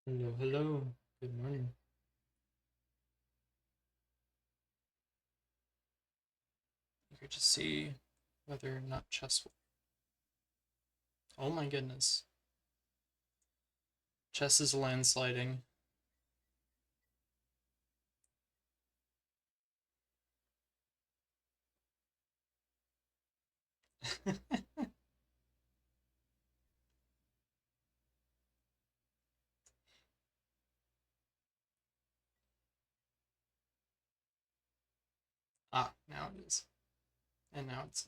Hello, hello. Good morning. Here to see whether or not chess will. Oh my goodness. Chess is landsliding. Ah, now it is. And now it's.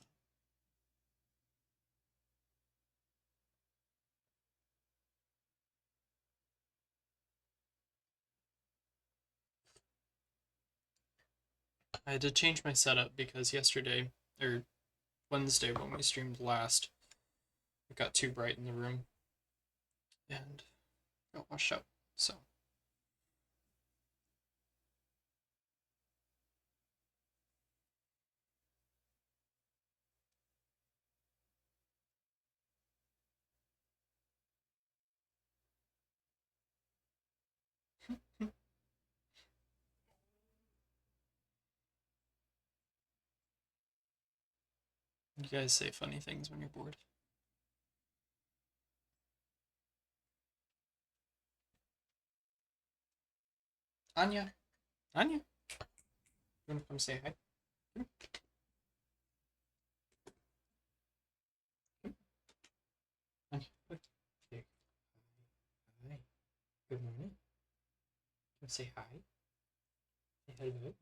I had to change my setup because yesterday, or Wednesday when we streamed last, it got too bright in the room and got washed out. So, you guys say funny things when you're bored. Anya, Anya, you wanna come say hi? Come, come. Anya, look. Here. Hi. Good morning. Come say hi. Say hello.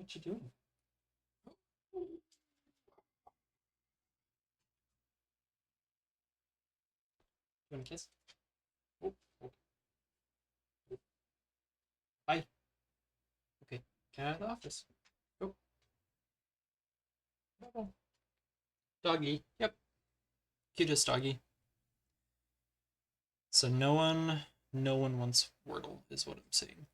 What you doing? You want a kiss? Oh, oh, oh. Bye. Okay, get out of the office. Go. Bye. Doggy. Yep. Cutest doggy. So no one wants Wordle, is what I'm saying.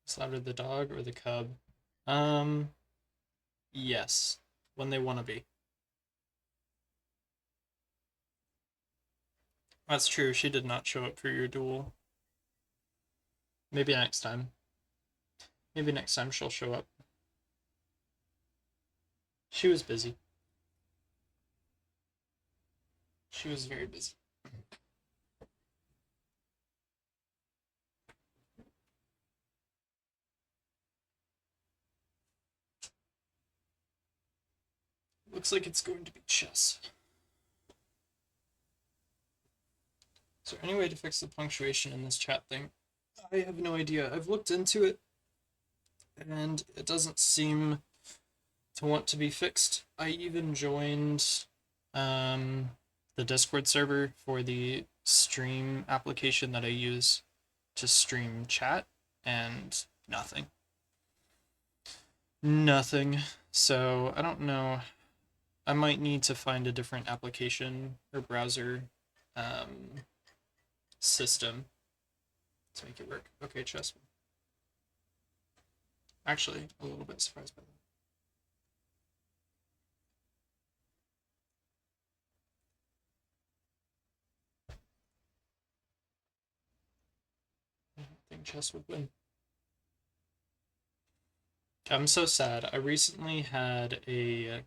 Slaughtered the dog or the cub? Um, yes. When they want to be. That's true. She did not show up for your duel. Maybe next time. Maybe next time she'll show up. She was busy. She was very busy. Looks like it's going to be chess. Is there any way to fix the punctuation in this chat thing? I have no idea. I've looked into it and it doesn't seem to want to be fixed. I even joined um, the Discord server for the stream application that I use to stream chat, and nothing. Nothing. So I don't know. I might need to find a different application or browser um, system to make it work. Okay, trust me. Actually, a little bit surprised by that. I don't think chess would win. I'm so sad. I recently had a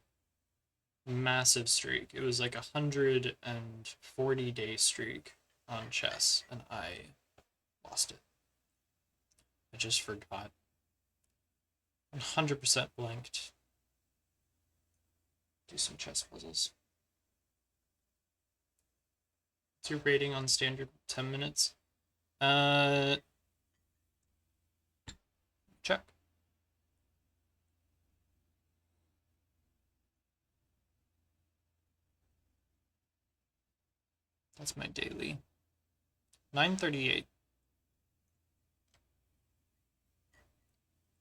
massive streak. It was like 140-day streak on chess, and I lost it. I just forgot. 100% blanked. Do some chess puzzles. What's your rating on standard 10 minutes? Uh, check. That's my daily. 938.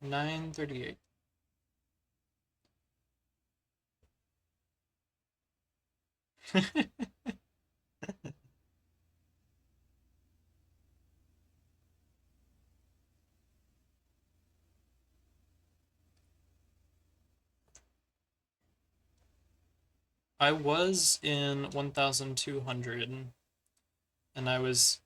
938. I was in 1200 and I was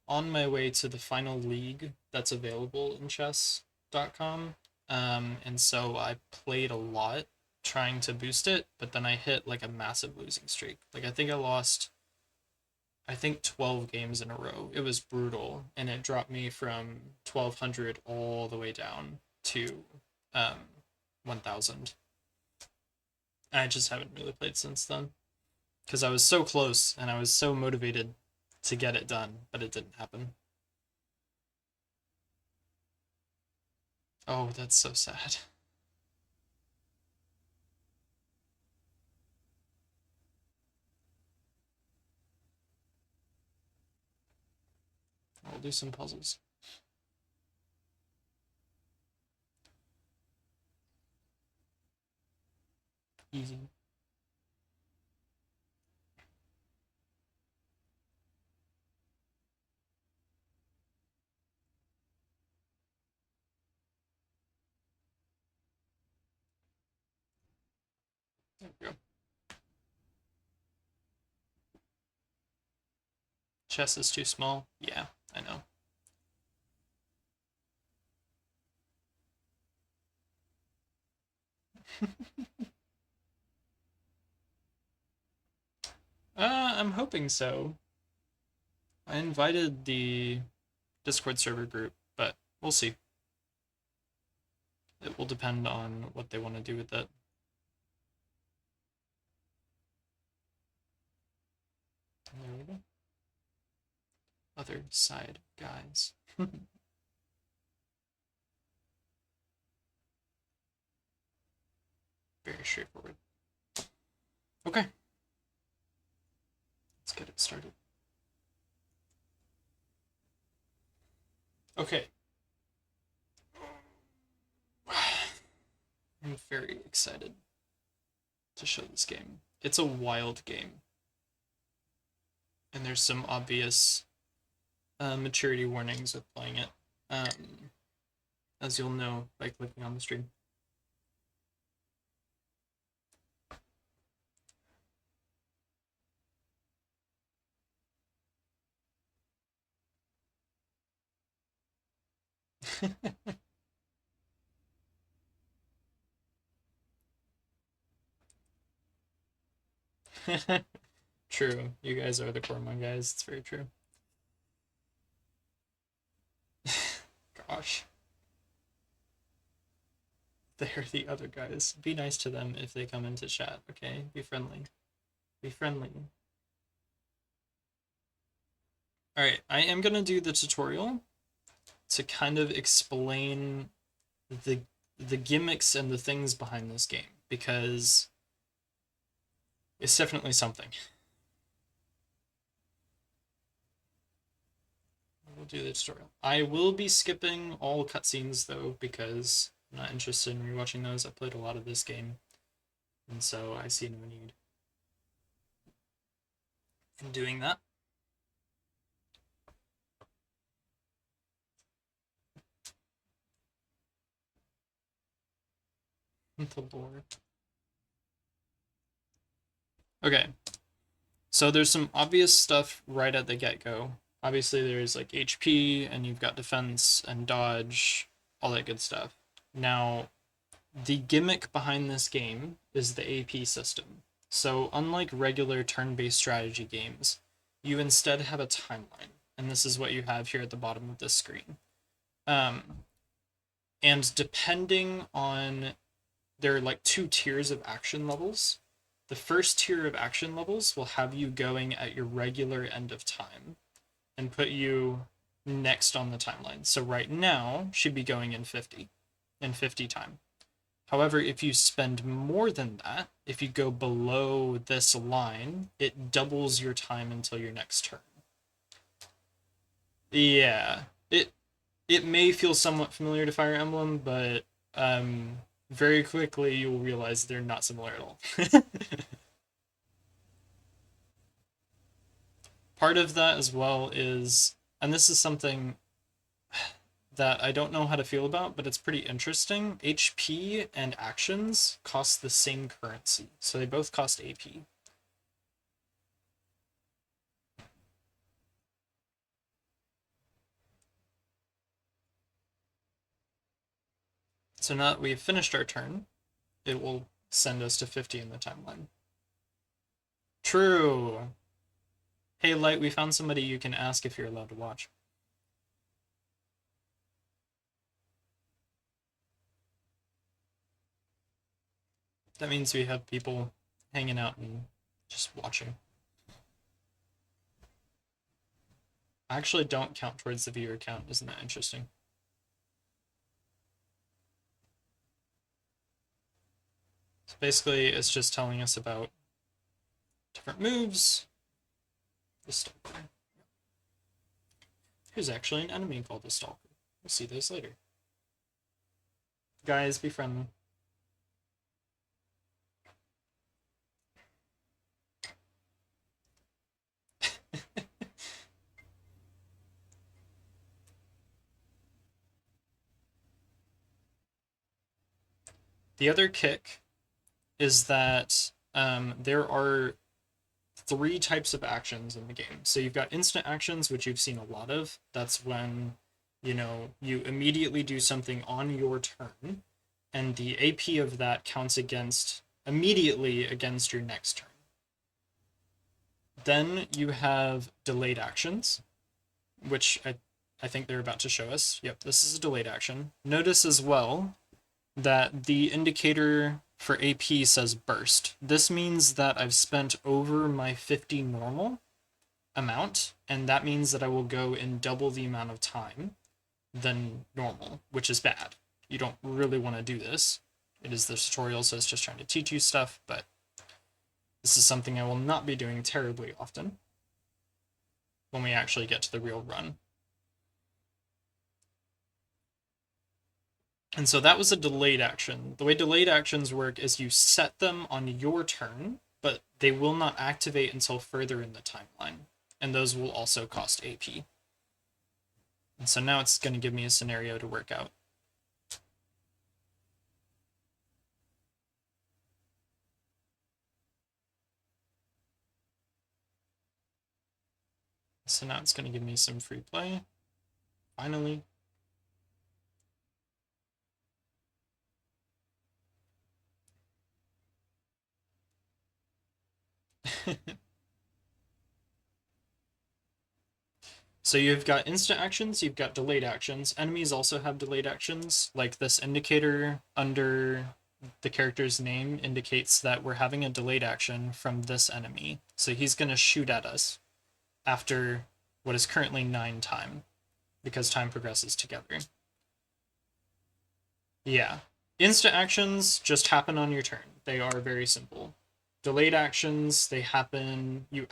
on my way to the final league that's available in chess.com. And so I played a lot trying to boost it, but then I hit like a massive losing streak. Like I think I lost 12 games in a row. It was brutal and it dropped me from 1200 all the way down to um 1000. I just haven't really played since then because I was so close and I was so motivated to get it done, but it didn't happen. Oh, that's so sad. I'll do some puzzles. Easy. There we go. Chess is too small. Yeah, I know. I'm hoping so. I invited the Discord server group, but we'll see. It will depend on what they want to do with it. There we go. Other side guys. Very straightforward. Okay. Let's get it started. Okay. I'm very excited to show this game. It's a wild game. And there's some obvious maturity warnings with playing it, as you'll know by clicking on the stream. True. You guys are the Cormon guys. It's very true. Gosh. They're the other guys. Be nice to them if they come into chat, okay? Be friendly. Be friendly. Alright, I am gonna do the tutorial to kind of explain the gimmicks and the things behind this game, because it's definitely something. We'll do the tutorial. I will be skipping all cutscenes though, because I'm not interested in rewatching those. I played a lot of this game, and so I see no need in doing that. The lore. Okay, so there's some obvious stuff right at the get-go. Obviously there's like HP, and you've got defense and dodge, all that good stuff. Now, the gimmick behind this game is the AP system. So unlike regular turn-based strategy games, you instead have a timeline, and this is what you have here at the bottom of this screen. And depending on, there are like two tiers of action levels. The first tier of action levels will have you going at your regular end of time and put you next on the timeline. So right now should be going in 50 time. However, if you spend more than that, if you go below this line, it doubles your time until your next turn. Yeah, it may feel somewhat familiar to Fire Emblem, but very quickly you'll realize they're not similar at all. Part of that as well is, and this is something that I don't know how to feel about, but it's pretty interesting. HP and actions cost the same currency, so they both cost AP. So now that we've finished our turn, it will send us to 50 in the timeline. True. Hey, Light, we found somebody you can ask if you're allowed to watch. That means we have people hanging out and just watching. I actually don't count towards the viewer count. Isn't that interesting? So basically, it's just telling us about different moves. The Stalker. There's actually an enemy called the Stalker. We'll see this later. Guys, be friendly. The other kick is that there are 3 types of actions in the game. So you've got instant actions, which you've seen a lot of. That's when, you immediately do something on your turn, and the AP of that counts immediately against your next turn. Then you have delayed actions, which I think they're about to show us. Yep, this is a delayed action. Notice as well that the indicator for AP says burst. This means that I've spent over my 50 normal amount, and that means that I will go in double the amount of time than normal, which is bad. You don't really want to do this. It is the tutorial, so it's just trying to teach you stuff, but this is something I will not be doing terribly often when we actually get to the real run. And so that was a delayed action. The way delayed actions work is you set them on your turn, but they will not activate until further in the timeline. And those will also cost AP. And so now it's going to give me a scenario to work out. So now it's going to give me some free play. Finally. So you've got instant actions, you've got delayed actions. Enemies also have delayed actions, like this indicator under the character's name indicates that we're having a delayed action from this enemy. So he's going to shoot at us after what is currently 9 time, because time progresses together. Yeah. Instant actions just happen on your turn. They are very simple. Delayed actions, they happen, you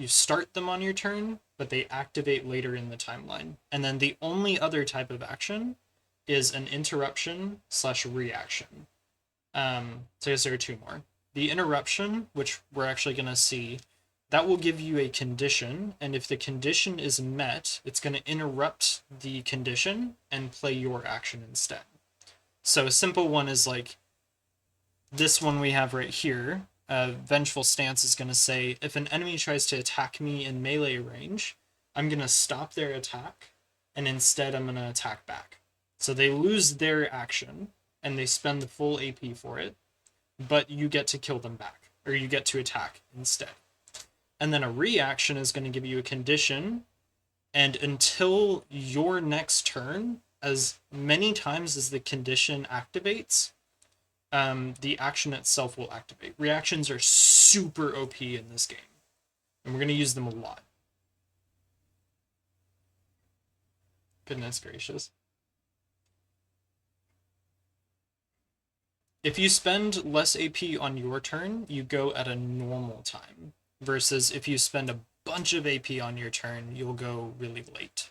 start them on your turn, but they activate later in the timeline. And then the only other type of action is an interruption/reaction. So there are 2 more. The interruption, which we're actually going to see, that will give you a condition, and if the condition is met, it's going to interrupt the condition and play your action instead. So a simple one is like this one we have right here. Vengeful Stance is going to say, if an enemy tries to attack me in melee range, I'm going to stop their attack, and instead I'm going to attack back. So they lose their action, and they spend the full AP for it, but you get to kill them back, or you get to attack instead. And then a reaction is going to give you a condition, and until your next turn, as many times as the condition activates, the action itself will activate. Reactions are super OP in this game, and we're going to use them a lot. Goodness gracious. If you spend less AP on your turn, you go at a normal time, versus if you spend a bunch of AP on your turn, you'll go really late.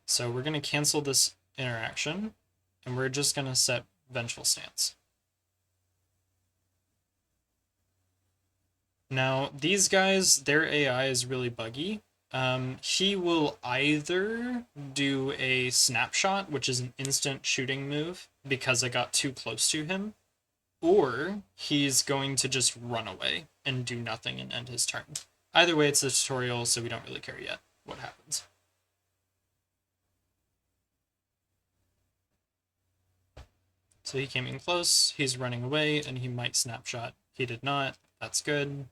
So we're going to cancel this interaction, and we're just going to set Vengeful Stance. Now, these guys, their AI is really buggy. He will either do a snapshot, which is an instant shooting move because I got too close to him, or he's going to just run away and do nothing and end his turn. Either way, it's a tutorial, so we don't really care yet what happens. So he came in close, he's running away, and he might snapshot. He did not. That's good.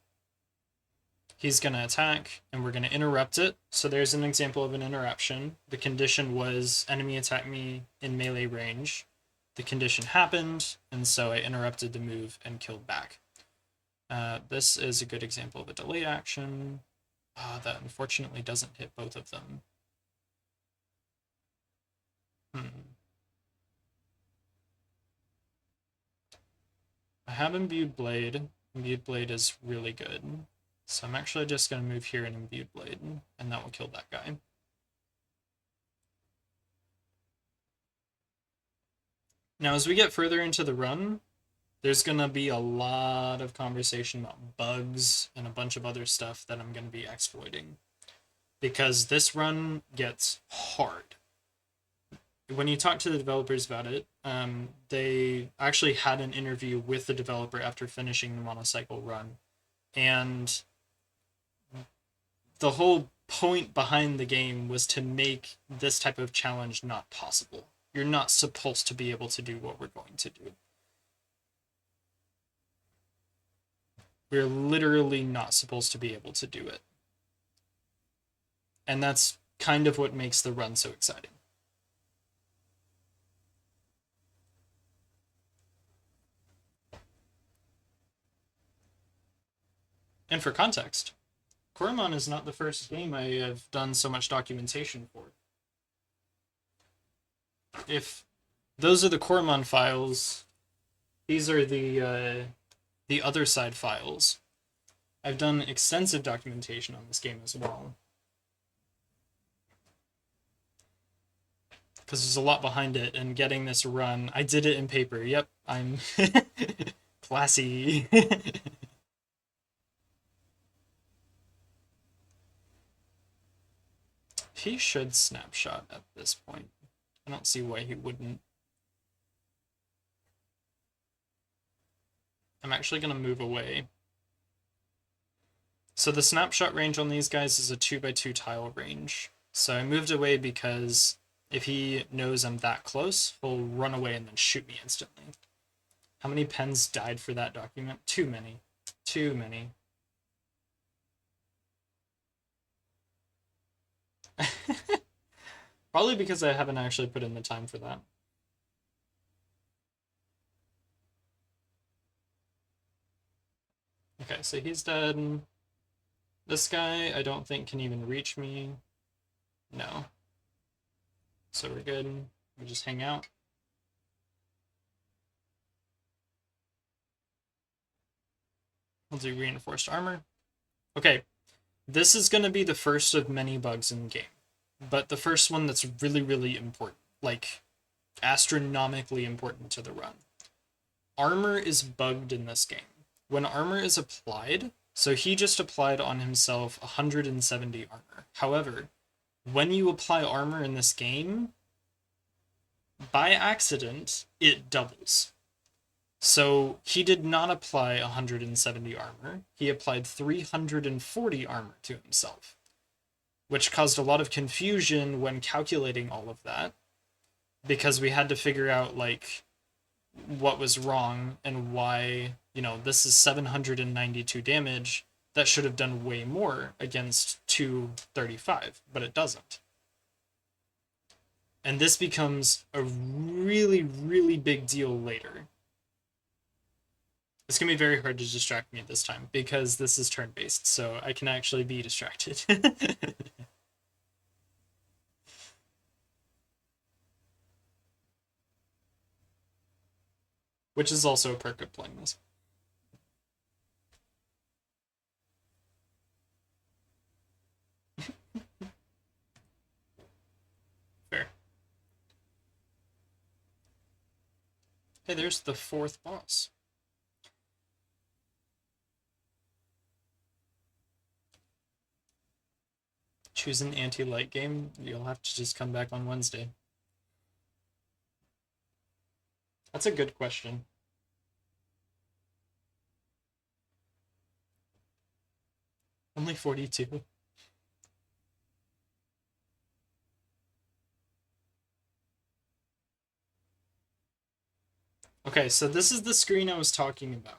He's going to attack, and we're going to interrupt it. So there's an example of an interruption. The condition was enemy attack me in melee range. The condition happened, and so I interrupted the move and killed back. This is a good example of a delayed action. That unfortunately doesn't hit both of them. I have Imbued Blade. Imbued Blade is really good. So I'm actually just going to move here and Imbued Blade, and that will kill that guy. Now, as we get further into the run, there's going to be a lot of conversation about bugs and a bunch of other stuff that I'm going to be exploiting. Because this run gets hard. When you talk to the developers about it, they actually had an interview with the developer after finishing the MonoCycle run. And the whole point behind the game was to make this type of challenge not possible. You're not supposed to be able to do what we're going to do. We're literally not supposed to be able to do it. And that's kind of what makes the run so exciting. And for context, Coromon is not the first game I have done so much documentation for. If those are the Coromon files, these are the Othercide files. I've done extensive documentation on this game as well. Because there's a lot behind it, and getting this run, I did it in paper. Yep, I'm classy. He should snapshot at this point. I don't see why he wouldn't. I'm actually going to move away. So the snapshot range on these guys is a 2x2 tile range. So I moved away because if he knows I'm that close, he'll run away and then shoot me instantly. How many pens died for that document? Too many. Too many. Probably because I haven't actually put in the time for that. Okay, so he's dead. This guy, I don't think can even reach me. No. So we're good. We just hang out. We'll do reinforced armor. Okay, this is going to be the first of many bugs in the game. But the first one that's really, really important. Like, astronomically important to the run. Armor is bugged in this game. When armor is applied, so he just applied on himself 170 armor. However, when you apply armor in this game, by accident, it doubles. So he did not apply 170 armor. He applied 340 armor to himself, which caused a lot of confusion when calculating all of that, because we had to figure out, like, what was wrong and why, you know, this is 792 damage. That should have done way more against 235, but it doesn't. And this becomes a really, really big deal later. It's going to be very hard to distract me this time, because this is turn-based, so I can actually be distracted. Which is also a perk of playing this. Fair. Hey, there's the fourth boss. choose an anti-light game, you'll have to just come back on Wednesday. That's a good question. Only 42. Okay, so this is the screen I was talking about.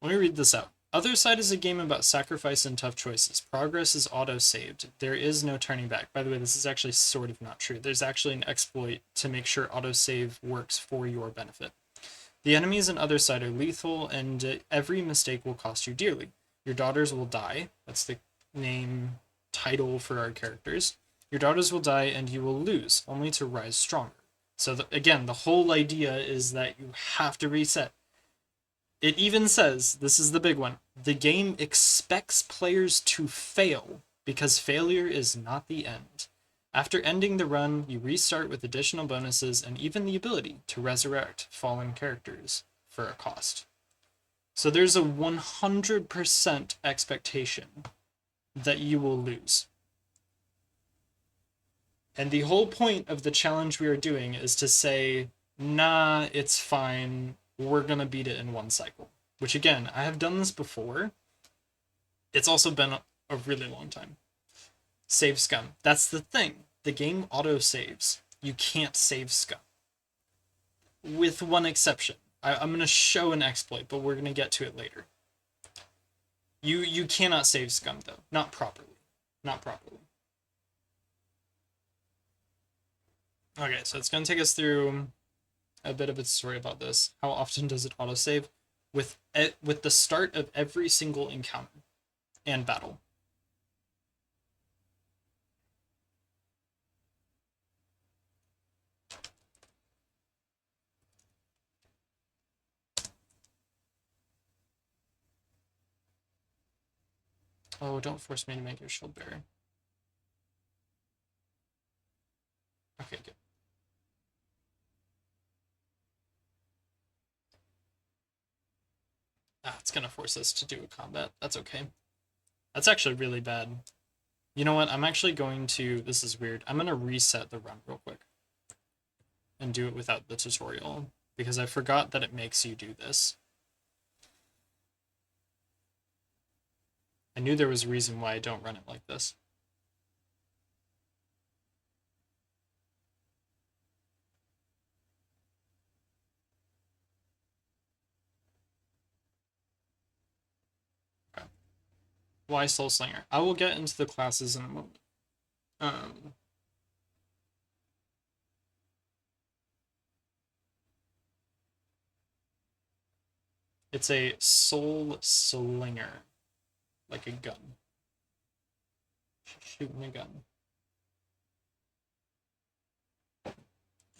Let me read this out. Othercide is a game about sacrifice and tough choices. Progress is auto-saved. There is no turning back. By the way, this is actually sort of not true. There's actually an exploit to make sure autosave works for your benefit. The enemies in Othercide are lethal, and every mistake will cost you dearly. Your daughters will die. That's the name title for our characters. Your daughters will die, and you will lose, only to rise stronger. So again, the whole idea is that you have to reset. It even says, this is the big one, the game expects players to fail because failure is not the end. After ending the run, you restart with additional bonuses and even the ability to resurrect fallen characters for a cost. So there's a 100% expectation that you will lose. And the whole point of the challenge we are doing is to say, nah, it's fine. We're going to beat it in one cycle. Which, again, I have done this before. It's also been a really long time. Save scum. That's the thing. The game auto-saves. You can't save scum. With one exception. I'm going to show an exploit, but we're going to get to it later. You cannot save scum, though. Not properly. Not properly. Okay, so it's going to take us through a bit of a story about this. How often does it autosave? With the start of every single encounter and battle. Oh, don't force me to make your shield bearer. Okay, good. It's gonna force us to do a combat. That's okay. That's actually really bad. You know what? I'm actually going to... This is weird. I'm gonna reset the run real quick. And do it without the tutorial. Because I forgot that it makes you do this. I knew there was a reason why I don't run it like this. Okay. Why Soul Slinger? I will get into the classes in a moment. It's a Soul Slinger. Like a gun. Shooting a gun.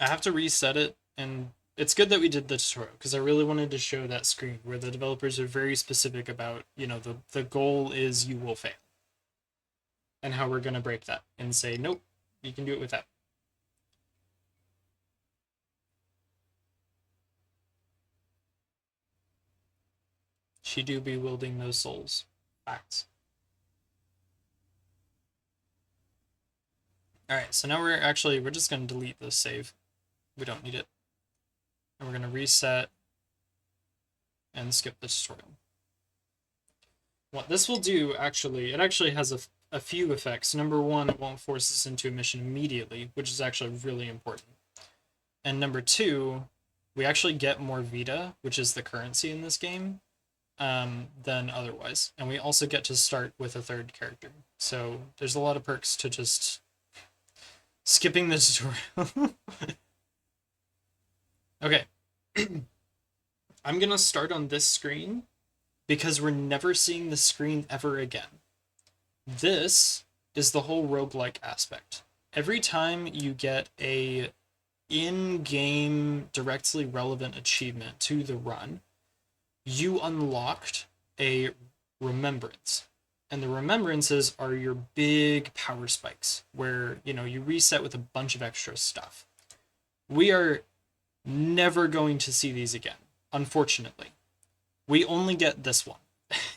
I have to reset it, and it's good that we did the tutorial, because I really wanted to show that screen where the developers are very specific about, you know, the goal is you will fail. And how we're going to break that and say, nope, you can do it without. She do be wielding those souls. Facts. Alright, so now we're just going to delete this save. We don't need it. And we're going to reset and skip the tutorial. What this will do, actually, it actually has a few effects. Number one, it won't force us into a mission immediately, which is actually really important. And number two, we actually get more Vita, which is the currency in this game, than otherwise. And we also get to start with a third character. So there's a lot of perks to just skipping the tutorial. Okay. I'm going to start on this screen because we're never seeing the screen ever again. This is the whole roguelike aspect. Every time you get a in-game directly relevant achievement to the run, you unlocked a remembrance. And the remembrances are your big power spikes where, you know, you reset with a bunch of extra stuff. We are never going to see these again, unfortunately. We only get this one.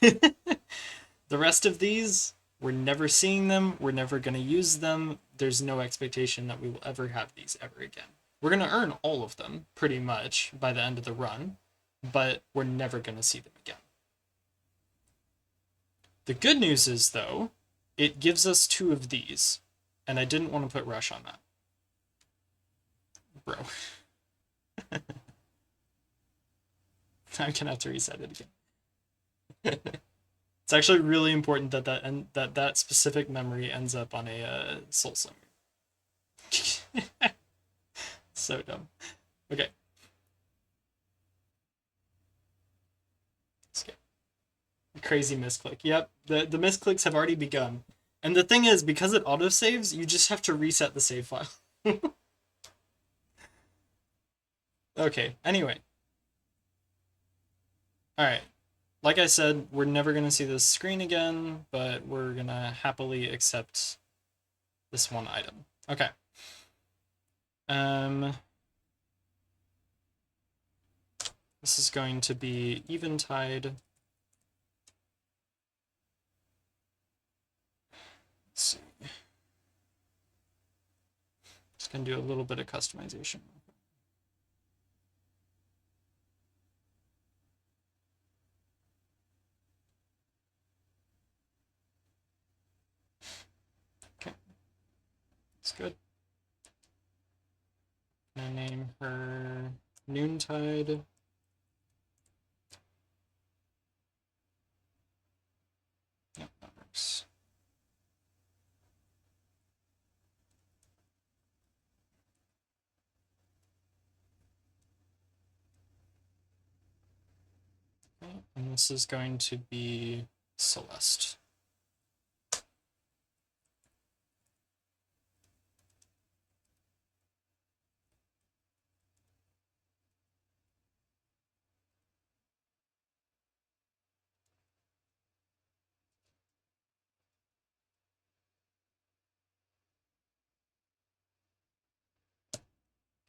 The rest of these, We're never seeing them. We're never going to use them. There's no expectation that we will ever have these ever again. We're going to earn all of them pretty much by the end of the run, but we're never going to see them again. The good news is, though, it gives us 2 of these, and I didn't want to put rush on that. Bro. I'm going to have to reset it again. It's actually really important that that specific memory ends up on a Soul Slinger. So dumb. Okay. Skip. Crazy misclick. Yep, the misclicks have already begun. And the thing is, because it autosaves, you just have to reset the save file. Okay, anyway. Alright. Like I said, we're never going to see this screen again, but we're going to happily accept this one item. Okay. This is going to be Eventide. Let's see. Just going to do a little bit of customization. Okay. That's good. I'm going to name her Noontide. Yep, that works. Okay, and this is going to be Celeste.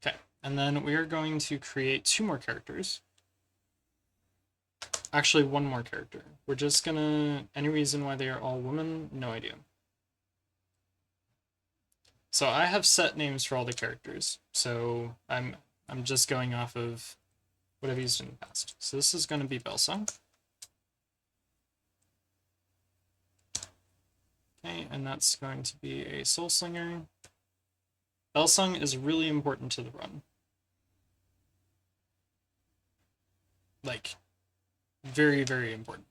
Okay, and then we are going to create 2 more characters. Actually, 1 more character. We're just gonna... Any reason why they are all women? No idea. So I have set names for all the characters. So I'm just going off of what I've used in the past. So this is going to be Belsung. Okay, and that's going to be a Soul Slinger. Belsung is really important to the run. Like, very, very important.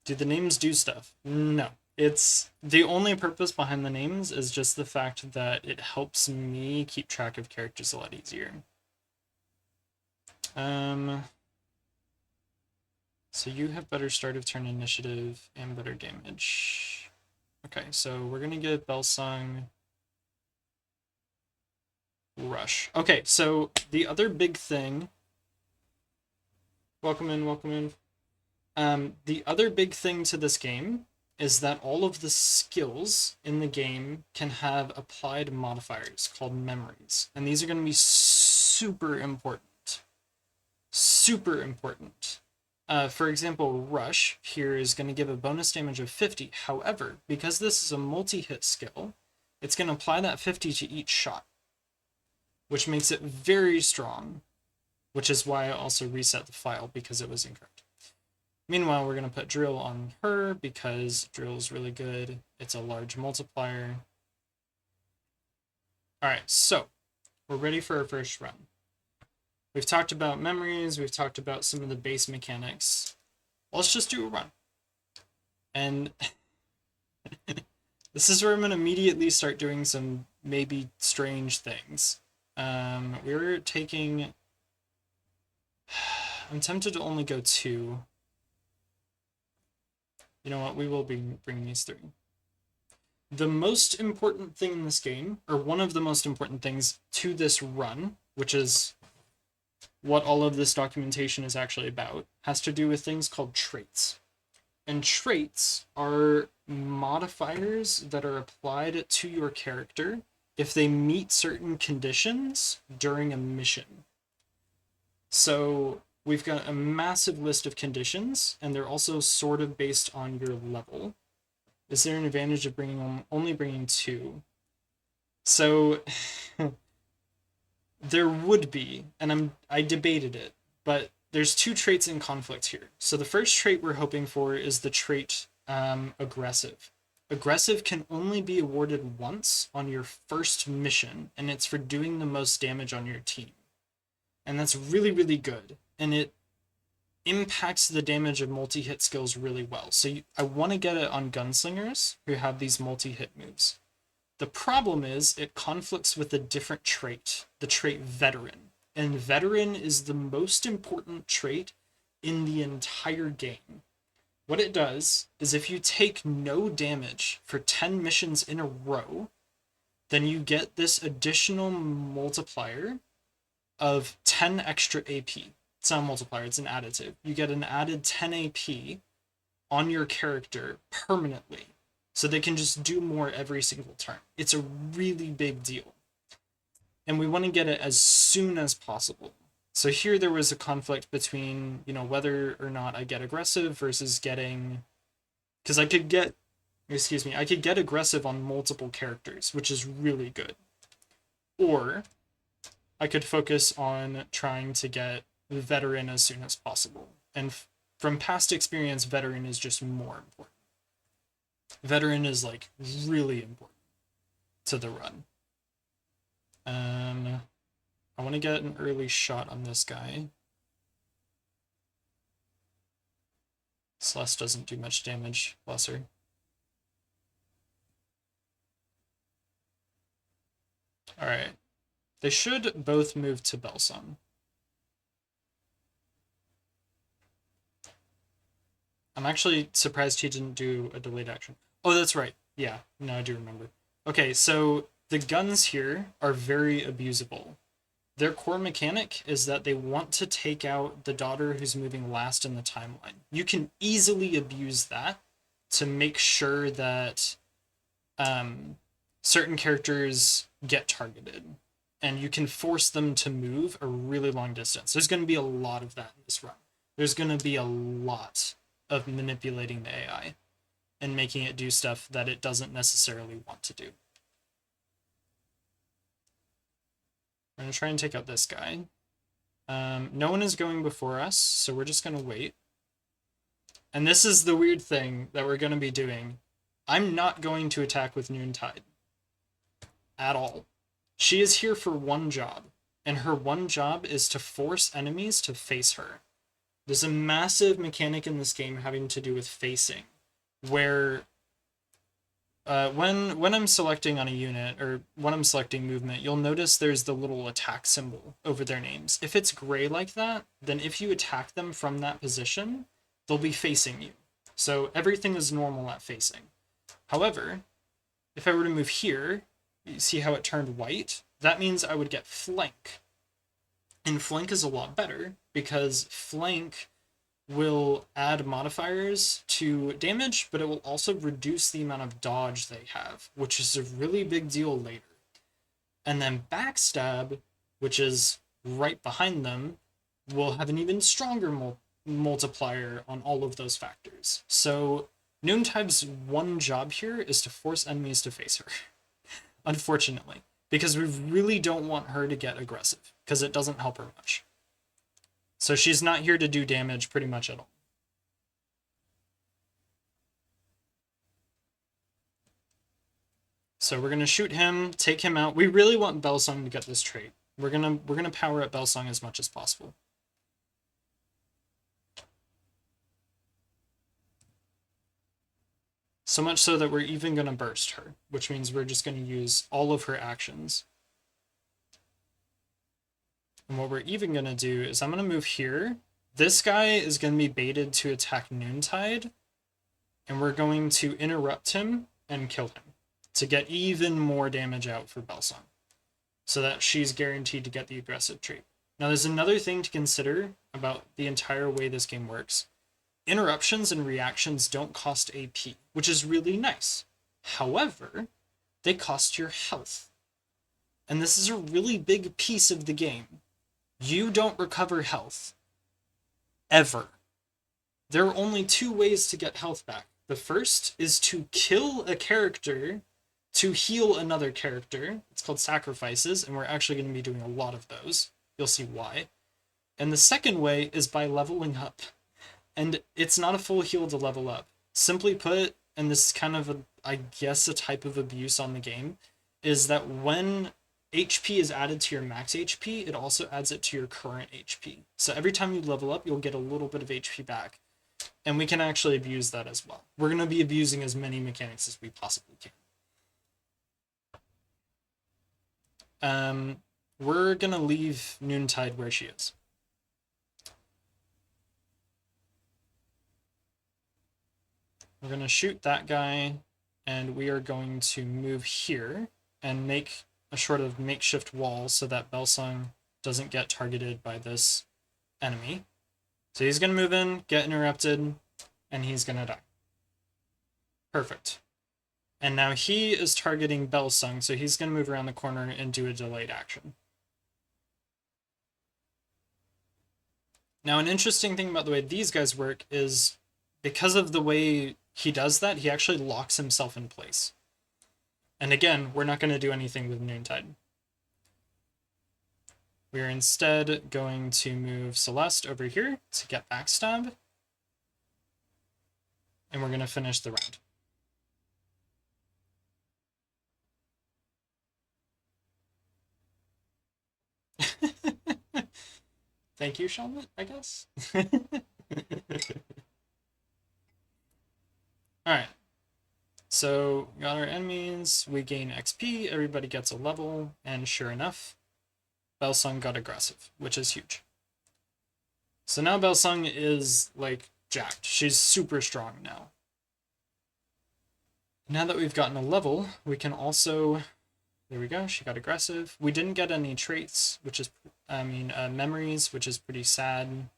Do the names do stuff? No. It's the only purpose behind the names is just the fact that it helps me keep track of characters a lot easier. So you have better start of turn initiative and better damage. Okay, so we're gonna get Belsung Rush. Okay, so the other big thing. Welcome in, welcome in. The other big thing to this game is that all of the skills in the game can have applied modifiers called memories. And these are going to be super important. Super important. For example, Rush here is going to give a bonus damage of 50. However, because this is a multi-hit skill, it's going to apply that 50 to each shot, which makes it very strong, which is why I also reset the file because it was incorrect. Meanwhile, we're going to put Drill on her because Drill is really good. It's a large multiplier. All right, so we're ready for our first run. We've talked about memories. We've talked about some of the base mechanics. Let's just do a run. And this is where I'm going to immediately start doing some maybe strange things. We're taking... I'm tempted to only go 2. You know what? We will bring these 3. The most important thing in this game, or one of the most important things to this run, which is what all of this documentation is actually about, has to do with things called traits. And traits are modifiers that are applied to your character if they meet certain conditions during a mission. So we've got a massive list of conditions, and they're also sort of based on your level. Is there an advantage of only bringing 2? So there would be, and I debated it, but there's 2 traits in conflict here. So the first trait we're hoping for is the trait aggressive. Aggressive can only be awarded once on your first mission, and it's for doing the most damage on your team. And that's really, really good. And it impacts the damage of multi-hit skills really well. So I want to get it on gunslingers who have these multi-hit moves. The problem is it conflicts with a different trait, the trait veteran. And veteran is the most important trait in the entire game. What it does is if you take no damage for 10 missions in a row, then you get this additional multiplier of 10 extra AP. It's not a multiplier, it's an additive. You get an added 10 AP on your character permanently, so they can just do more every single turn. It's a really big deal. And we want to get it as soon as possible. So here there was a conflict between, whether or not I get aggressive versus getting... Because I could get aggressive on multiple characters, which is really good. Or I could focus on trying to get veteran as soon as possible. And from past experience, veteran is just more important. Veteran is like really important to the run. I want to get an early shot on this guy. Celeste doesn't do much damage, bless her. Alright. They should both move to Belsung. I'm actually surprised he didn't do a delayed action. Oh, that's right. Yeah, no, I do remember. Okay, so the guns here are very abusable. Their core mechanic is that they want to take out the daughter who's moving last in the timeline. You can easily abuse that to make sure that certain characters get targeted. And you can force them to move a really long distance. There's going to be a lot of that in this run. There's going to be a lot of manipulating the AI and making it do stuff that it doesn't necessarily want to do. I'm going to try and take out this guy. No one is going before us, so we're just going to wait. And this is the weird thing that we're going to be doing. I'm not going to attack with Noontide. At all. She is here for one job, and her one job is to force enemies to face her. There's a massive mechanic in this game having to do with facing, where when I'm selecting on a unit, or when I'm selecting movement, you'll notice there's the little attack symbol over their names. If it's gray like that, then if you attack them from that position, they'll be facing you. So everything is normal at facing. However, if I were to move here, you see how it turned white? That means I would get flank. And flank is a lot better, because flank will add modifiers to damage, but it will also reduce the amount of dodge they have, which is a really big deal later. And then backstab, which is right behind them, will have an even stronger multiplier on all of those factors. So Noontide's one job here is to force enemies to face her. Unfortunately, because we really don't want her to get aggressive, because it doesn't help her much. So she's not here to do damage pretty much at all. So we're gonna shoot him, take him out. We really want Belsung to get this trait. We're gonna power up Belsung as much as possible. So much so that we're even going to burst her, which means we're just going to use all of her actions. And what we're even going to do is I'm going to move here. This guy is going to be baited to attack Noontide, and we're going to interrupt him and kill him to get even more damage out for Belsung, so that she's guaranteed to get the aggressive trait. Now, there's another thing to consider about the entire way this game works. Interruptions and reactions don't cost AP, which is really nice. However, they cost your health. And this is a really big piece of the game. You don't recover health. Ever. There are only two ways to get health back. The first is to kill a character to heal another character. It's called sacrifices, and we're actually going to be doing a lot of those. You'll see why. And the second way is by leveling up. And it's not a full heal to level up. Simply put, and this is kind of, I guess, a type of abuse on the game, is that when HP is added to your max HP, it also adds it to your current HP. So every time you level up, you'll get a little bit of HP back. And we can actually abuse that as well. We're going to be abusing as many mechanics as we possibly can. We're going to leave Noontide where she is. We're going to shoot that guy, and we are going to move here and make a sort of makeshift wall so that Belsung doesn't get targeted by this enemy. So he's going to move in, get interrupted, and he's going to die. Perfect. And now he is targeting Belsung, so he's going to move around the corner and do a delayed action. Now, an interesting thing about the way these guys work is because of the way he does that, he actually locks himself in place. And again, we're not going to do anything with Noontide. We're instead going to move Celeste over here to get backstab. And we're going to finish the round. Thank you, Shelmet, I guess. Alright. So, we got our enemies, we gain XP, everybody gets a level, and sure enough, Belsung got aggressive, which is huge. So now Belsung is, like, jacked. She's super strong now. Now that we've gotten a level, we can also... There we go, she got aggressive. We didn't get any traits, which is, memories, which is pretty sad.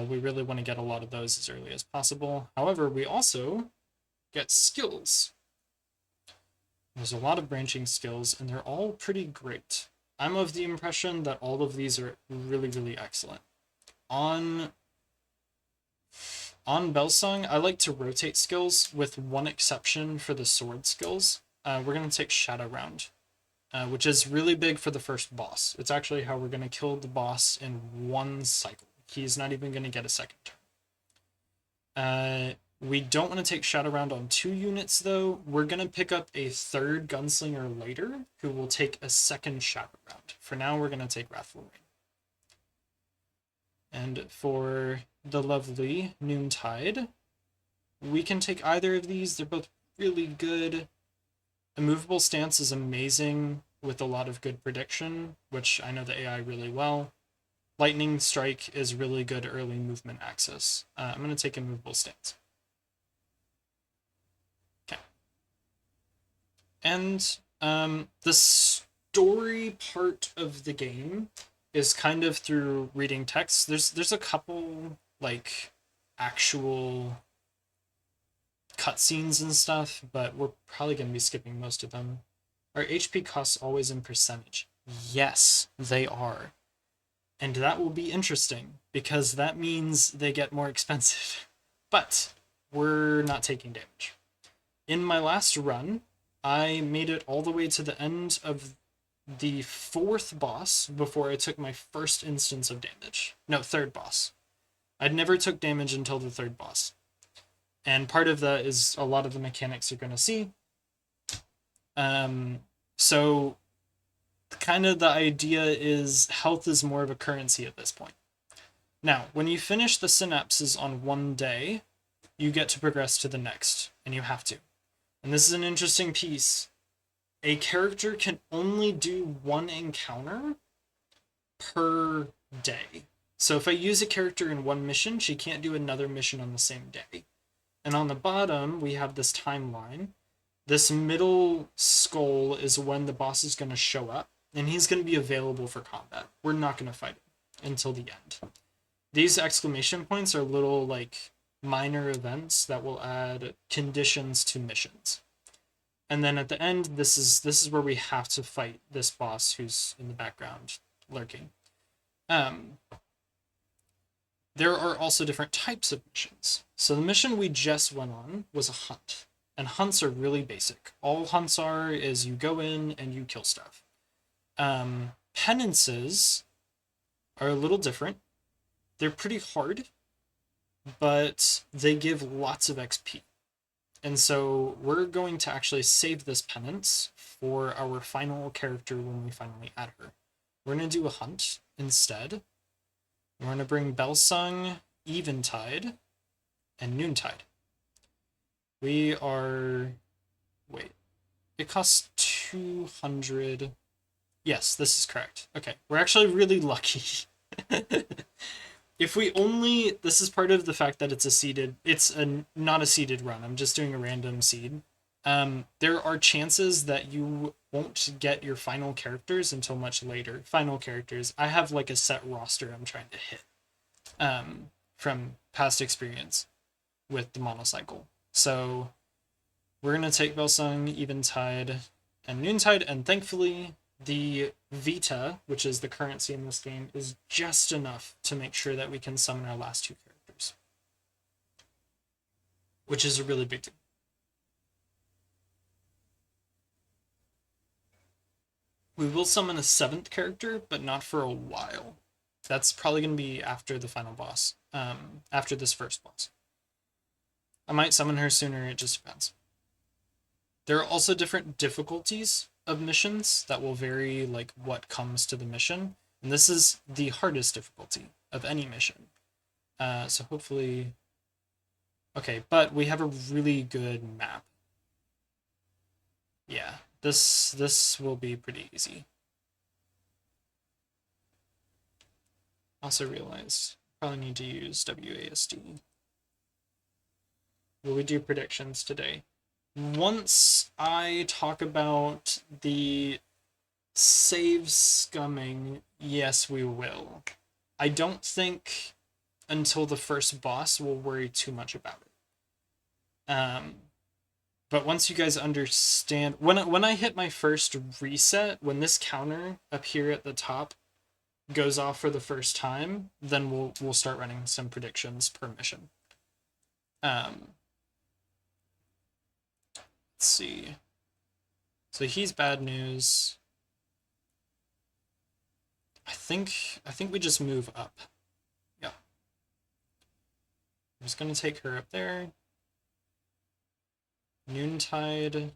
We really want to get a lot of those as early as possible. However, we also get skills. There's a lot of branching skills, and they're all pretty great. I'm of the impression that all of these are really, really excellent. On Belsung, I like to rotate skills, with one exception for the sword skills. We're going to take Shadow Round, which is really big for the first boss. It's actually how we're going to kill the boss in one cycle. He's not even going to get a second turn. We don't want to take Shadow Round on 2 units, though. We're going to pick up a third Gunslinger later, who will take a second Shadow Round. For now, we're going to take Wrathful Rain. And for the lovely Noontide, we can take either of these. They're both really good. Immovable Stance is amazing with a lot of good prediction, which I know the AI really well. Lightning Strike is really good early movement access. I'm going to take Immovable Stance. Okay. And the story part of the game is kind of through reading text. There's a couple, like, actual cutscenes and stuff, but we're probably going to be skipping most of them. Are HP costs always in percentage? Yes, they are. And that will be interesting, because that means they get more expensive. But we're not taking damage. In my last run, I made it all the way to the end of the 4th boss before I took my first instance of damage. No, 3rd boss. I'd never took damage until the 3rd boss. And part of that is a lot of the mechanics you're going to see. So kind of the idea is health is more of a currency at this point. Now, when you finish the synapses on one day, you get to progress to the next, and you have to. And this is an interesting piece. A character can only do 1 encounter per day. So if I use a character in 1 mission, she can't do another mission on the same day. And on the bottom, we have this timeline. This middle skull is when the boss is going to show up, and he's going to be available for combat. We're not going to fight him until the end. These exclamation points are little, like, minor events that will add conditions to missions. And then at the end, this is where we have to fight this boss who's in the background lurking. There are also different types of missions. So the mission we just went on was a hunt. And hunts are really basic. All hunts are is you go in and you kill stuff. Penances are a little different. They're pretty hard, but they give lots of XP. And so we're going to actually save this penance for our final character when we finally add her. We're going to do a hunt instead. We're going to bring Belsung, Eventide, and Noontide. We are... Wait. It costs 200... Yes, this is correct. Okay, we're actually really lucky. If we only... This is part of the fact that it's a seeded... It's not a seeded run. I'm just doing a random seed. There are chances that you won't get your final characters until much later. Final characters. I have like a set roster I'm trying to hit from past experience with the monocycle. So we're going to take Belsung, Eventide, and Noontide, and thankfully the Vita, which is the currency in this game, is just enough to make sure that we can summon our last two characters. Which is a really big deal. We will summon a 7th character, but not for a while. That's probably going to be after the final boss, after this first boss. I might summon her sooner, it just depends. There are also different difficulties of missions that will vary like what comes to the mission. And this is the hardest difficulty of any mission. So hopefully... Okay, but we have a really good map. Yeah, this will be pretty easy. Also realized probably need to use WASD. Will we do predictions today? Once I talk about the save scumming, yes, we will. I don't think until the first boss we'll worry too much about it. But once you guys understand, when I hit my first reset, when this counter up here at the top goes off for the first time, then we'll start running some predictions per mission. Let's see. So he's bad news. I think we just move up. Yeah. I'm just gonna take her up there. Noontide. Let's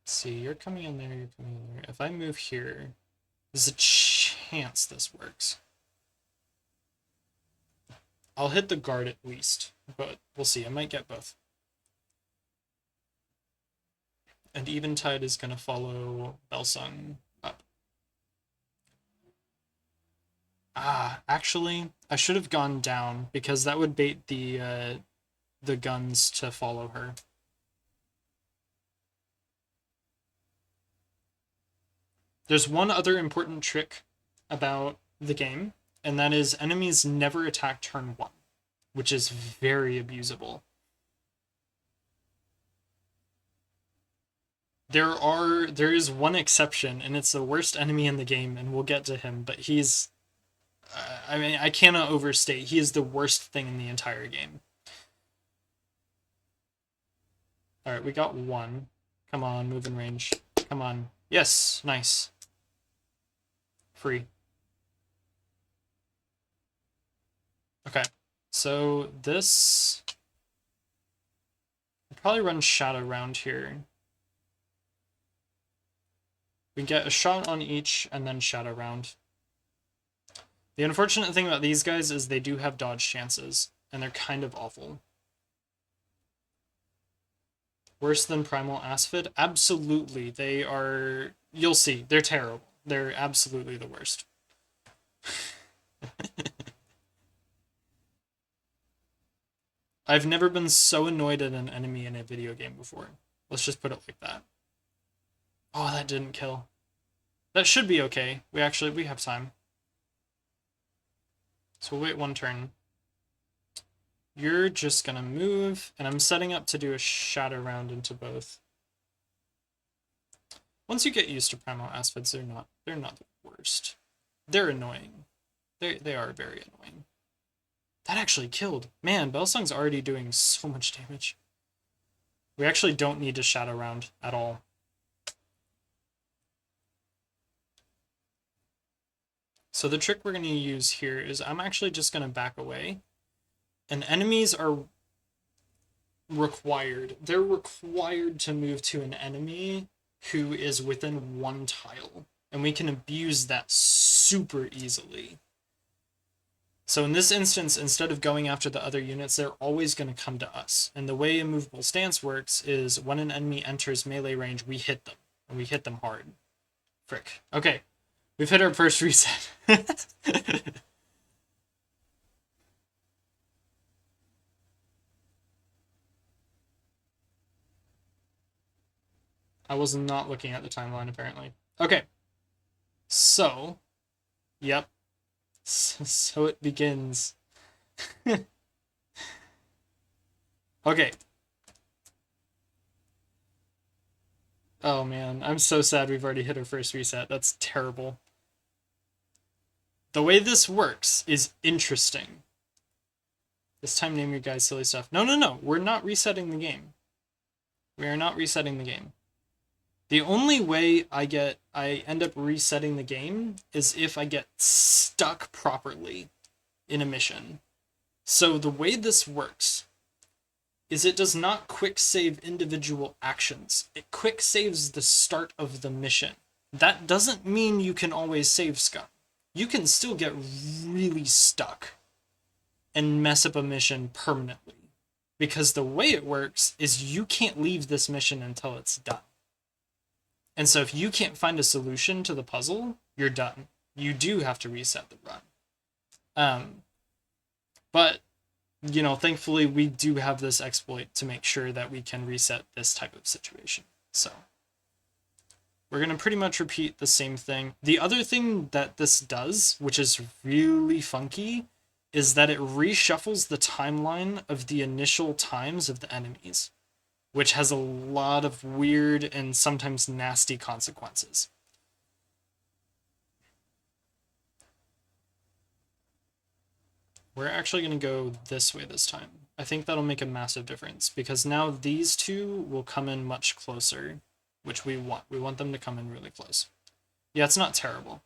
see, you're coming in there, you're coming in there. If I move here, there's a chance this works. I'll hit the guard at least, but we'll see. I might get both. And Eventide is going to follow Belsung up. Actually, I should have gone down, because that would bait the guns to follow her. There's one other important trick about the game, and that is enemies never attack turn 1, which is very abusable. There is one exception, and it's the worst enemy in the game, and we'll get to him, but he's... I mean, I cannot overstate, he is the worst thing in the entire game. Alright, we got one. Come on, move in range. Come on. Yes, nice. Free. Okay, so this... I'll probably run Shadow around here. We get a shot on each, and then Shadow round. The unfortunate thing about these guys is they do have dodge chances, and they're kind of awful. Worse than Primal Aspid? Absolutely. They are... You'll see. They're terrible. They're absolutely the worst. I've never been so annoyed at an enemy in a video game before. Let's just put it like that. Oh, that didn't kill. That should be okay. We have time. So we'll wait one turn. You're just gonna move, and I'm setting up to do a shadow round into both. Once you get used to primal asphids, they're not the worst. They're annoying. They are very annoying. That actually killed. Man, Belsung's already doing so much damage. We actually don't need to shadow round at all. So the trick we're going to use here is I'm actually just going to back away. And enemies are required. They're required to move to an enemy who is within one tile. And we can abuse that super easily. So in this instance, instead of going after the other units, they're always going to come to us. And the way Immovable Stance works is when an enemy enters melee range, we hit them. And we hit them hard. Frick. Okay. We've hit our first reset. I was not looking at the timeline, apparently. Okay. So, yep. So it begins. Okay. Oh man, I'm so sad we've already hit our first reset. That's terrible. The way this works is interesting. This time name your guys silly stuff. No. We're not resetting the game. We are not resetting the game. The only way I end up resetting the game is if I get stuck properly in a mission. So the way this works is it does not quick save individual actions. It quick saves the start of the mission. That doesn't mean you can always save scum. You can still get really stuck and mess up a mission permanently. Because the way it works is you can't leave this mission until it's done. And so if you can't find a solution to the puzzle, you're done. You do have to reset the run. But, you know, thankfully we do have this exploit to make sure that we can reset this type of situation. So we're going to pretty much repeat the same thing. The other thing that this does, which is really funky, is that it reshuffles the timeline of the initial times of the enemies, which has a lot of weird and sometimes nasty consequences. We're actually going to go this way this time. I think that'll make a massive difference, because now these two will come in much closer, which we want. We want them to come in really close. Yeah, it's not terrible.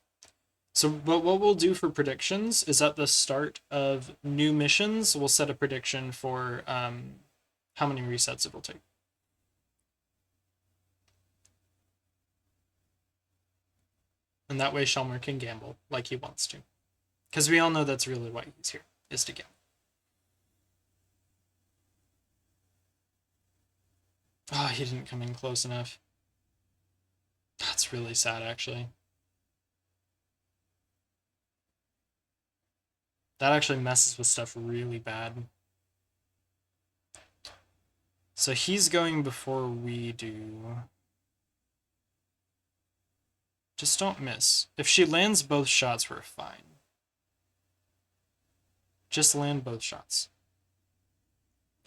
So, but what we'll do for predictions is at the start of new missions, we'll set a prediction for how many resets it will take. And that way Shelmer can gamble like he wants to. Because we all know that's really why he's here, is to gamble. Oh, he didn't come in close enough. That's really sad, actually. That actually messes with stuff really bad. So he's going before we do. Just don't miss. If she lands both shots, we're fine. Just land both shots.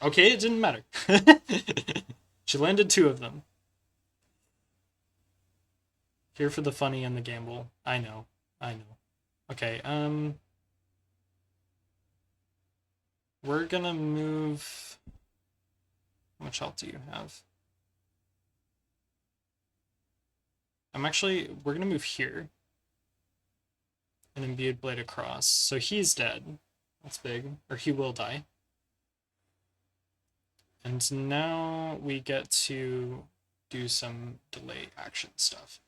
Okay, it didn't matter. She landed 2 of them. Here for the funny and the gamble. I know. Okay, we're gonna move... How much health do you have? We're gonna move here. An imbued blade across. So he's dead. That's big. Or he will die. And now we get to do some delay action stuff.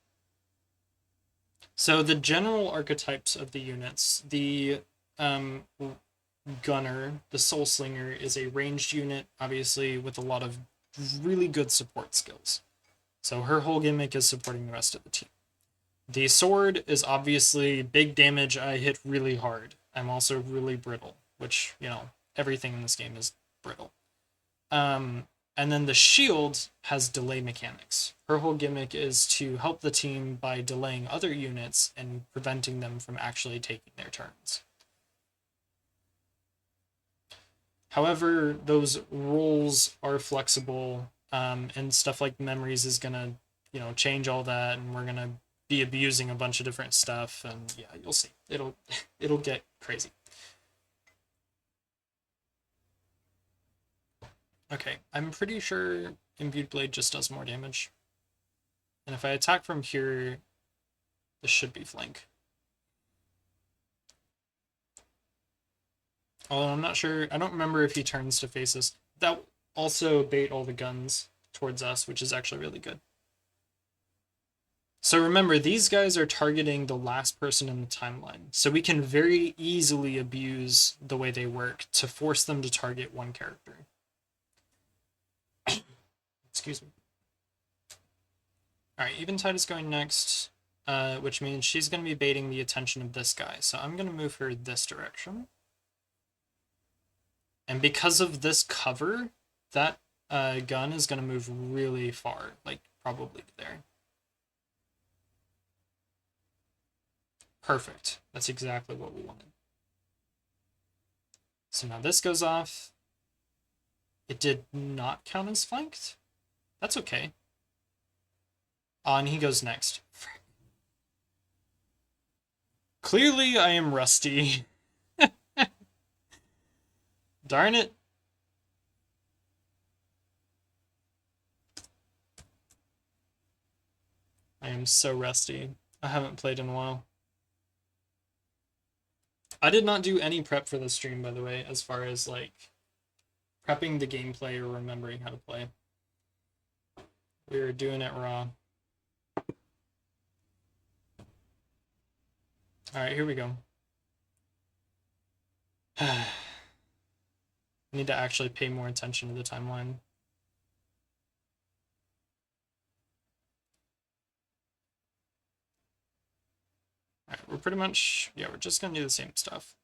So the general archetypes of the units, the Gunner, the Soul Slinger, is a ranged unit, obviously, with a lot of really good support skills. So her whole gimmick is supporting the rest of the team. The Sword is obviously big damage. I hit really hard. I'm also really brittle, which, you know, everything in this game is brittle. And then the Shield has delay mechanics. Her whole gimmick is to help the team by delaying other units and preventing them from actually taking their turns. However, those roles are flexible, and stuff like memories is gonna, change all that, and we're gonna be abusing a bunch of different stuff, and yeah, you'll see. It'll get crazy. Okay, I'm pretty sure Imbued Blade just does more damage. And if I attack from here, this should be flank. Although I'm not sure, I don't remember if he turns to face us. That also bait all the guns towards us, which is actually really good. So remember, these guys are targeting the last person in the timeline. So we can very easily abuse the way they work to force them to target one character. Excuse me. Alright, Eventide is going next, which means she's going to be baiting the attention of this guy. So I'm going to move her this direction. And because of this cover, that gun is going to move really far, like probably there. Perfect. That's exactly what we wanted. So now this goes off. It did not count as flanked. That's okay. And he goes next. Clearly, I am rusty. Darn it. I am so rusty. I haven't played in a while. I did not do any prep for this stream, by the way, as far as like prepping the gameplay or remembering how to play. We were doing it raw. Alright, here we go. I need to actually pay more attention to the timeline. Alright, we're pretty much, yeah, we're just gonna do the same stuff.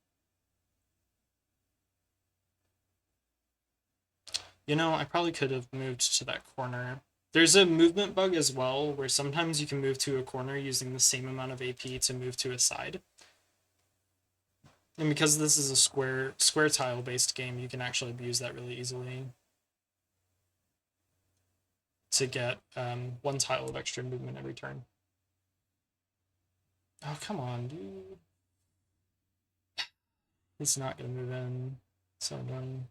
You know, I probably could have moved to that corner. There's a movement bug as well, where sometimes you can move to a corner using the same amount of AP to move to a side. And because this is a square tile based game, you can actually abuse that really easily to get one tile of extra movement every turn. Oh, come on, dude. It's not gonna move in. So annoying.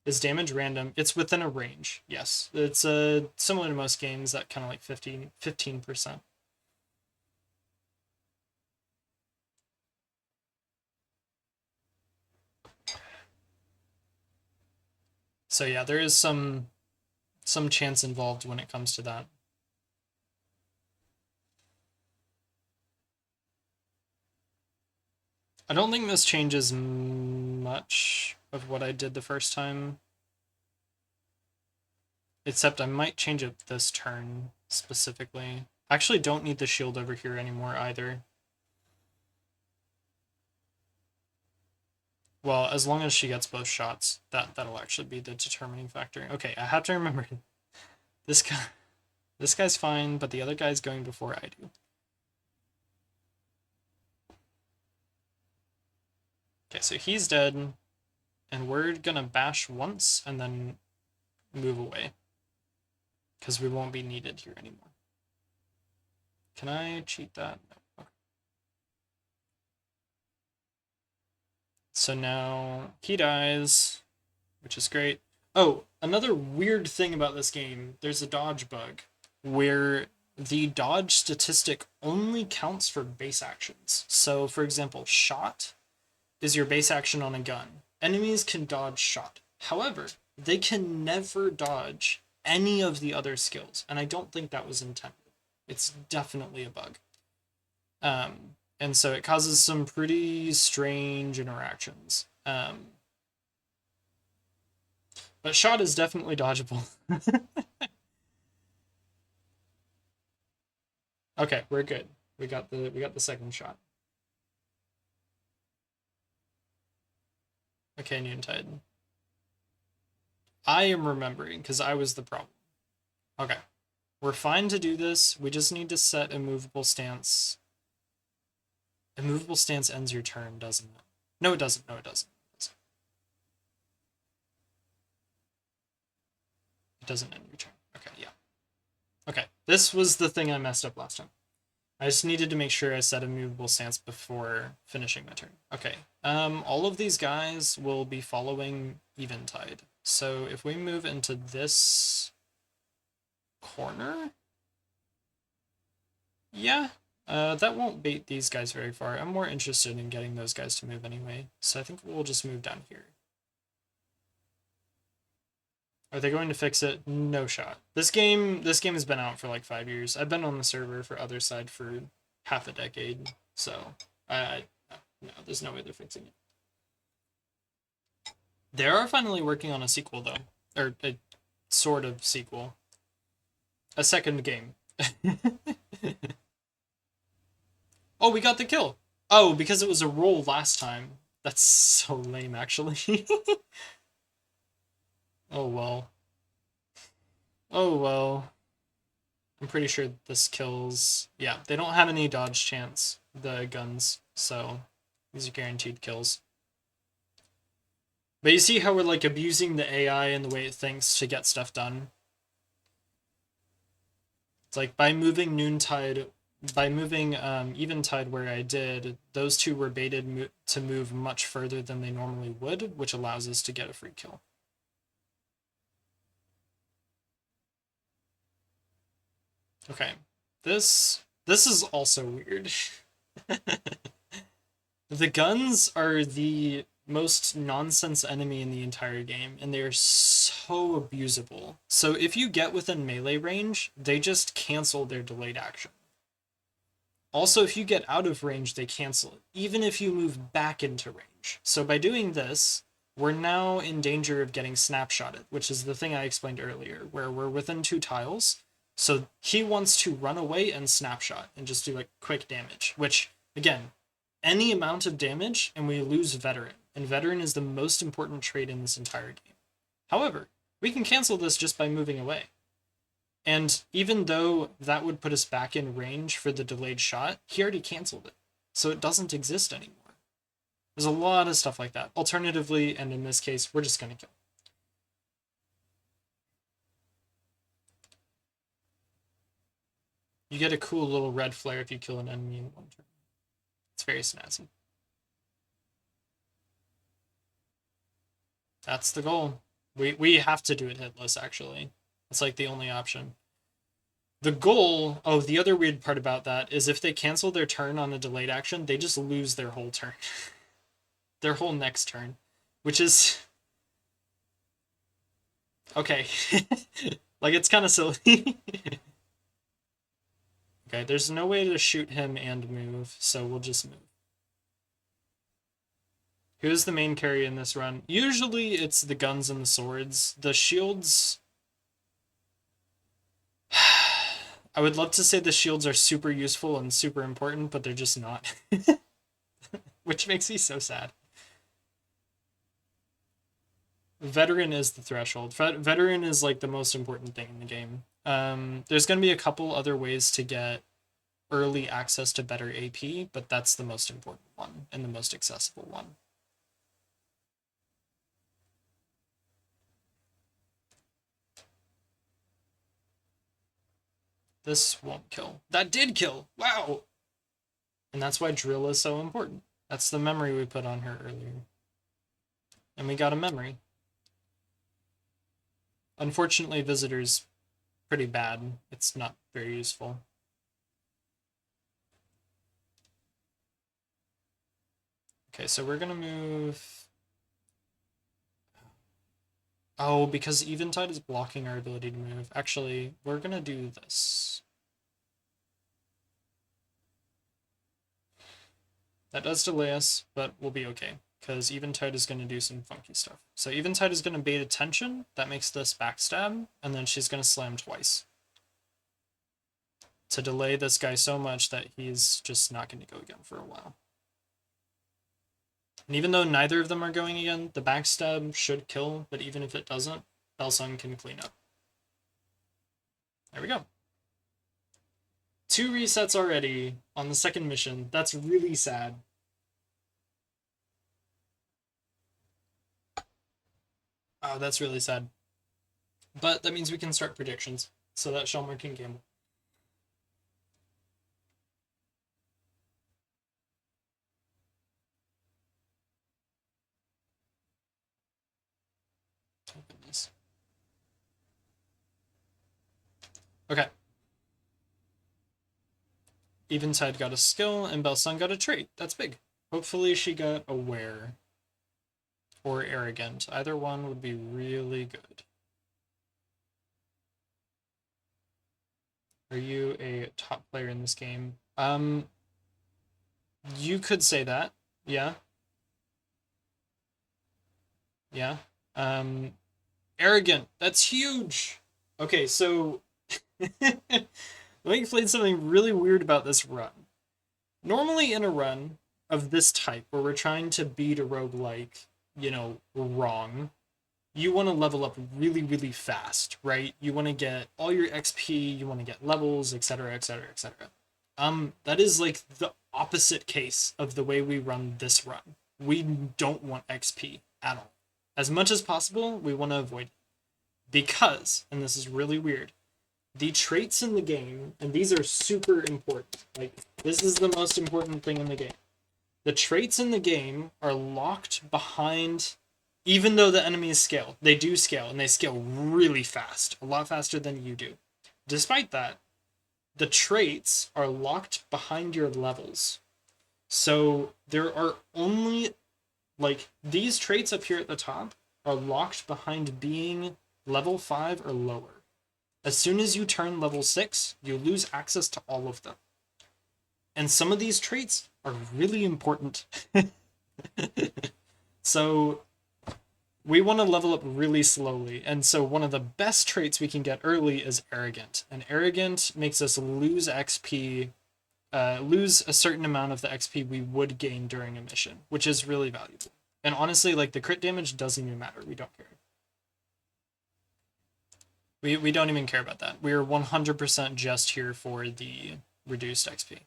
Is damage random? It's within a range, yes. It's similar to most games, that kind of like 15%. So yeah, there is some chance involved when it comes to that. I don't think this changes much of what I did the first time. Except I might change it this turn specifically. I actually don't need the shield over here anymore either. Well, as long as she gets both shots, that'll actually be the determining factor. Okay, I have to remember this guy's fine, but the other guy's going before I do. Okay, so he's dead, and we're gonna bash once and then move away, because we won't be needed here anymore. Can I cheat that? No. Okay. So now he dies, which is great. Oh, another weird thing about this game, there's a dodge bug where the dodge statistic only counts for base actions. So, for example, shot is your base action on a gun. Enemies can dodge shot. However, they can never dodge any of the other skills, and I don't think that was intended. It's definitely a bug. And so it causes some pretty strange interactions. But shot is definitely dodgeable. Okay, we're good. We got the second shot. Okay, Noontide. I am remembering, because I was the problem. Okay. We're fine to do this. We just need to set immovable stance. Immovable stance ends your turn, doesn't it? No, it doesn't. No, it doesn't. It doesn't end your turn. Okay, yeah. Okay, this was the thing I messed up last time. I just needed to make sure I set a movable stance before finishing my turn. Okay, all of these guys will be following Eventide. So if we move into this corner, yeah, that won't bait these guys very far. I'm more interested in getting those guys to move anyway, so I think we'll just move down here. Are they going to fix it? No shot. This game has been out for like 5 years. I've been on the server for Othercide for half a decade, so no, there's no way they're fixing it. They are finally working on a sequel though, or a sort of sequel, a second game. Oh, we got the kill. Oh, because it was a roll last time. That's so lame, actually. Oh well. Oh well. I'm pretty sure this kills. Yeah, they don't have any dodge chance, the guns, so these are guaranteed kills. But you see how we're like abusing the AI and the way it thinks to get stuff done? It's like by moving Eventide where I did, those two were baited to move much further than they normally would, which allows us to get a free kill. Okay, this is also weird. The guns are the most nonsense enemy in the entire game, and they are so abusable. So if you get within melee range, they just cancel their delayed action. Also, if you get out of range, they cancel it, even if you move back into range. So by doing this, we're now in danger of getting snapshotted, which is the thing I explained earlier, where we're within 2 tiles. So he wants to run away and snapshot and just do like quick damage, which, again, any amount of damage and we lose Veteran. And Veteran is the most important trait in this entire game. However, we can cancel this just by moving away. And even though that would put us back in range for the delayed shot, he already canceled it. So it doesn't exist anymore. There's a lot of stuff like that. Alternatively, and in this case, we're just going to kill. You get a cool little red flare if you kill an enemy in 1 turn. It's very snazzy. That's the goal. We have to do it hitless, actually. It's like the only option. The goal, oh, the other weird part about that is if they cancel their turn on a delayed action, they just lose their whole turn. Their whole next turn. Which is... Okay. Like, it's kind of silly. Okay, there's no way to shoot him and move, so we'll just move. Who's the main carry in this run? Usually it's the guns and the swords. The shields... I would love to say the shields are super useful and super important, but they're just not. Which makes me so sad. Veteran is the threshold. Veteran is like the most important thing in the game. There's going to be a couple other ways to get early access to better AP, but that's the most important one and the most accessible one. This won't kill. That did kill! Wow! And that's why drill is so important. That's the memory we put on her earlier. And we got a memory. Unfortunately, visitor's pretty bad. It's not very useful. Okay, so we're gonna move... Oh, because Eventide is blocking our ability to move. Actually, we're gonna do this. That does delay us, but we'll be okay, because Eventide is gonna do some funky stuff. So Eventide is gonna bait attention, that makes this backstab, and then she's gonna slam twice. To delay this guy so much that he's just not gonna go again for a while. And even though neither of them are going again, the backstab should kill, but even if it doesn't, Belsung can clean up. There we go. 2 resets already on the second mission. That's really sad. Oh, that's really sad. But that means we can start predictions, so that Shelmer can gamble. Oh, goodness. Okay. Eventide got a skill, and Belsun got a trait. That's big. Hopefully she got aware or arrogant. Either one would be really good. Are you a top player in this game? You could say that. Yeah. Yeah. Arrogant. That's huge. Okay, so let me explain something really weird about this run. Normally in a run of this type where we're trying to beat a roguelike, wrong, you want to level up really, really fast, right? You want to get all your XP, you want to get levels, etc., etc., etc. That is like the opposite case of the way we run this run. We don't want XP at all. As much as possible, we want to avoid it. Because, and this is really weird, the traits in the game, and these are super important, like, this is the most important thing in the game. The traits in the game are locked behind, even though the enemies scale. They do scale, and they scale really fast, a lot faster than you do. Despite that, the traits are locked behind your levels. So there are only, like, these traits up here at the top are locked behind being level 5 or lower. As soon as you turn level 6, you lose access to all of them. And some of these traits are really important. So we want to level up really slowly. And so one of the best traits we can get early is arrogant. And arrogant makes us lose XP, lose a certain amount of the XP we would gain during a mission, which is really valuable. And honestly, like, the crit damage doesn't even matter. We don't care. We don't even care about that. We're 100% just here for the reduced XP.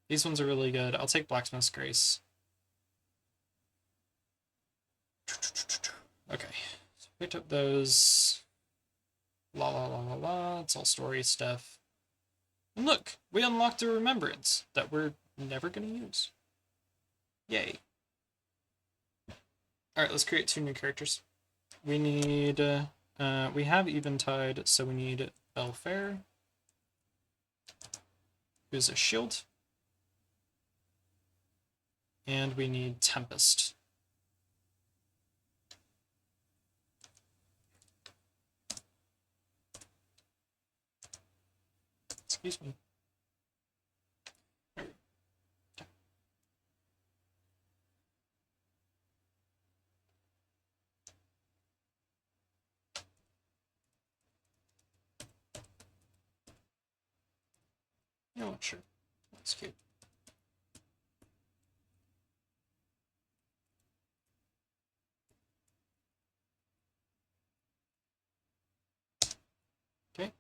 These ones are really good. I'll take Blacksmith's Grace. Okay, so picked up those. La la la la la. It's all story stuff. And look, we unlocked a remembrance that we're never gonna use. Yay. Alright, let's create 2 new characters. We need, we have Eventide, so we need Belfair, who's a shield. And we need Tempest. Excuse me. You know what, sure. That's cute. Okay.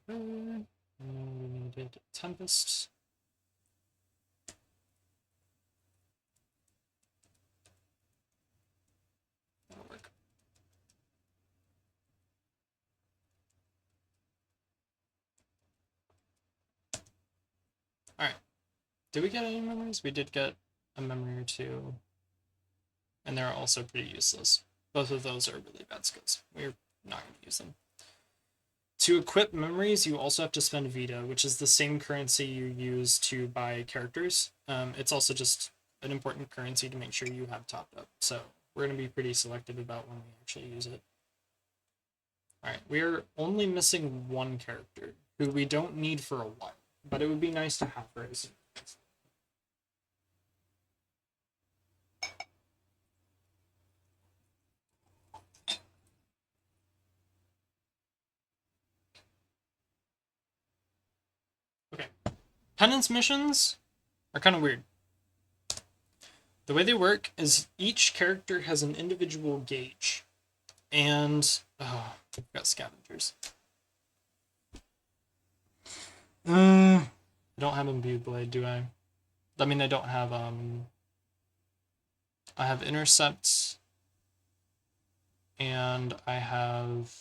And we needed Tempest. That'll work. Alright. Did we get any memories? We did get a memory or 2. And they're also pretty useless. Both of those are really bad skills. We're not going to use them. To equip memories, you also have to spend Vita, which is the same currency you use to buy characters. It's also just an important currency to make sure you have topped up. So we're going to be pretty selective about when we actually use it. Alright, we're only missing 1 character, who we don't need for a while, but it would be nice to have very soon. Okay. Penance missions are kind of weird. The way they work is each character has an individual gauge. And, oh, we've got scavengers. I don't have imbued blade, do I? I mean, I don't have, I have intercepts. And I have...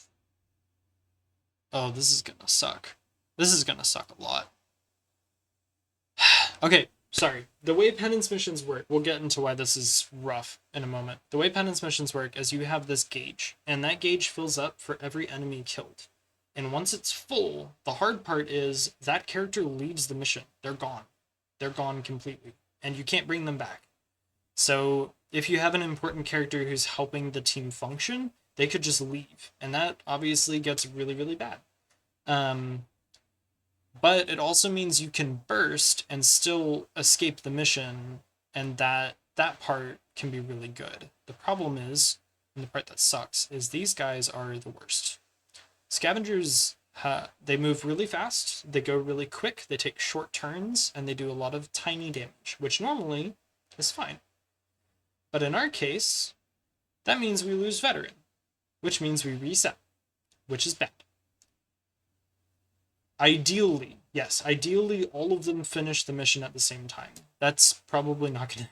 Oh, this is gonna suck. This is gonna suck a lot. Okay, sorry. The way penance missions work, we'll get into why this is rough in a moment. The way penance missions work is you have this gauge, and that gauge fills up for every enemy killed. And once it's full, the hard part is that character leaves the mission. They're gone. They're gone completely. And you can't bring them back. So if you have an important character who's helping the team function, they could just leave. And that obviously gets really, really bad. But it also means you can burst and still escape the mission, and that part can be really good. The problem is, and the part that sucks, is these guys are the worst. Scavengers, they move really fast, they go really quick, they take short turns, and they do a lot of tiny damage, which normally is fine. But in our case, that means we lose veteran, which means we reset, which is bad. Ideally, yes, ideally all of them finish the mission at the same time. That's probably not gonna...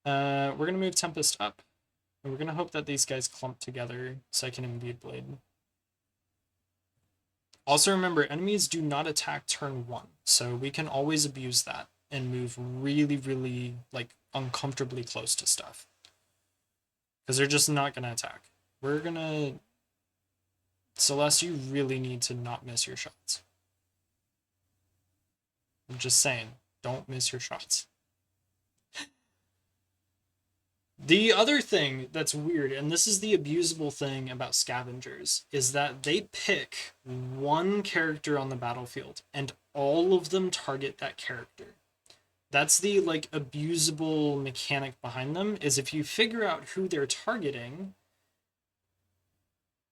we're gonna move Tempest up, and we're gonna hope that these guys clump together so I can Imbued Blade. Also remember, enemies do not attack turn 1, so we can always abuse that and move really, really, like, uncomfortably close to stuff. Because they're just not gonna attack. We're gonna... Celeste, you really need to not miss your shots. I'm just saying, don't miss your shots. The other thing that's weird, and this is the abusable thing about scavengers, is that they pick one character on the battlefield, and all of them target that character. That's the, like, abusable mechanic behind them, is if you figure out who they're targeting...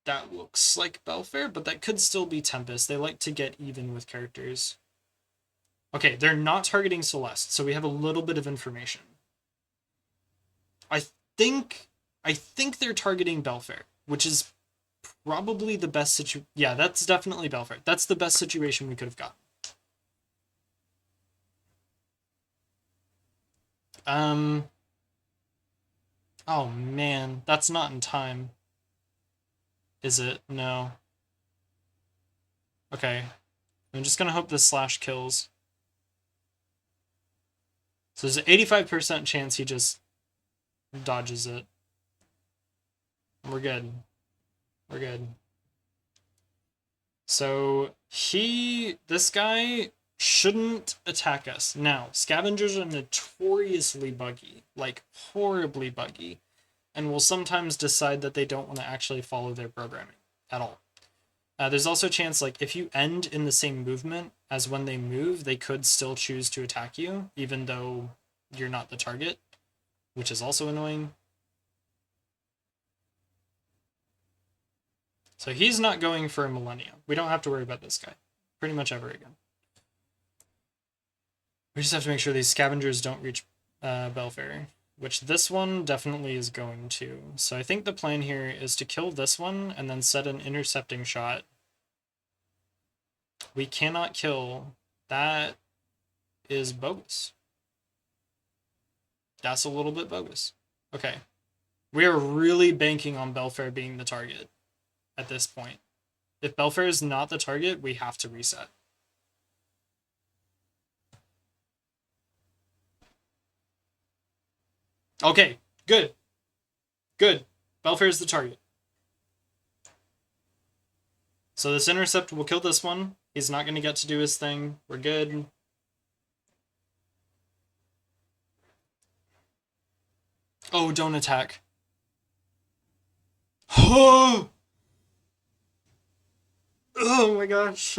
That looks like Belfair, but that could still be Tempest. They like to get even with characters. Okay, they're not targeting Celeste, so we have a little bit of information. I think they're targeting Belfair, which is probably the best situation. Yeah, that's definitely Belfair. That's the best situation we could have gotten. Oh man, that's not in time. Is it? No. Okay. I'm just gonna hope this slash kills. So there's an 85% chance he just dodges it. We're good. We're good. So this guy shouldn't attack us. Now, scavengers are notoriously buggy, like horribly buggy, and will sometimes decide that they don't want to actually follow their programming at all. There's also a chance, like, if you end in the same movement as when they move, they could still choose to attack you, even though you're not the target, which is also annoying. So he's not going for a Millennia. We don't have to worry about this guy pretty much ever again. We just have to make sure these scavengers don't reach Belfair, which this one definitely is going to. So I think the plan here is to kill this one and then set an intercepting shot. We cannot kill. That is bogus. That's a little bit bogus. Okay. We are really banking on Belfair being the target at this point. If Belfair is not the target, we have to reset. Okay, good. Good. Belfair is the target. So this intercept will kill this one. He's not going to get to do his thing. We're good. Oh, don't attack. Oh! Oh my gosh.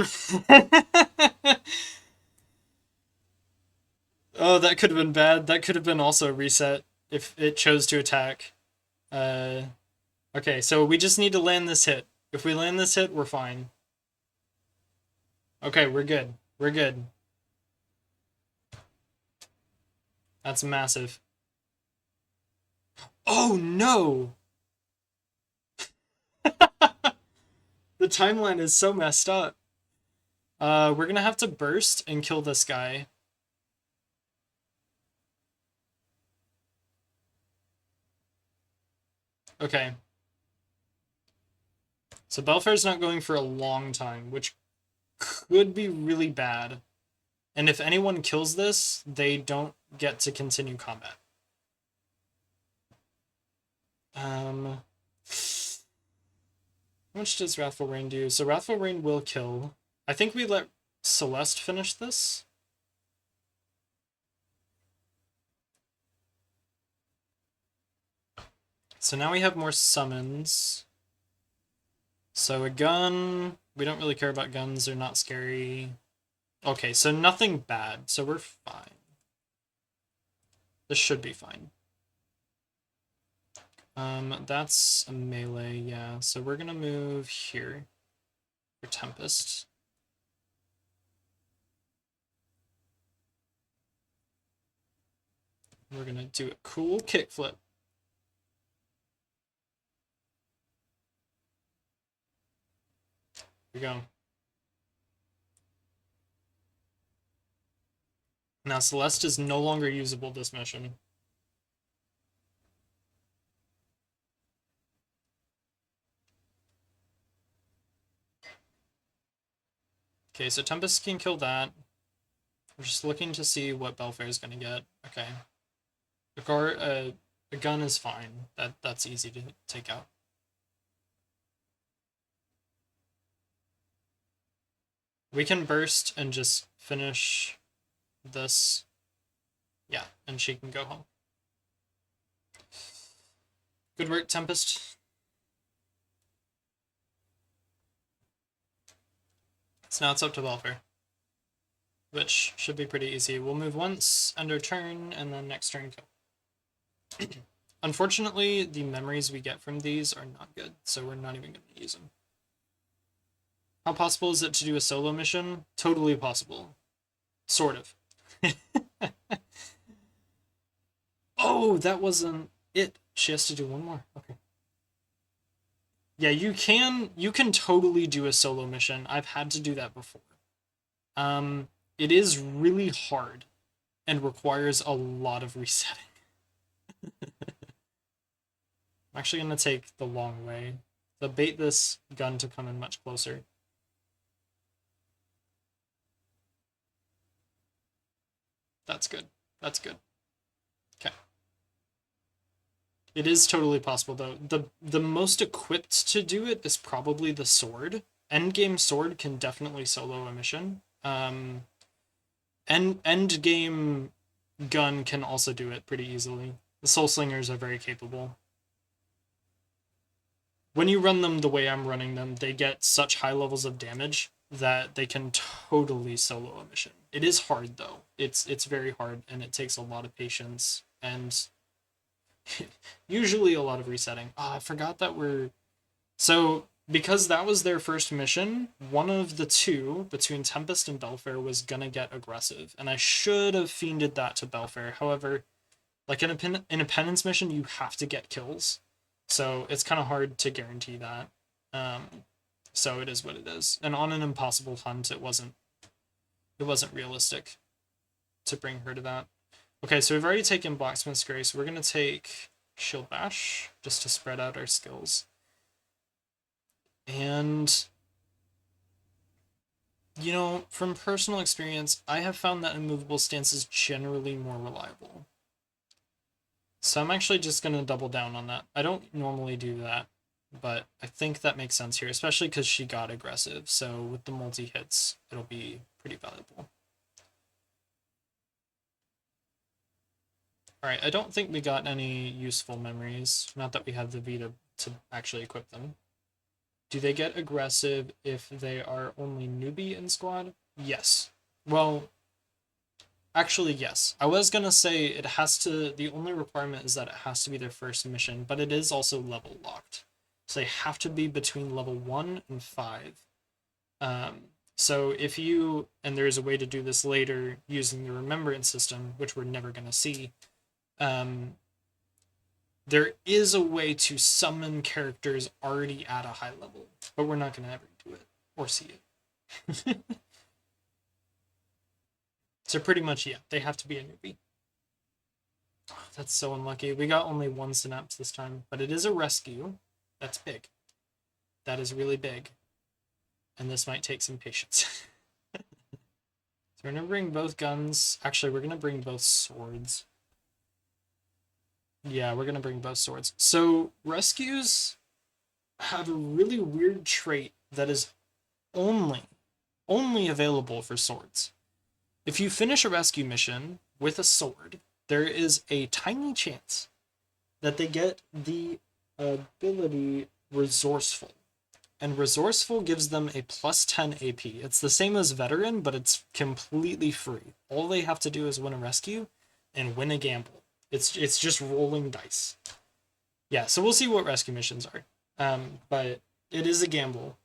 Oh, that could have been bad. That could have been also a reset if it chose to attack. Okay, so we just need to land this hit. If we land this hit, we're fine. Okay, we're good. We're good. That's massive. Oh no! The timeline is so messed up. We're gonna have to burst and kill this guy. Okay. So Belfair's not going for a long time, which could be really bad. And if anyone kills this, they don't get to continue combat. How much does Wrathful Rain do? So Wrathful Rain will kill. I think we let Celeste finish this. So now we have more summons. So a gun. We don't really care about guns. They're not scary. Okay, so nothing bad. So we're fine. This should be fine. That's a melee, yeah. So we're gonna move here for Tempest. We're gonna do a cool kickflip. Here we go. Now Celeste is no longer usable this mission. Okay, so Tempest can kill that. We're just looking to see what Belfair is going to get. Okay. A gun is fine. That's easy to take out. We can burst and just finish this. Yeah, and she can go home. Good work, Tempest. So now it's up to Belfair, which should be pretty easy. We'll move once, end our turn, and then next turn kill. Unfortunately, the memories we get from these are not good, so we're not even going to use them. How possible is it to do a solo mission? Totally possible. Sort of. Oh, that wasn't it. She has to do one more. Okay. Yeah, you can totally do a solo mission. I've had to do that before. It is really hard and requires a lot of resetting. I'm actually going to take the long way. So bait this gun to come in much closer. That's good. That's good. Okay. It is totally possible, though. The most equipped to do it is probably the sword. Endgame sword can definitely solo a mission. Endgame gun can also do it pretty easily. The Soul Slingers are very capable. When you run them the way I'm running them, they get such high levels of damage that they can totally solo a mission. It is hard, though. It's very hard, and it takes a lot of patience and usually a lot of resetting. Oh, I forgot that we're... So, because that was their first mission, one of the two, between Tempest and Belfair, was gonna get aggressive, and I should have fiended that to Belfair. However, like in a penance mission, you have to get kills, so it's kind of hard to guarantee that. So it is what it is. And on an impossible hunt, it wasn't realistic to bring her to that. Okay, so we've already taken Blacksmith's Grace. We're going to take Shield Bash, just to spread out our skills. And, you know, from personal experience, I have found that immovable stance is generally more reliable. So I'm actually just going to double down on that. I don't normally do that, but I think that makes sense here, especially because she got aggressive. So with the multi-hits, it'll be pretty valuable. Alright, I don't think we got any useful memories. Not that we have the V to actually equip them. Do they get aggressive if they are only newbie in squad? Yes. Well, actually, yes. I was gonna say it has to... The only requirement is that it has to be their first mission, but it is also level locked. So they have to be between level 1 and 5. So if you... And there's a way to do this later using the remembrance system, which we're never gonna see. There is a way to summon characters already at a high level, but we're not going to ever do it or see it. So pretty much, yeah, they have to be a newbie. That's so unlucky. We got only one synapse this time, but it is a rescue. That's big. That is really big. And this might take some patience. So we're going to bring both guns. Actually, we're going to bring both swords. Yeah, we're going to bring both swords. So rescues have a really weird trait that is only available for swords. If you finish a rescue mission with a sword, there is a tiny chance that they get the ability Resourceful. And Resourceful gives them a plus 10 AP. It's the same as Veteran, but it's completely free. All they have to do is win a rescue and win a gamble. It's just rolling dice. Yeah, so we'll see what rescue missions are. But it is a gamble.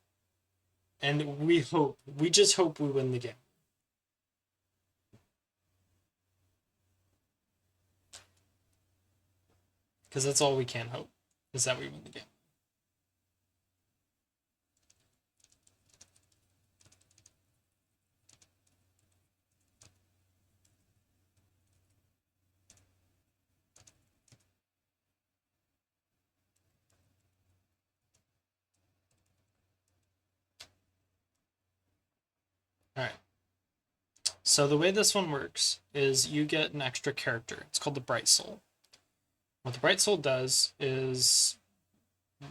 And we just hope we win the game. Because that's all we can hope, is that we win the game. All right. So the way this one works is you get an extra character. It's called the Bright Soul. What the Bright Soul does is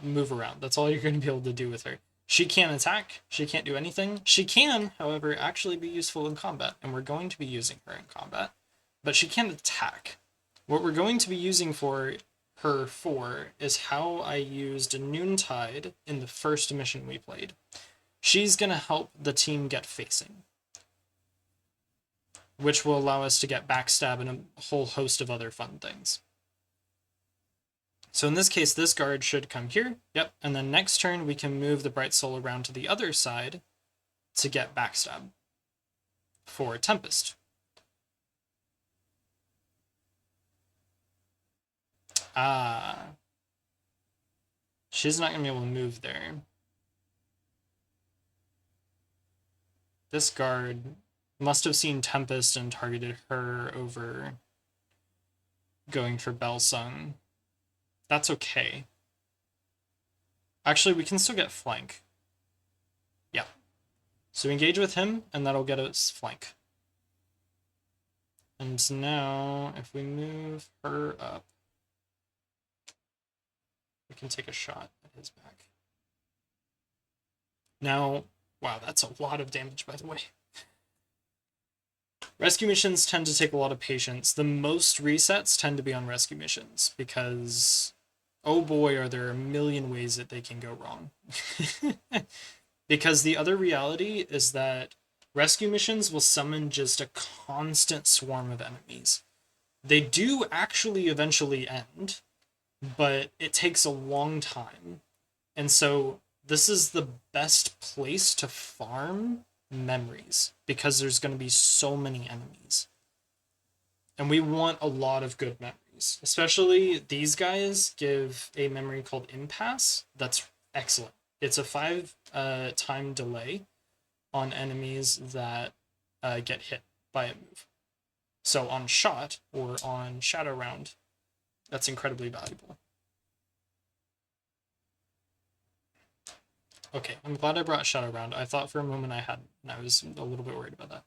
move around. That's all you're going to be able to do with her. She can't attack. She can't do anything. She can, however, actually be useful in combat, and we're going to be using her in combat. But she can't attack. What we're going to be using for her for is how I used Noontide in the first mission we played. She's going to help the team get facing, which will allow us to get backstab and a whole host of other fun things. So in this case, this guard should come here. Yep. And then next turn, we can move the Bright Soul around to the other side to get backstab for Tempest. She's not going to be able to move there. This guard must have seen Tempest and targeted her over going for Belsung. That's okay. Actually, we can still get flank. Yeah. So engage with him, and that'll get us flank. And now, if we move her up, we can take a shot at his back. Now, wow, that's a lot of damage, by the way. Rescue missions tend to take a lot of patience. The most resets tend to be on rescue missions, because oh boy, are there a million ways that they can go wrong. Because the other reality is that rescue missions will summon just a constant swarm of enemies. They do actually eventually end, but it takes a long time. And so this is the best place to farm memories, because there's going to be so many enemies. And we want a lot of good memories. Especially these guys give a memory called Impasse. That's excellent. It's a 5 time delay on enemies that get hit by a move. So on shot or on shadow round, that's incredibly valuable. Okay, I'm glad I brought shadow round. I thought for a moment I hadn't, and I was a little bit worried about that.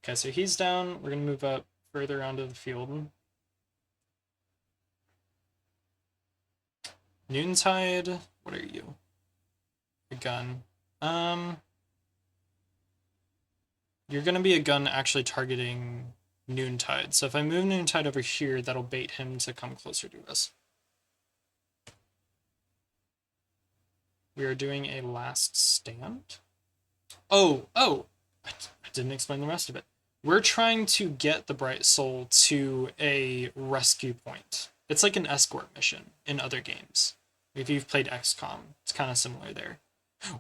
Okay, so he's down. We're going to move up further onto the field. Noontide, what are you? A gun. You're going to be a gun actually targeting Noontide. So if I move Noontide over here, that'll bait him to come closer to us. We are doing a last stand. Oh, I didn't explain the rest of it. We're trying to get the Bright Soul to a rescue point. It's like an escort mission in other games. If you've played XCOM, it's kind of similar there.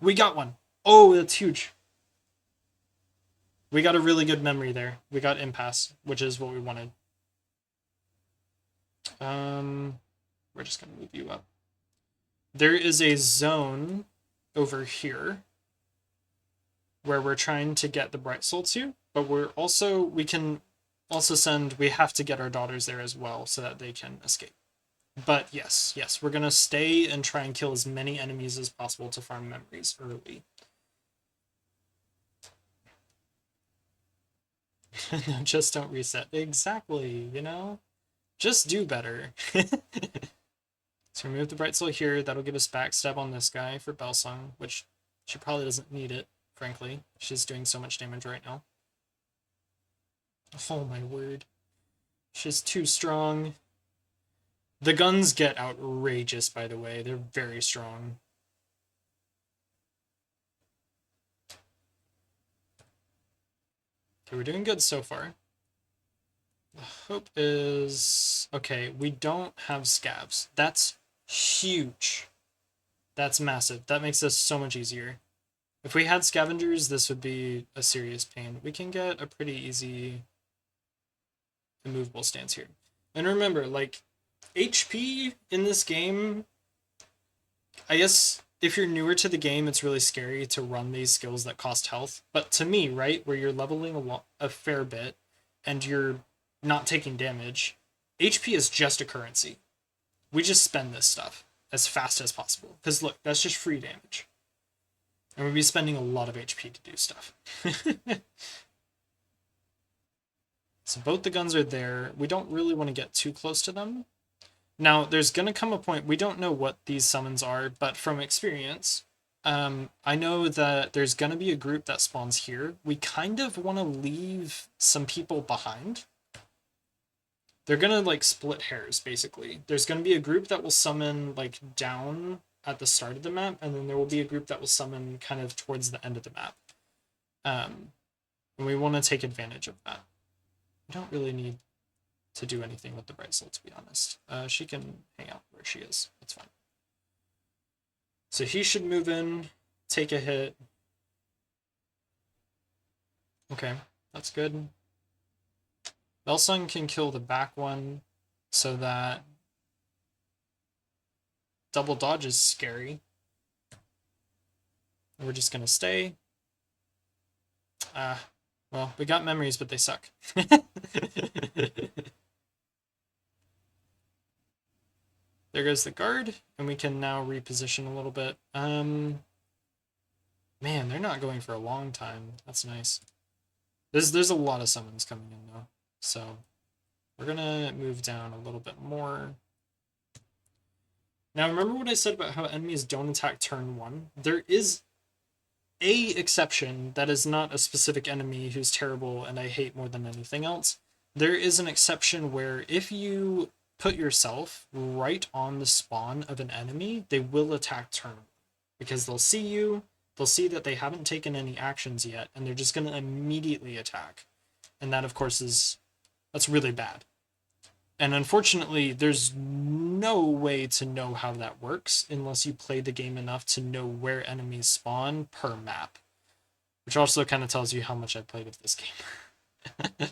We got one. Oh, that's huge. We got a really good memory there. We got Impasse, which is what we wanted. We're just going to move you up. There is a zone over here. where we're trying to get the Bright Soul to, but we can also we have to get our daughters there as well so that they can escape. But yes, we're gonna stay and try and kill as many enemies as possible to farm memories early. No, just don't reset. Exactly, you know? Just do better. So remove the Bright Soul here. That'll give us backstab on this guy for Belsung, which she probably doesn't need it, frankly. She's doing so much damage right now. Oh my word. She's too strong. The guns get outrageous, by the way. They're very strong. Okay, we're doing good so far. The hope is... Okay, we don't have scabs. That's huge. That's massive. That makes this so much easier. If we had scavengers, this would be a serious pain. We can get a pretty easy immovable stance here. And remember, like, HP in this game, I guess if you're newer to the game, it's really scary to run these skills that cost health. But to me, right, where you're leveling a fair bit and you're not taking damage, HP is just a currency. We just spend this stuff as fast as possible. Because look, that's just free damage. And we'd be spending a lot of HP to do stuff. So both the guns are there. We don't really want to get too close to them. Now, there's going to come a point, we don't know what these summons are, but from experience, I know that there's going to be a group that spawns here. We kind of want to leave some people behind. They're going to, like, split hairs, basically. There's going to be a group that will summon, like, down at the start of the map, and then there will be a group that will summon kind of towards the end of the map. And we want to take advantage of that. We don't really need to do anything with the Bright Soul, to be honest. She can hang out where she is. That's fine. So he should move in, take a hit. Okay, that's good. Belsung can kill the back one so that double dodge is scary. We're just gonna stay. Well, we got memories, but they suck. There goes the guard, and we can now reposition a little bit. Man, they're not going for a long time. That's nice. There's a lot of summons coming in, though. So we're gonna move down a little bit more. Now, remember what I said about how enemies don't attack turn 1? There is a exception that is not a specific enemy who's terrible and I hate more than anything else. There is an exception where if you put yourself right on the spawn of an enemy, they will attack turn, because they'll see you, they'll see that they haven't taken any actions yet, and they're just going to immediately attack. And that, of course, that's really bad. And unfortunately, there's no way to know how that works unless you play the game enough to know where enemies spawn per map. Which also kind of tells you how much I played of this game.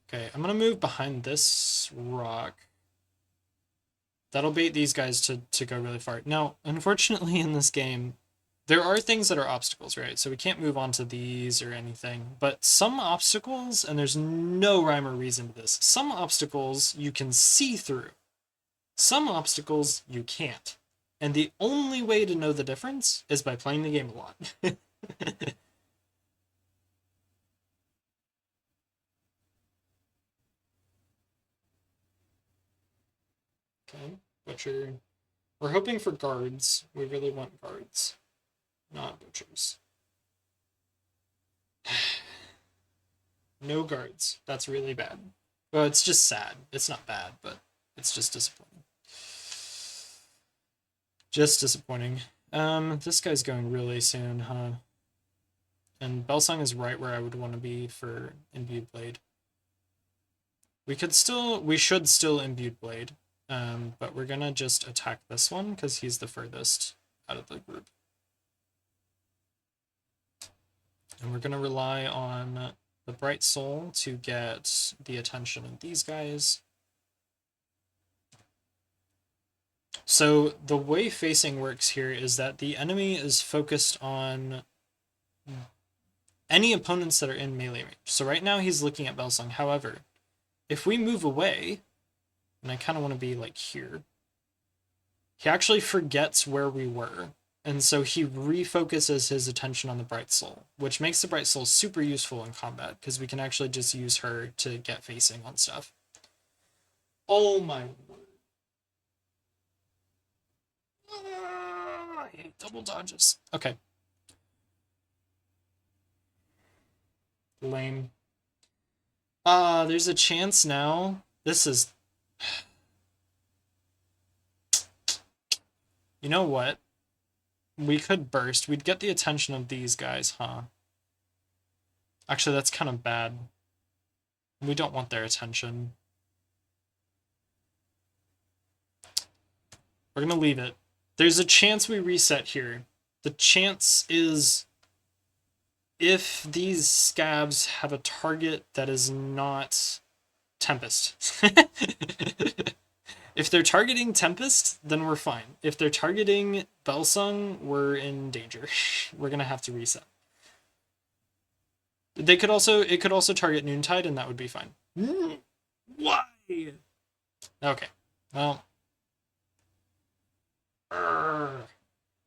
Okay, I'm going to move behind this rock. That'll bait these guys to go really far. Now, unfortunately in this game, there are things that are obstacles, right? So we can't move on to these or anything. But some obstacles, and there's no rhyme or reason to this, some obstacles you can see through. Some obstacles you can't. And the only way to know the difference is by playing the game a lot. Okay, Butcher. We're hoping for guards. We really want guards, not butchers. No guards. That's really bad. Well, it's just sad. It's not bad, but it's just disappointing. Just disappointing. This guy's going really soon, huh? And Belsung is right where I would want to be for Imbued Blade. We should still Imbued Blade. But we're gonna just attack this one because he's the furthest out of the group. And we're gonna rely on the Bright Soul to get the attention of these guys. So the way facing works here is that the enemy is focused on any opponents that are in melee range. So right now he's looking at Belsung. However, if we move away, and I kind of want to be like here, he actually forgets where we were. And so he refocuses his attention on the Bright Soul, which makes the Bright Soul super useful in combat because we can actually just use her to get facing on stuff. Oh my word. I hate double dodges. Okay. Lame. There's a chance now. This is... You know what? We could burst. We'd get the attention of these guys, huh? Actually, that's kind of bad. We don't want their attention. We're gonna leave it. There's a chance we reset here. The chance is if these scabs have a target that is not Tempest. If they're targeting Tempest, then we're fine. If they're targeting Belsung, we're in danger. We're gonna have to reset. It could also target Noontide, and that would be fine. Why? Okay. Well.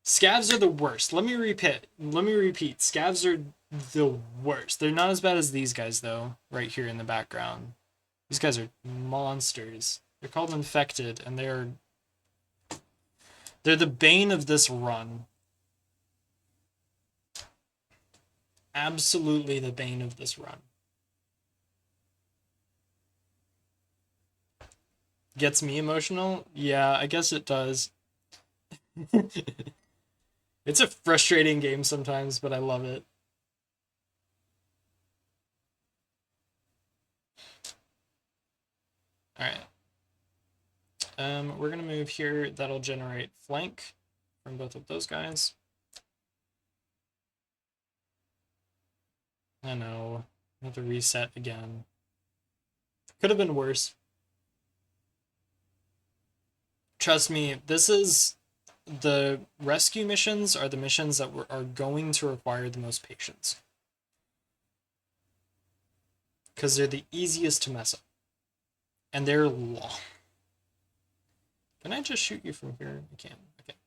Scavs are the worst. Let me repeat. Scavs are the worst. They're not as bad as these guys, though, right here in the background. These guys are monsters. They're called infected, and they're the bane of this run. Absolutely the bane of this run. Gets me emotional? Yeah, I guess it does. It's a frustrating game sometimes, but I love it. Alright. We're gonna move here. That'll generate flank from both of those guys. I know. I have to reset again. Could have been worse. Trust me, this is... The rescue missions are the missions that are going to require the most patience. Because they're the easiest to mess up. And they're long. Can I just shoot you from here? I can. Okay.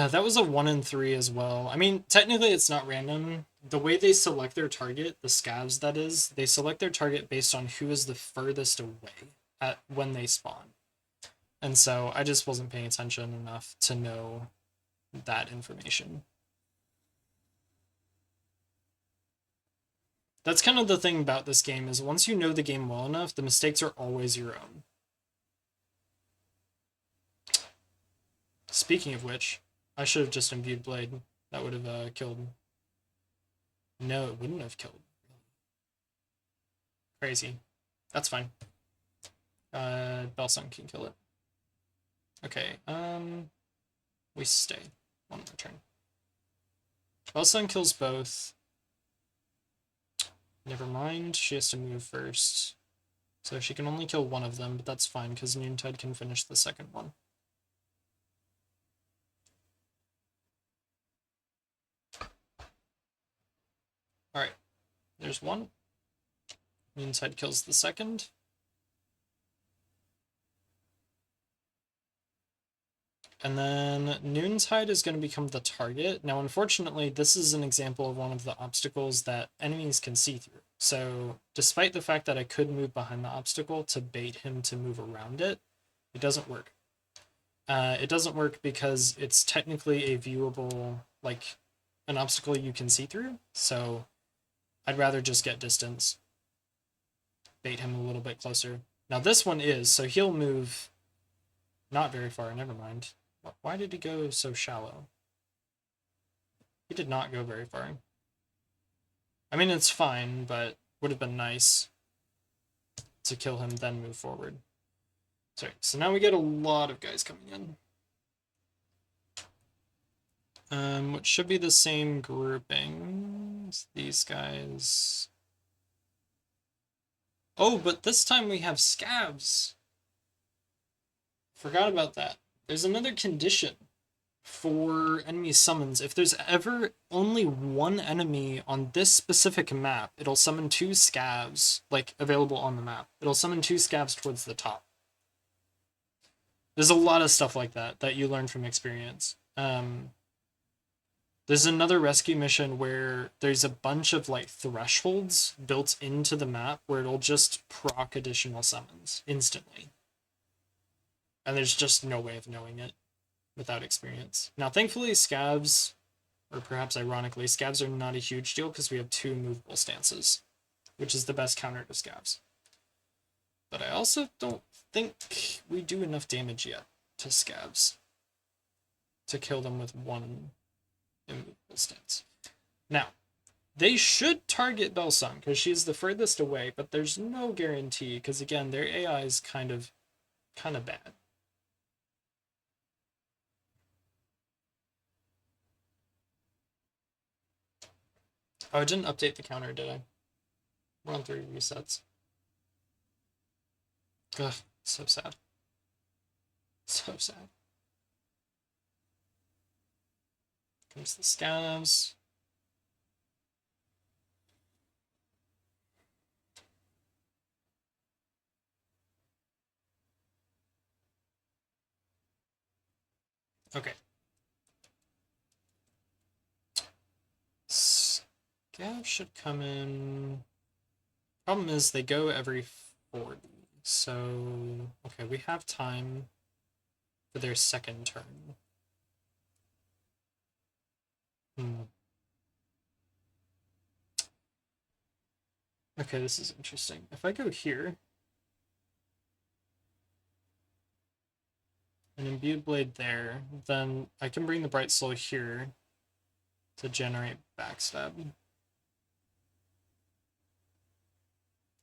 That was a 1 in 3 as well. I mean, technically it's not random. The way they select their target, the scavs that is, they select their target based on who is the furthest away when they spawn. And so I just wasn't paying attention enough to know that information. That's kind of the thing about this game, is once you know the game well enough, the mistakes are always your own. Speaking of which, I should have just imbued Blade. That would have killed. No, it wouldn't have killed. Crazy. That's fine. Belsung can kill it. Okay, we stay. One more turn. Belsung kills both. Never mind, she has to move first. So she can only kill one of them, but that's fine, because Noontide can finish the second one. Alright, there's one. Noontide kills the second. And then Noontide is going to become the target. Now, unfortunately, this is an example of one of the obstacles that enemies can see through. So, despite the fact that I could move behind the obstacle to bait him to move around it, it doesn't work. It doesn't work because it's technically a viewable, like, an obstacle you can see through. So, I'd rather just get distance. Bait him a little bit closer. Now, this one is, so he'll move not very far, never mind. Why did he go so shallow? He did not go very far. I mean, it's fine, but would have been nice to kill him, then move forward. Sorry, so now we get a lot of guys coming in. Which should be the same groupings. These guys. Oh, but this time we have scabs. Forgot about that. There's another condition for enemy summons. If there's ever only one enemy on this specific map, it'll summon 2 scavs, like, available on the map. It'll summon 2 scavs towards the top. There's a lot of stuff like that you learn from experience. There's another rescue mission where there's a bunch of, like, thresholds built into the map where it'll just proc additional summons instantly. And there's just no way of knowing it without experience. Now, thankfully, scavs, or perhaps ironically, scavs are not a huge deal because we have 2 movable stances, which is the best counter to scavs. But I also don't think we do enough damage yet to scavs to kill them with 1 immovable stance. Now, they should target Belsung because she's the furthest away, but there's no guarantee because, again, their AI is kind of bad. Oh, I didn't update the counter, did I? We're on 3 resets. Ugh, so sad. So sad. Comes the scavs. Okay. Scav should come in. Problem is they go every 40. So, okay, we have time for their second turn. Okay, this is interesting. If I go here and imbued blade there, then I can bring the bright soul here to generate backstab.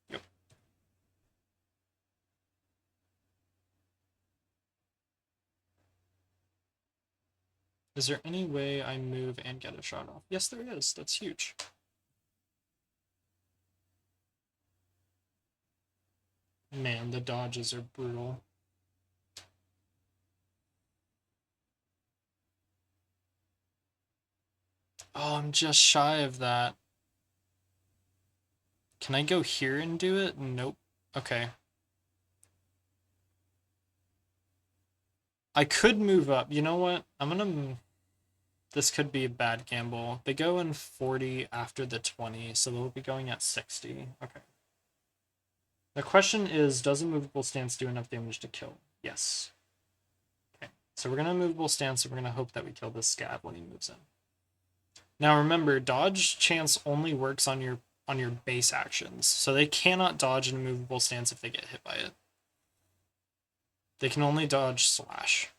Yep. Is there any way I move and get a shot off? Yes, there is. That's huge. Man, the dodges are brutal. Oh, I'm just shy of that. Can I go here and do it? Nope. Okay. I could move up. You know what? This could be a bad gamble. They go in 40 after the 20, so they'll be going at 60. Okay. The question is, does a movable stance do enough damage to kill? Yes. Okay. So we're going to movable stance, and we're going to hope that we kill this scav when he moves in. Now remember, dodge chance only works on your base actions, so they cannot dodge in a movable stance if they get hit by it. They can only dodge slash.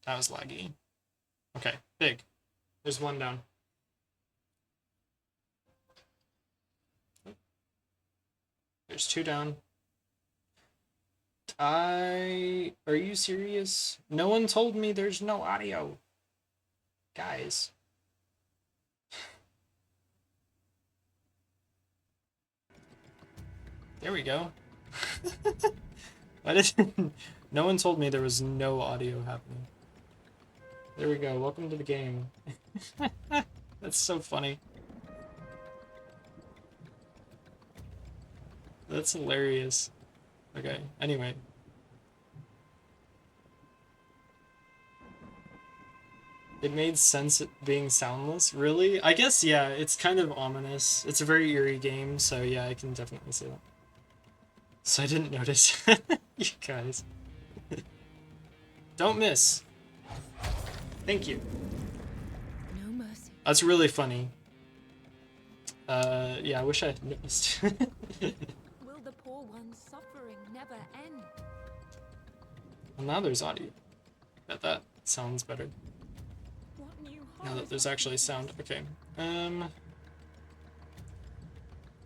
That was laggy. Okay, big. There's 1 down. There's 2 down. Are you serious? No one told me there's no audio. Guys. There we go. No one told me there was no audio happening. There we go. Welcome to the game. That's so funny. That's hilarious. Okay, anyway. It made sense it being soundless. Really? I guess, yeah, it's kind of ominous. It's a very eerie game, so yeah, I can definitely say that. So I didn't notice. You guys. Don't miss. Thank you. No mercy. That's really funny. Yeah, I wish I had noticed. Will the poor one's suffering never end? Well, now there's audio. That sounds better. What new Now that there's horrors actually sound. Okay.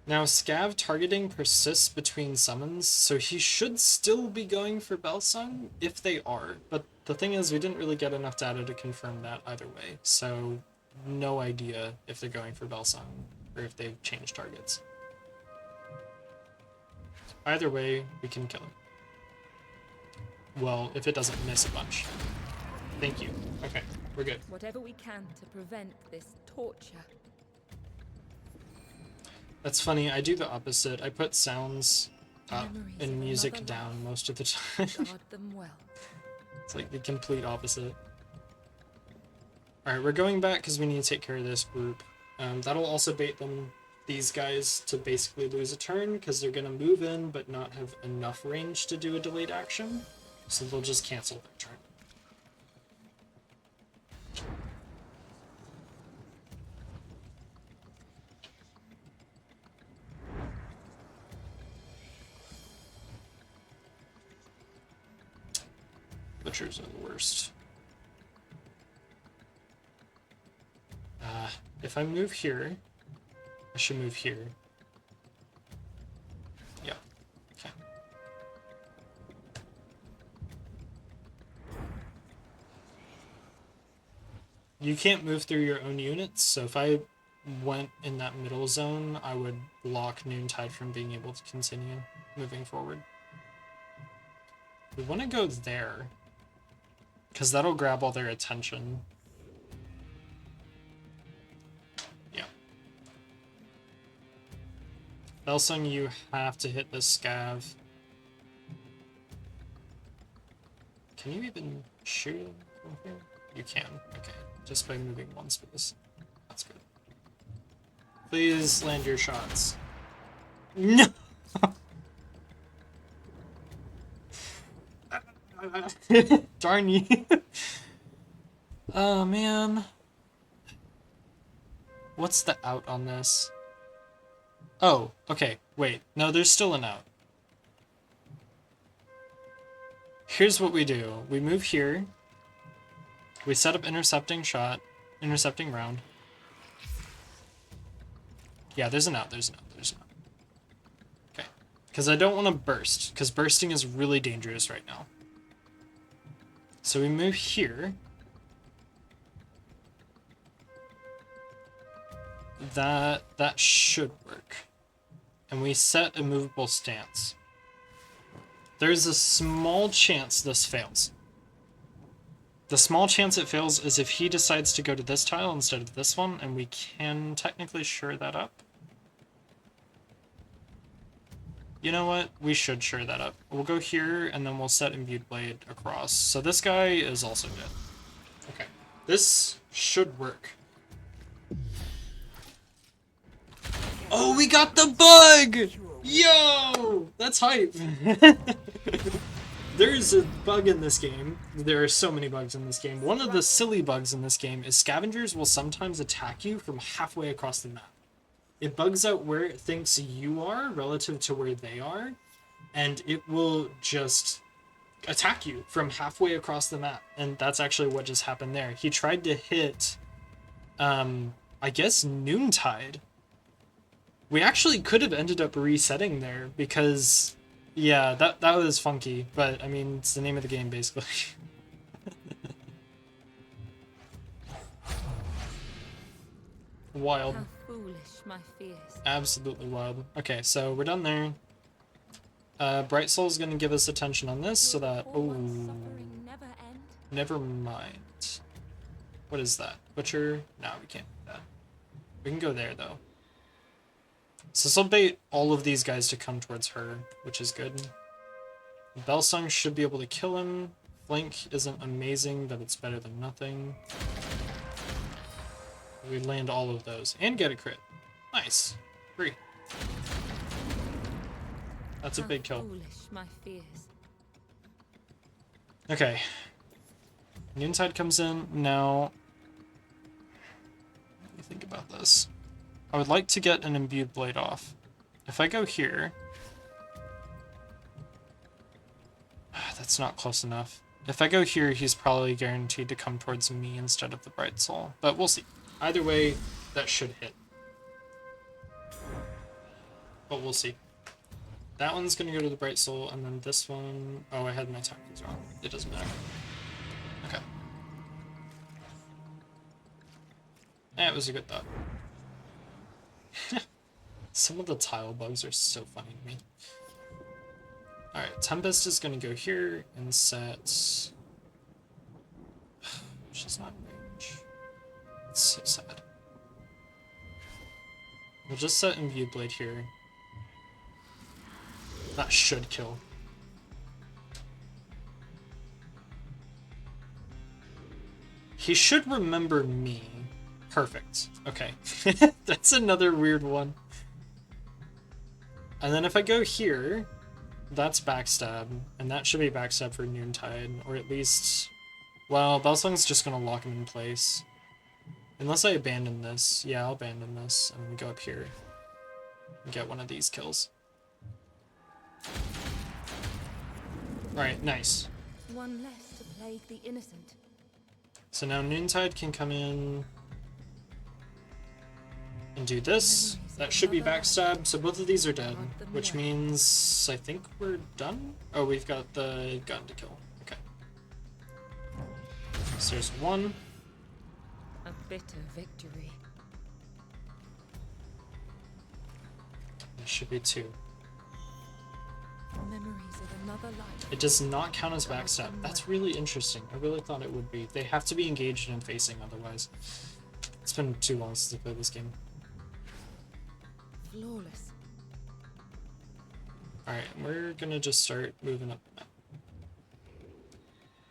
Now scav targeting persists between summons, so he should still be going for Belsung if they are. But the thing is, we didn't really get enough data to confirm that either way, so no idea if they're going for Belsung or if they've changed targets. Either way, we can kill him. well, if it doesn't miss a bunch. Thank you. Okay, we're good. Whatever we can to prevent this torture. That's funny, I do the opposite. I put sounds up Memories and of music another down life. most of the time. Guard them well. It's like the complete opposite. Alright, we're going back because we need to take care of this group. That'll also bait these guys to basically lose a turn because they're going to move in but not have enough range to do a delayed action. So they'll just cancel their turn. Butchers are the worst. If I move here, I should move here. Yeah. Okay. You can't move through your own units, so if I went in that middle zone, I would block Noontide from being able to continue moving forward. We want to go there, because that'll grab all their attention. Yeah. Belsung, you have to hit this scav. Can you even shoot him from here? You can. Okay. Just by moving one space. That's good. Please land your shots. No! Darn you. Oh, man. What's the out on this? Oh, okay. Wait. No, there's still an out. Here's what we do. We move here. We set up intercepting round. Yeah, there's an out, there's an out. Okay. Because I don't want to burst, because bursting is really dangerous right now. So we move here. That should work. And we set a movable stance. There's a small chance this fails. The small chance it fails is if he decides to go to this tile instead of this one, and we can technically shore that up. You know what? We should shore that up. We'll go here, and then we'll set Imbued Blade across. So this guy is also dead. Okay. This should work. Oh, we got the bug! Yo! That's hype! There's a bug in this game. There are so many bugs in this game. One of the silly bugs in this game is scavengers will sometimes attack you from halfway across the map. It bugs out where it thinks you are relative to where they are, and it will just attack you from halfway across the map. And that's actually what just happened there. He tried to hit, I guess, Noontide. We actually could have ended up resetting there because, yeah, that was funky. But, I mean, it's the name of the game, basically. Wild. How foolish my fears. Absolutely wild. Okay, so we're done there. Bright Soul's gonna give us attention on this so that... Oh, Never end? never mind. What is that? Butcher? No, we can't do that. We can go there, though. So this will bait all of these guys to come towards her, which is good. Belsung should be able to kill him. Flank isn't amazing, but it's better than nothing. We land all of those and get a crit. Nice. 3. That's a big kill. Foolish my fears. Okay. Noontide comes in. Now, let me think about this. I would like to get an Imbued Blade off. If I go here... That's not close enough. If I go here, he's probably guaranteed to come towards me instead of the Bright Soul. But we'll see. Either way, that should hit. But we'll see. That one's going to go to the Bright Soul, and then this one... Oh, I had my tactics wrong. It doesn't matter. Okay. It was a good thought. Some of the tile bugs are so funny to me. Alright, Tempest is gonna go here and set... She's not in range. It's so sad. We'll just set Imbued Blade here. That should kill. He should remember me. Perfect. Okay. That's another weird one. And then if I go here, that's backstab, and that should be backstab for Noontide, or at least... Well, Belsung's just gonna lock him in place. Unless I abandon this. Yeah, I'll abandon this, and we go up here and get one of these kills. Alright, nice. One less to plague the innocent. So now Noontide can come in and do this. That should be backstab, so both of these are dead, which means I think we're done? Oh, we've got the gun to kill. Okay. So there's one. A bitter victory. There should be two. Memories of another life. It does not count as backstab. That's really interesting. I really thought it would be. They have to be engaged and facing otherwise. It's been too long since I played this game. Flawless. Alright, we're gonna just start moving up the map.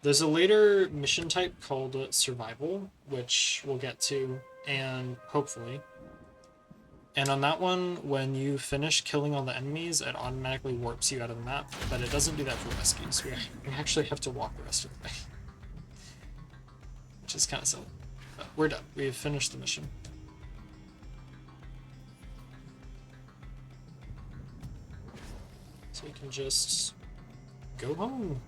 There's a later mission type called Survival, which we'll get to, and hopefully. And on that one, when you finish killing all the enemies, it automatically warps you out of the map, but it doesn't do that for rescues. We actually have to walk the rest of the way. Which is kind of silly. But we're done. We've finished the mission. So we can just go home.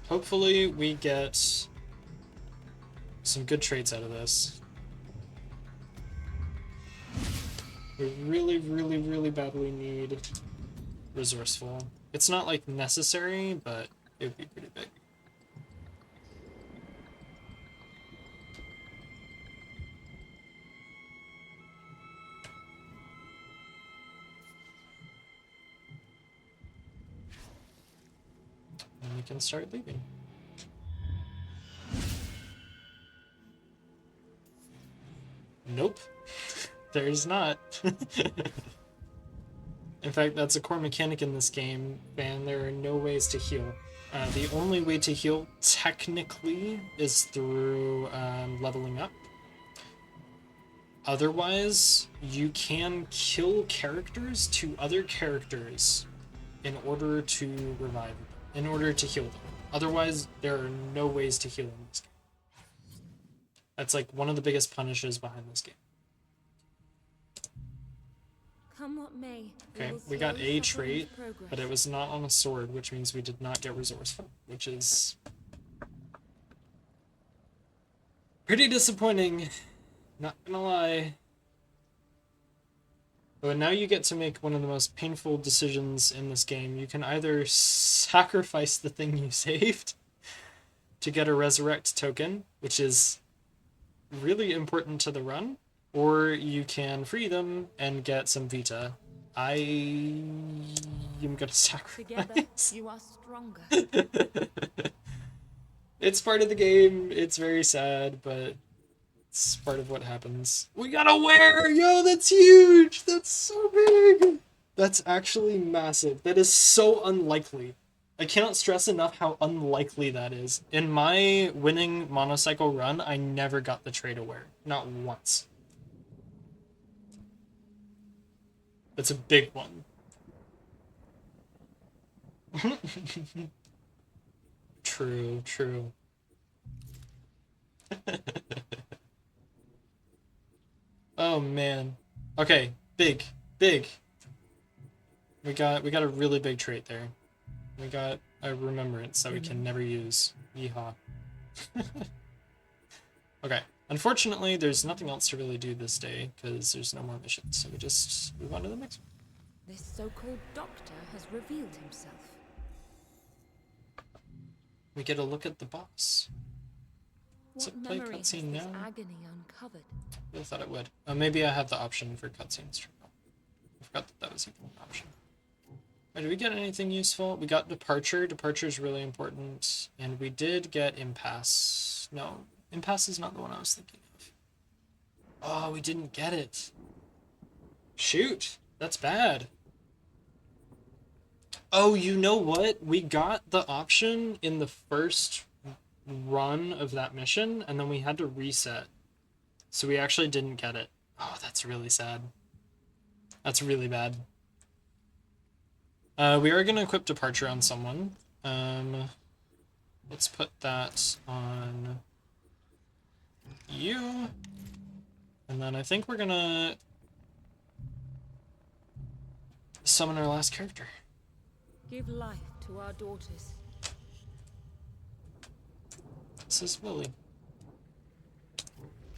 Hopefully we get some good traits out of this. We really, really, really badly need resourceful. It's not like necessary, but it would be pretty big. And we can start leaving. Nope. There's not. In fact, that's a core mechanic in this game, and there are no ways to heal. The only way to heal, technically, is through leveling up. Otherwise, you can kill characters to other characters in order to revive them, in order to heal them. Otherwise, there are no ways to heal in this game. That's like one of the biggest punishes behind this game. Come what may. Okay, we got a trait, but it was not on a sword, which means we did not get resourceful, which is pretty disappointing, not gonna lie. But now you get to make one of the most painful decisions in this game. You can either sacrifice the thing you saved to get a resurrect token, which is really important to the run, or you can free them and get some Vita. I am gonna sacrifice. Together, you are stronger. It's part of the game. It's very sad, but it's part of what happens. We got a wear! Yo, that's huge! That's so big! That's actually massive. That is so unlikely. I cannot stress enough how unlikely that is. In my winning monocycle run, I never got the trait aware. Not once. That's a big one. True, true. Oh man. Okay, big, big. We got a really big trait there. We got a remembrance that we can never use. Yeehaw. Okay. Unfortunately, there's nothing else to really do this day because there's no more missions, so we just move on to the next one. This so-called doctor has revealed himself. We get a look at the boss. Does What it play memory has cutscene this now? agony uncovered? I thought it would. Oh, maybe I have the option for cutscenes. I forgot that that was even an option. Right, did we get anything useful? We got Departure. Departure is really important. And we did get Impasse. No, Impasse is not the one I was thinking of. Oh, we didn't get it. Shoot, that's bad. Oh, you know what? We got the option in the first run of that mission, and then we had to reset. So we actually didn't get it. Oh, that's really sad. That's really bad. We are going to equip Departure on someone. Let's put that on you. And then I think we're going to summon our last character. Give life to our daughters. This is Lily.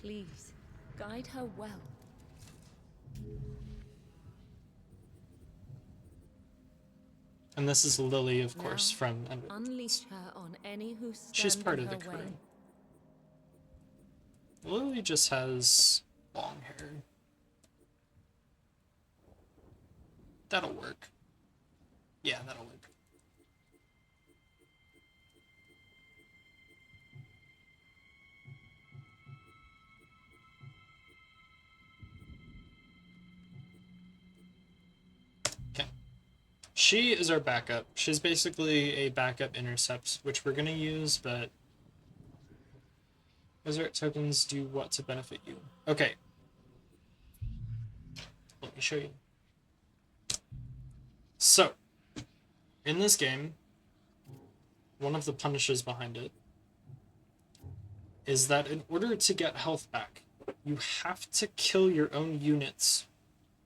Please, guide her well. And this is Lily, of course, Now, from End. Unleash her on any who stand She's part in of the her crew. way. Lily just has long hair. That'll work. Yeah, that'll work. Okay. She is our backup. She's basically a backup intercept, which we're going to use, but resurrect tokens do what to benefit you? Okay. Let me show you. So, in this game, one of the punishes behind it is that in order to get health back, you have to kill your own units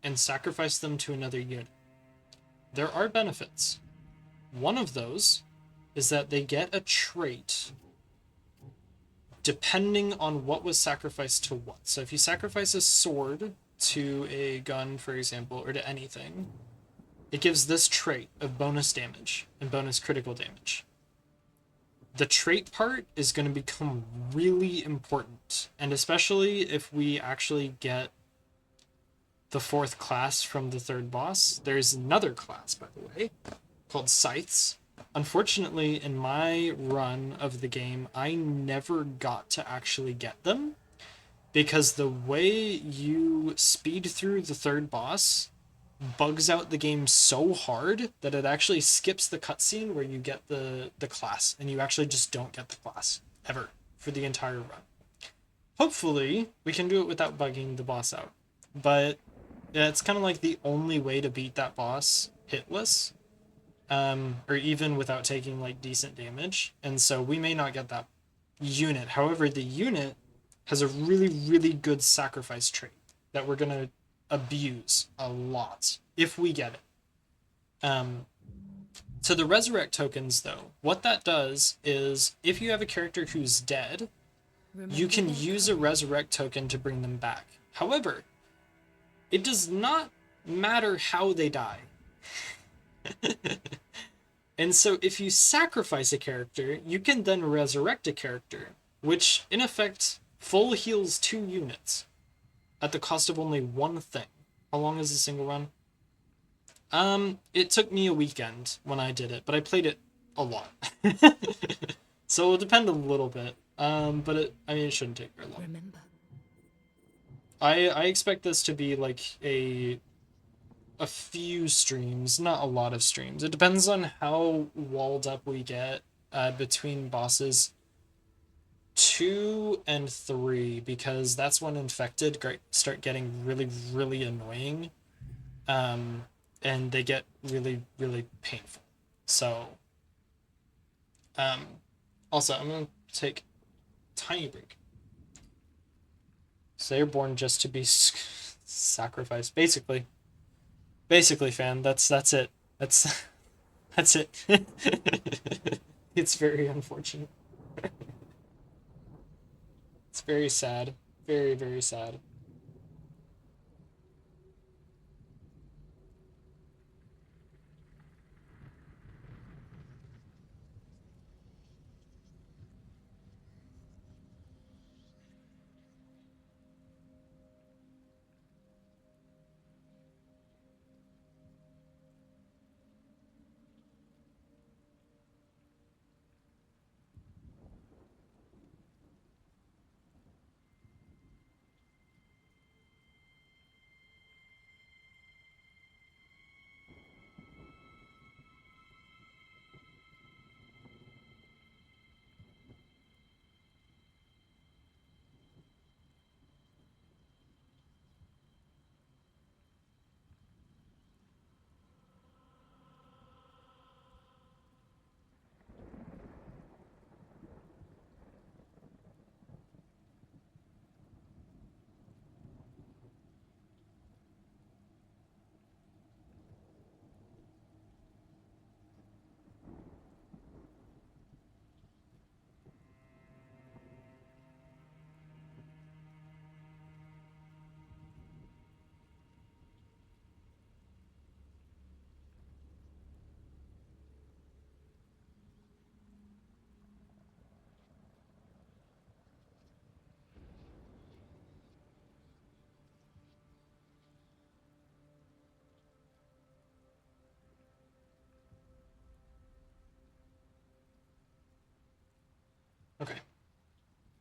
and sacrifice them to another unit. There are benefits. One of those is that they get a trait depending on what was sacrificed to what. So if you sacrifice a sword to a gun, for example, or to anything, it gives this trait of bonus damage and bonus critical damage. The trait part is going to become really important, and especially if we actually get the 4th class from the 3rd boss. There's another class, by the way, called Scythes. Unfortunately, in my run of the game, I never got to actually get them, because the way you speed through the 3rd boss bugs out the game so hard that it actually skips the cutscene where you get the class, and you actually just don't get the class ever for the entire run. Hopefully we can do it without bugging the boss out, but yeah, it's kind of like the only way to beat that boss hitless, or even without taking like decent damage, and so we may not get that unit. However, the unit has a really good sacrifice trait that we're gonna abuse a lot if we get it. So the resurrect tokens, though, what that does is if you have a character who's dead, you can use a resurrect token to bring them back. However, it does not matter how they die. And so if you sacrifice a character, you can then resurrect a character, which in effect full heals 2 units at the cost of only 1 thing. How long is a single run? It took me a weekend when I did it, but I played it a lot. So it'll depend a little bit. But it shouldn't take very long. Remember. I expect this to be like a few streams, not a lot of streams. It depends on how walled up we get between bosses 2 and 3, because that's when infected start getting really annoying, and they get really painful. So also I'm gonna take a tiny break. So they're born just to be sacrificed, basically, fan. That's it. That's it. It's very unfortunate. It's very sad. Very sad.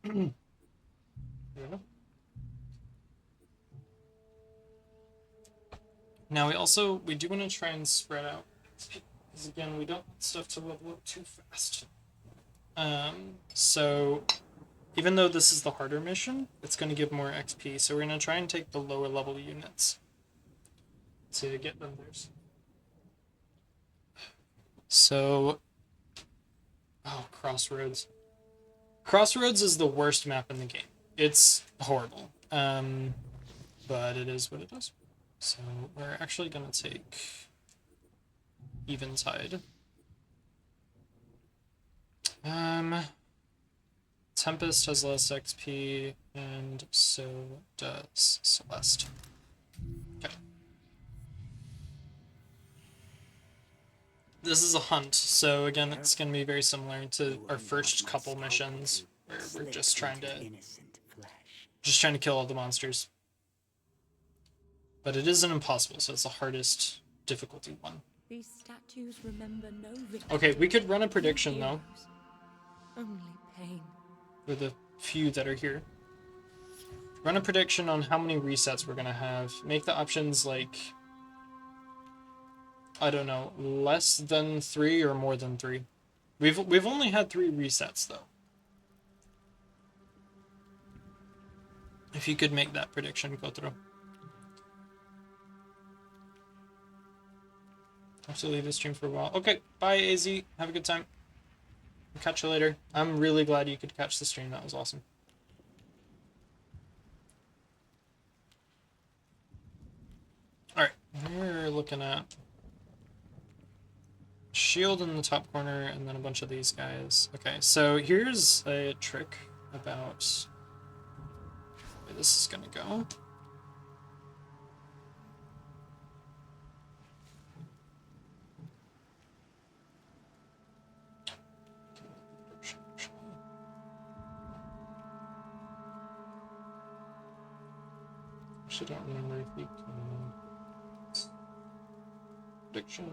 There we go. Now we do want to try and spread out, because again, we don't want stuff to level up too fast. So even though this is the harder mission, it's going to give more XP, so we're going to try and take the lower level units to get them there. So, oh, Crossroads. Crossroads is the worst map in the game. It's horrible. But it is what it is. So we're actually going to take Eventide. Tempest has less XP, and so does Celeste. Okay. This is a hunt, so again, it's going to be very similar to our first couple missions, where we're just trying to kill all the monsters. But it isn't impossible, so it's the hardest difficulty one. These statues remember no victory. Okay, we could run a prediction though. Only pain. For the few that are here. Run a prediction on how many resets we're gonna have. Make the options like, I don't know, less than 3 or more than 3. We've only had 3 resets though. If you could make that prediction, go through. I have to leave the stream for a while. Okay, bye AZ. Have a good time. I'll catch you later. I'm really glad you could catch the stream. That was awesome. Alright, we're looking at shield in the top corner and then a bunch of these guys. Okay, so here's a trick about where this is gonna go. Actually, don't remember if you can. Prediction.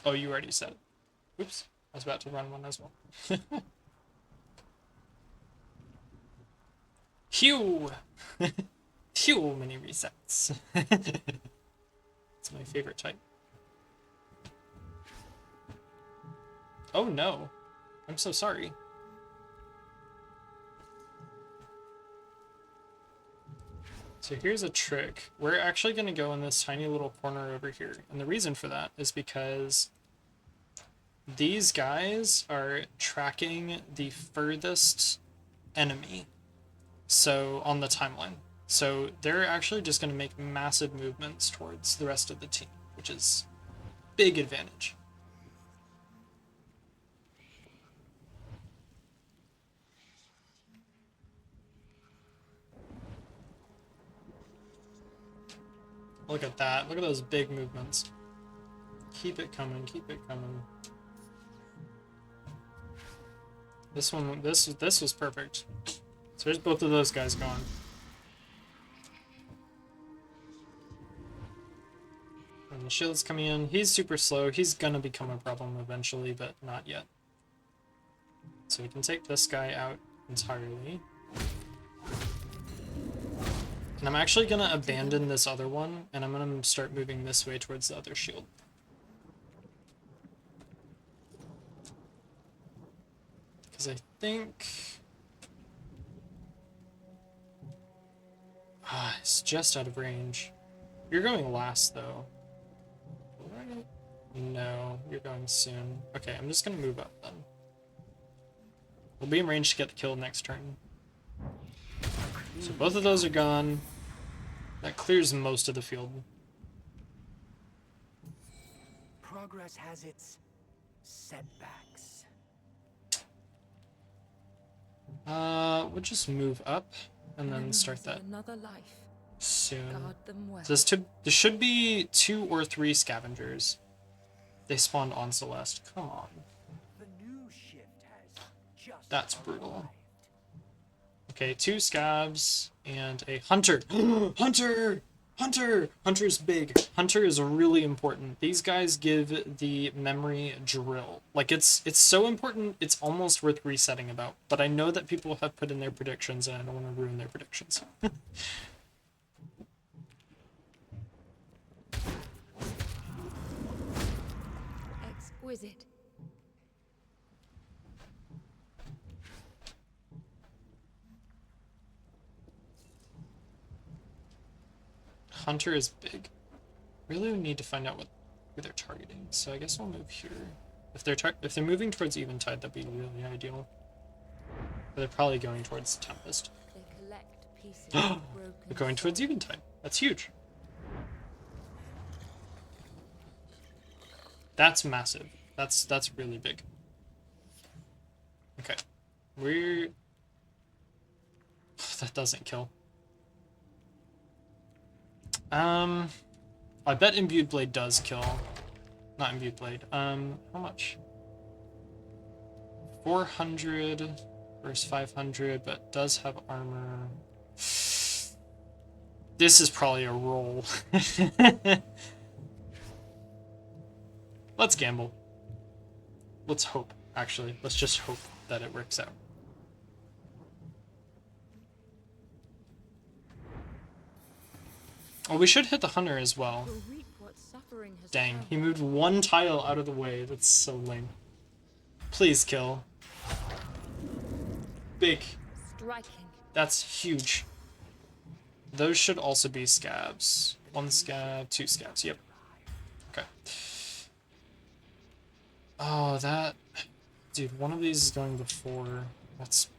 Oh, you already said it. Oops. I was about to run one as well. Phew! Phew, many resets. It's my favorite type. Oh no. I'm so sorry. So here's a trick. We're actually going to go in this tiny little corner over here. And the reason for that is because these guys are tracking the furthest enemy, so on the timeline. So they're actually just going to make massive movements towards the rest of the team, which is big advantage. Look at that. Look at those big movements. Keep it coming. Keep it coming. This one, this was perfect. So there's both of those guys gone. And the shield's coming in. He's super slow. He's gonna become a problem eventually, but not yet. So we can take this guy out entirely. And I'm actually gonna abandon this other one, and I'm gonna start moving this way towards the other shield. Because I think... it's just out of range. You're going last, though. Right? No, you're going soon. Okay, I'm just gonna move up, then. We'll be in range to get the kill next turn. So both of those are gone. That clears most of the field. Progress has its setbacks. We'll just move up and then Memories start of that another life. soon. Guard them well. So there should be 2 or 3 scavengers. They spawned on Celeste. Come on. The new shift has just That's brutal. arrived. Okay, 2 scabs and a hunter. Hunter! Hunter! Hunter's big. Hunter is really important. These guys give the memory drill. Like, it's so important, it's almost worth resetting about. But I know that people have put in their predictions, and I don't want to ruin their predictions. Exquisite. Hunter is big. Really we need to find out who they're targeting. So I guess I'll move here. If they're moving towards Eventide, that'd be really ideal. But they're probably going towards Tempest. They collect pieces of broken They're going towards soul. Eventide. That's huge. That's massive. That's really big. Okay. We're... That doesn't kill. I bet Imbued Blade does kill. Not Imbued Blade. How much? 400 versus 500, but does have armor. This is probably a roll. Let's gamble. Let's hope, actually. Let's just hope that it works out. Oh, we should hit the hunter as well. Will reap what suffering has Dang, done. he moved 1 tile out of the way. That's so lame. Please kill. Big. Striking. That's huge. Those should also be scabs. 1 scab, 2 scabs. Yep. Okay. Oh, that... Dude, one of these is going before. That's...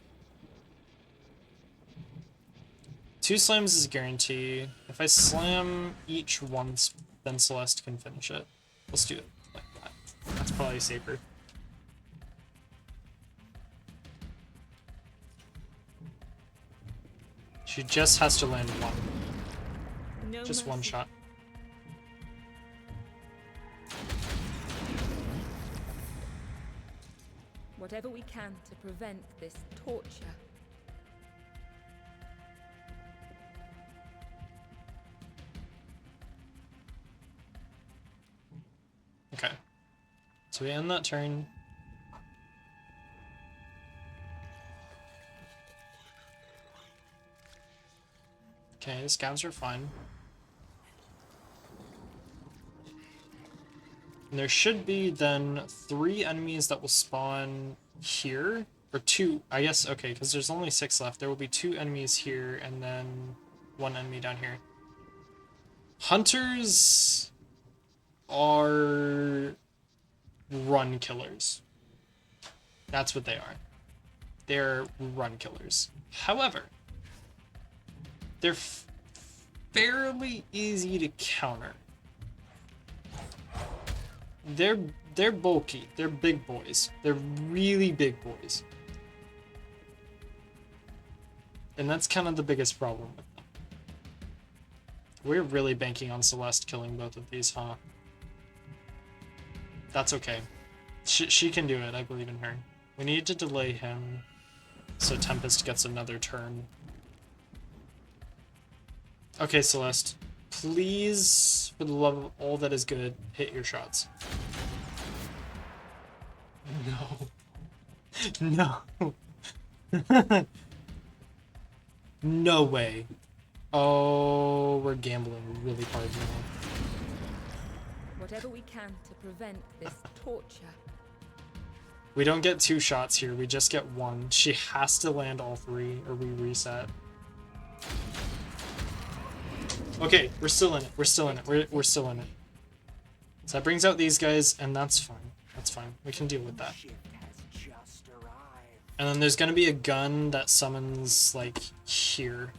2 slams is a guarantee. If I slam each once, then Celeste can finish it. Let's do it like that. That's probably safer. She just has to land 1. No Just 1 mercy. shot. Whatever we can to prevent this torture. Okay. So we end that turn. Okay, the scavs are fine. And there should be then 3 enemies that will spawn here. Or 2, I guess, okay, because there's only 6 left. There will be 2 enemies here and then 1 enemy down here. Hunters are run killers. That's what they are. They're run killers. However, they're fairly easy to counter. They're bulky. They're big boys. They're really big boys. And that's kind of the biggest problem with them. We're really banking on Celeste killing both of these, huh? That's okay. She can do it, I believe in her. We need to delay him so Tempest gets another turn. Okay, Celeste. Please, for the love of all that is good, hit your shots. No. No. No way. Oh, we're gambling really hard now. Whatever we can to prevent this torture. We don't get 2 shots here, we just get 1. She has to land all 3 or we reset. Okay, we're still in it. We're still in it. We're still in it. So that brings out these guys, and that's fine. That's fine. We can deal with that. Shift has just arrived. And then there's gonna be a gun that summons, like, here.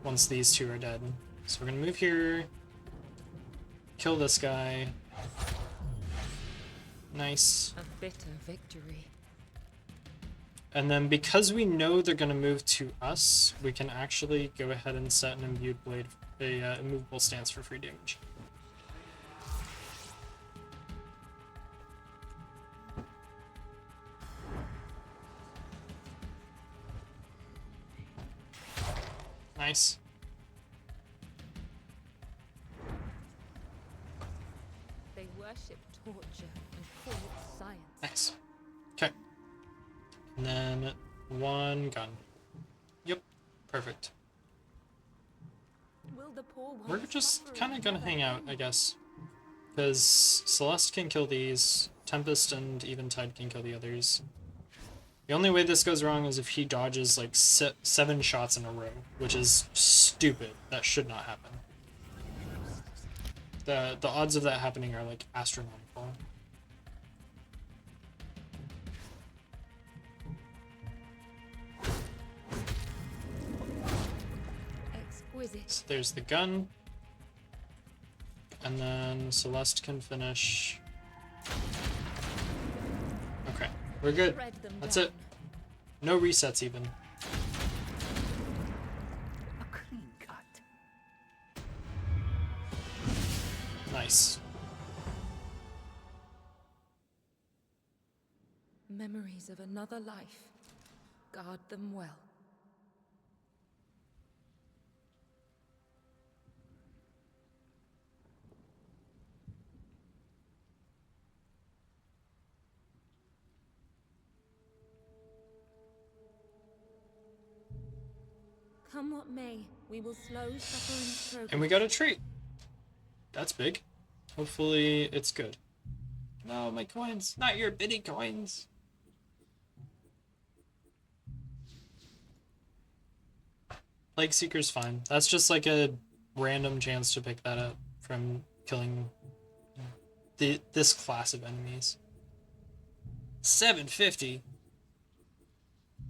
Once these 2 are dead. So we're gonna move here. Kill this guy. Nice. A bitter victory. And then because we know they're gonna move to us, we can actually go ahead and set an imbued blade, a immovable stance for free damage. Nice. They worship torture and false science. Nice. Okay. And then one gun. Yep. Perfect. Will the poor ones We're just suffer kind of gonna another hang out, I end? guess. Because Celeste can kill these, Tempest and Eventide can kill the others. The only way this goes wrong is if he dodges like 7 shots in a row, which is stupid. That should not happen. The odds of that happening are like astronomical. Exquisite. So there's the gun. And then Celeste can finish. Okay, we're good. Shred them That's down. it. No resets even. A clean cut. Nice. Memories of another life. Guard them well. Come what may, we will slow suffering's progress. And we got a treat. That's big. Hopefully it's good. No, my coins. Not your bitty coins. Plague Seeker's fine. That's just like a random chance to pick that up from killing this class of enemies. 750.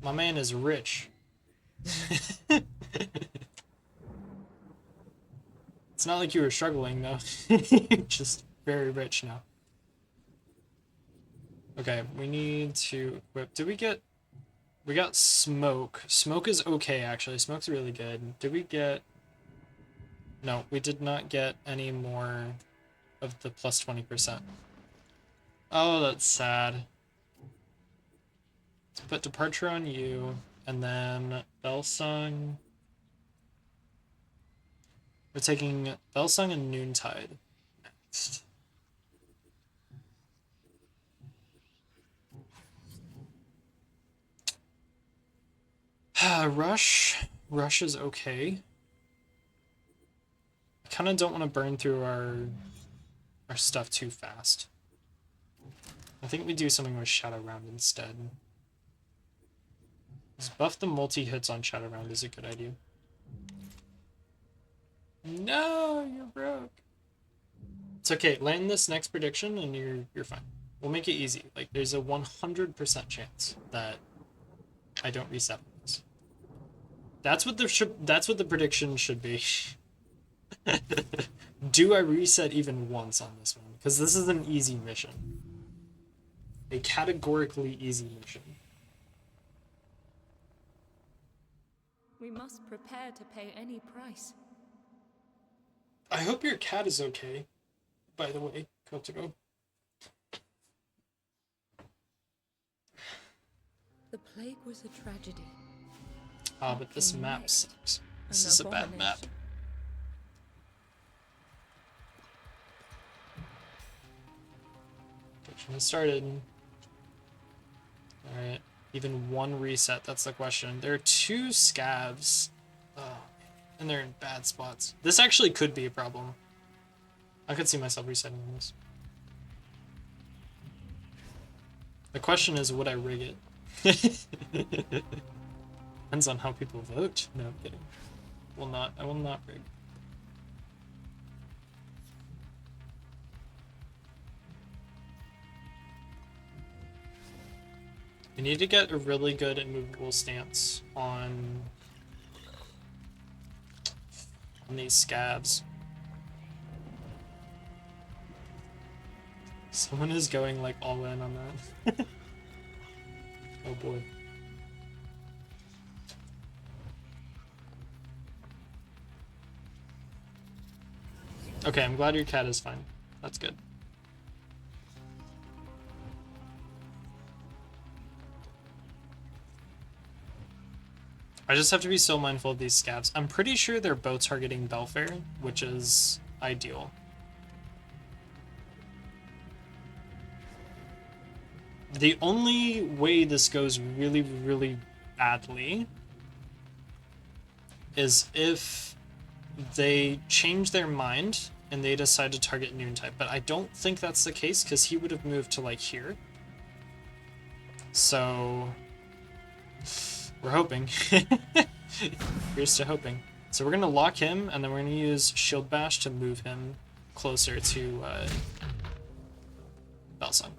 My man is rich. It's not like you were struggling though. You're just very rich now. Okay, we need to equip. Did we get... We got smoke. Smoke is okay, actually. Smoke's really good. Did we get... No, we did not get any more of the plus 20%. Oh, that's sad. Let's put Departure on you, and then Belsung. We're taking Belsung and Noontide next. Rush. Rush is okay. I kind of don't want to burn through our stuff too fast. I think we do something with Shadow Round instead. Just buff the multi-hits on Shadow Round is a good idea. No, you're broke. It's okay. Land this next prediction and you're fine. We'll make it easy. Like there's a 100% chance that I don't reset this. That's what the prediction should be. Do I reset even once on this one? Because this is an easy mission. A categorically easy mission. We must prepare to pay any price. I hope your cat is okay, by the way, Kotaro. The plague was a tragedy. Ah, but this map sucks. This is a bad map. Kitchen has started. Alright. Even one reset, that's the question. There are 2 scavs. Oh, and they're in bad spots. This actually could be a problem. I could see myself resetting this. The question is, would I rig it? Depends on how people vote. No, I'm kidding. I will not rig. We need to get a really good immovable stance on these scabs. Someone is going like all in on that. Oh boy. Okay, I'm glad your cat is fine. That's good. I just have to be so mindful of these scavs. I'm pretty sure they're both targeting Belfair, which is ideal. The only way this goes really, really badly is if they change their mind and they decide to target Noontide. But I don't think that's the case because he would have moved to like here. So we're hoping. Here's to hoping. So we're going to lock him and then we're going to use Shield Bash to move him closer to Belsung.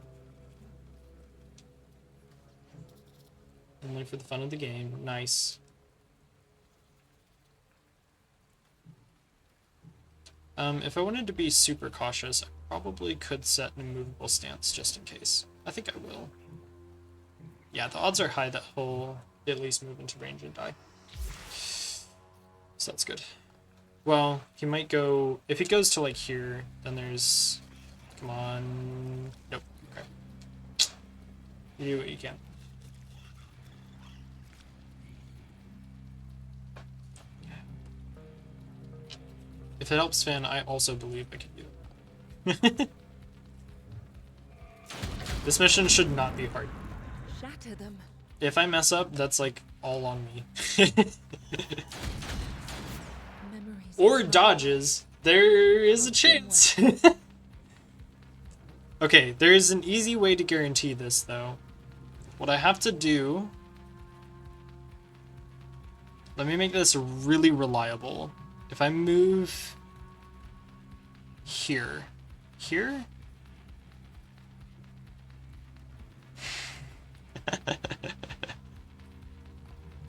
Only for the fun of the game. Nice. If I wanted to be super cautious, I probably could set an immovable stance just in case. I think I will. Yeah, the odds are high that he'll at least move into range and die. So that's good. Well, he might go... If he goes to, like, here, then there's... Come on... Nope. Okay. You do what you can. If it helps Finn, I also believe I can do it. This mission should not be hard. Shatter them. If I mess up, that's like all on me. Memories Or of dodges. There is a chance. Okay, there is an easy way to guarantee this though. What I have to do... Let me make this really reliable. If I move here,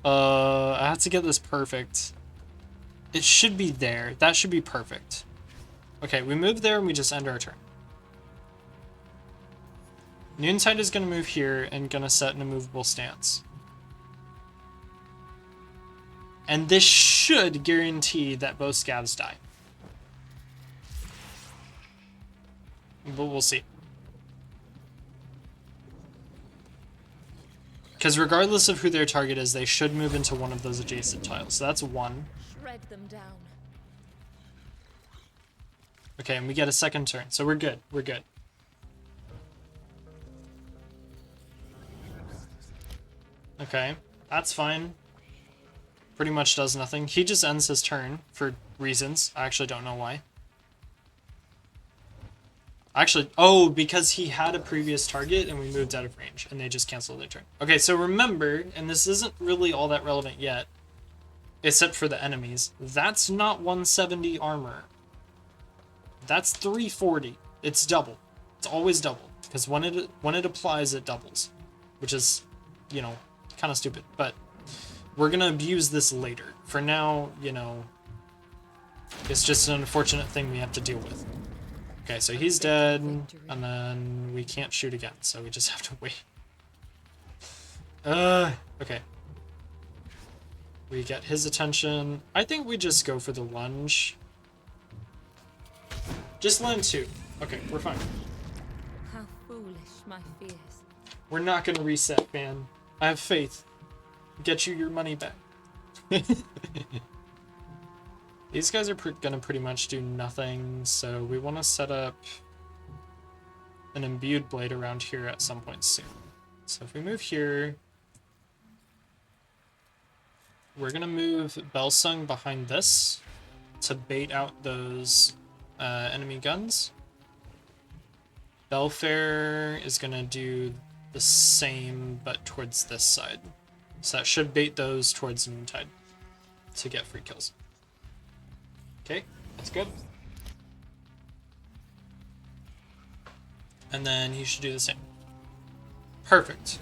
I have to get this perfect. It should be there. That should be perfect. Okay, we move there and we just end our turn. Noontide is going to move here and going to set an immovable stance. And this should guarantee that both scavs die. But we'll see. Because regardless of who their target is, they should move into one of those adjacent tiles. So that's one. Shred them down. Okay, and we get a second turn. So we're good. We're good. Okay, that's fine. Pretty much does nothing. He just ends his turn for reasons. I actually don't know why. Actually, oh, because he had a previous target and we moved out of range and they just canceled their turn. Okay, so remember, and this isn't really all that relevant yet, except for the enemies, that's not 170 armor. That's 340. It's double. It's always double. Because when it applies, it doubles. Which is, you know, kind of stupid. But we're going to abuse this later. For now, you know, it's just an unfortunate thing we have to deal with. Okay, so he's dead, and then we can't shoot again, so we just have to wait. Okay. We get his attention. I think we just go for the lunge. Just land 2. Okay, we're fine. How foolish my fears. We're not gonna reset, man. I have faith. Get you your money back. These guys are gonna pretty much do nothing, so we want to set up an imbued blade around here at some point soon. So if we move here, we're gonna move Belsung behind this to bait out those enemy guns. Belfair is gonna do the same, but towards this side. So that should bait those towards Noontide to get free kills. Okay, that's good. And then he should do the same. Perfect.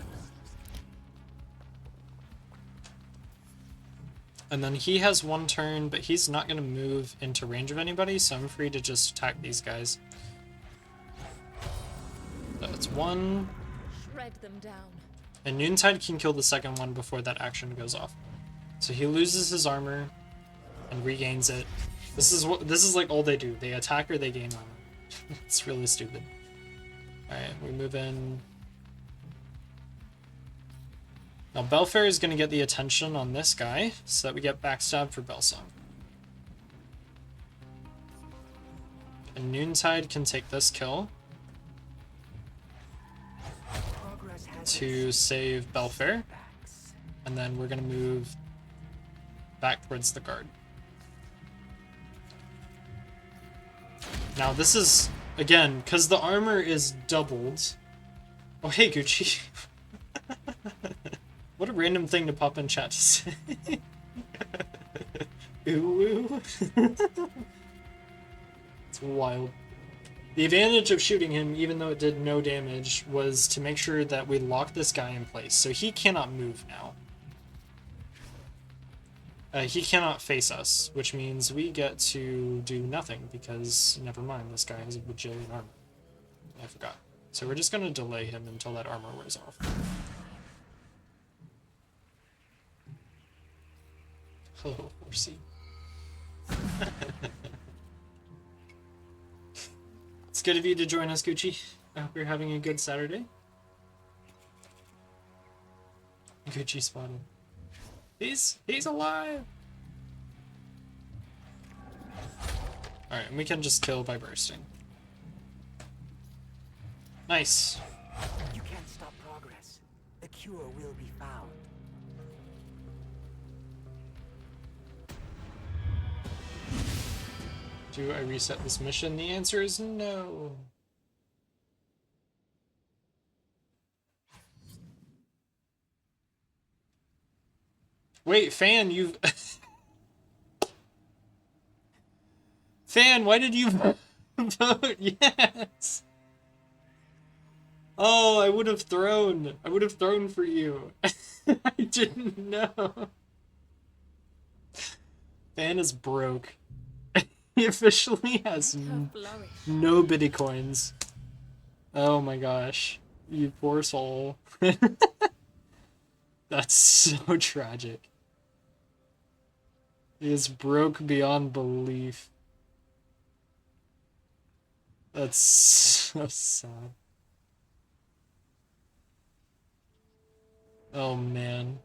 And then he has one turn, but he's not going to move into range of anybody, so I'm free to just attack these guys. That's one. Shred them down. And Noontide can kill the second one before that action goes off. So he loses his armor and regains it. This is like all they do. They attack or they gain armor. It's really stupid. Alright, we move in. Now Belfair is going to get the attention on this guy, so that we get backstab for Belsong. And Noontide can take this kill to save Belfair, and then we're going to move back towards the guard. Now this is, again, because the armor is doubled. Oh, hey, Gucci. What a random thing to pop in chat to say. Ooh. It's wild. The advantage of shooting him, even though it did no damage, was to make sure that we lock this guy in place. So he cannot move now. He cannot face us, which means we get to do nothing because, never mind, this guy has a bajillion armor. I forgot. So we're just going to delay him until that armor wears off. Hello, horsey. It's good of you to join us, Gucci. I hope you're having a good Saturday. Gucci spotted. He's alive! Alright, and we can just kill by bursting. Nice. You can't stop progress. The cure will be found. Do I reset this mission? The answer is no. Wait, Fan, you've... Fan, why did you vote? Yes! Oh, I would have thrown. I would have thrown for you. I didn't know. Fan is broke. He officially has no bitty coins. Oh my gosh. You poor soul. That's so tragic. He is broke beyond belief. That's so sad. Oh man.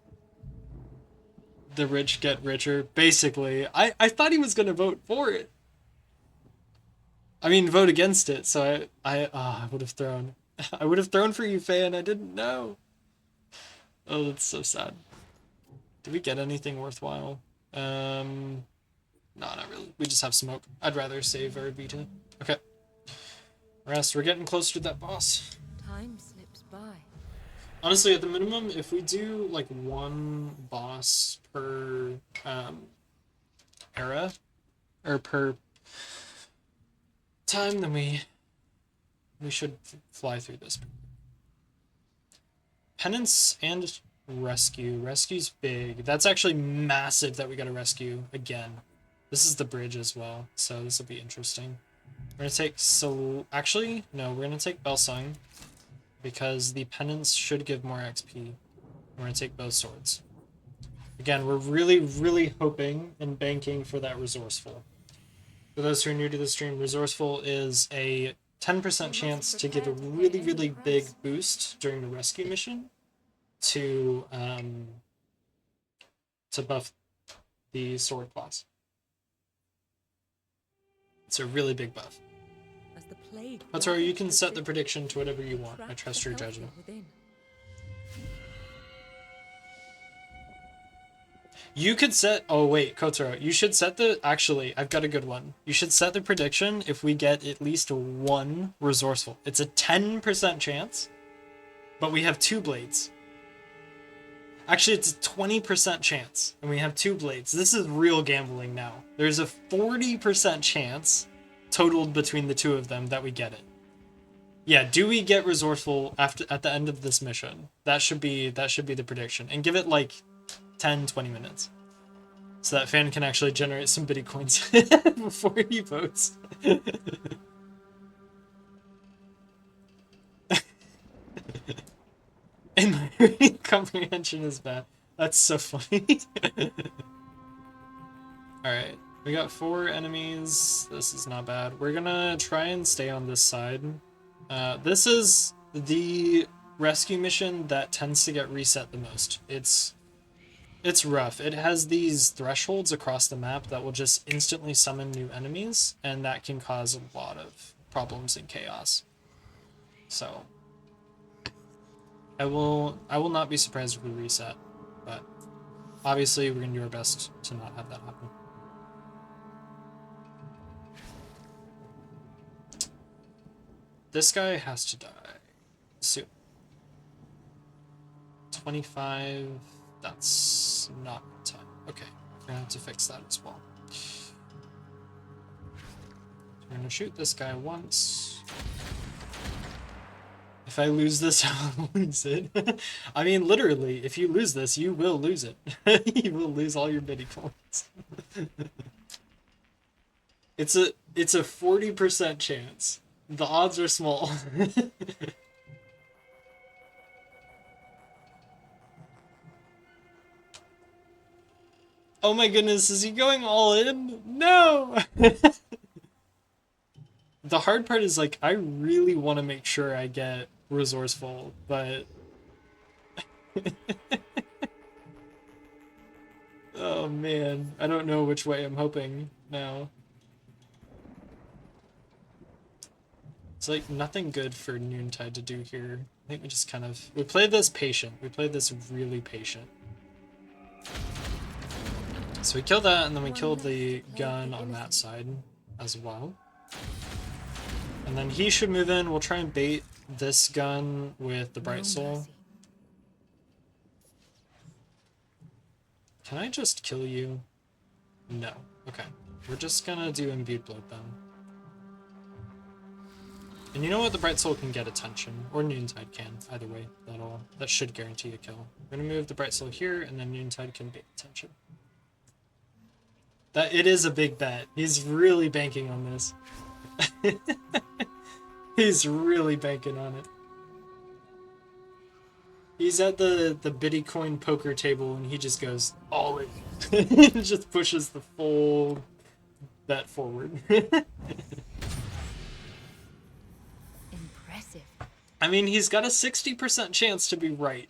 The rich get richer. Basically, I thought he was gonna vote for it. I mean, vote against it, so I would have thrown. I would have thrown for you, Fan. I didn't know. Oh, that's so sad. Did we get anything worthwhile? No, not really. We just have smoke. I'd rather save our Vita. Okay. Rest. We're getting closer to that boss. Time slips by. Honestly, at the minimum, if we do like one boss per era, or per time, then we should fly through this. Penance and rescue. Rescue's big. That's actually massive that we gotta rescue again. This is the bridge as well, so this will be interesting. We're gonna take actually, no, we're gonna take Belsung because the penance should give more XP. We're gonna take both swords. Again, we're really, really hoping and banking for that resourceful. For those who are new to the stream, resourceful is a 10% chance to give a really, really big boost during the rescue mission to buff the sword class. It's a really big buff. Kotaro, you can set the prediction to whatever you want. I trust your judgment. You could set... Oh, wait, Kotaro. You should set the... Actually, I've got a good one. You should set the prediction if we get at least one resourceful. It's a 10% chance, but we have 2 blades. Actually, it's a 20% chance, and we have 2 blades. This is real gambling now. There's a 40% chance, totaled between the 2 of them, that we get it. Yeah, do we get resourceful at the end of this mission? That should be the prediction. And give it, like... 10-20 minutes so that Fan can actually generate some bitty coins before he votes. And my reading comprehension is bad. That's so funny. Alright, we got 4 enemies. This is not bad. We're gonna try and stay on this side. This is the rescue mission that tends to get reset the most. It's rough. It has these thresholds across the map that will just instantly summon new enemies, and that can cause a lot of problems and chaos. So I will not be surprised if we reset, but obviously we're gonna do our best to not have that happen. This guy has to die soon. 25, that's not in time. Okay, we're gonna have to fix that as well. We're gonna shoot this guy once. If I lose this, I'll lose it. I mean, literally, if you lose this, you will lose it. You will lose all your midi coins. It's a 40% chance. The odds are small. Oh my goodness, is he going all in? No! The hard part is, like, I really want to make sure I get resourceful, but... Oh man, I don't know which way I'm hoping now. It's like nothing good for Noontide to do here. I think we just kind of... We played this patient. We played this really patient. So we killed that, and then we killed the gun on that side as well. And then he should move in. We'll try and bait this gun with the Bright Soul. Can I just kill you? No. Okay. We're just gonna do Imbued Blood then. And you know what? The Bright Soul can get attention. Or Noontide can. Either way. That should guarantee a kill. We're gonna move the Bright Soul here, and then Noontide can bait attention. It is a big bet. He's really banking on this. He's really banking on it. He's at the biddy coin poker table and he just goes all in. He just pushes the full bet forward. Impressive. I mean, he's got a 60% chance to be right.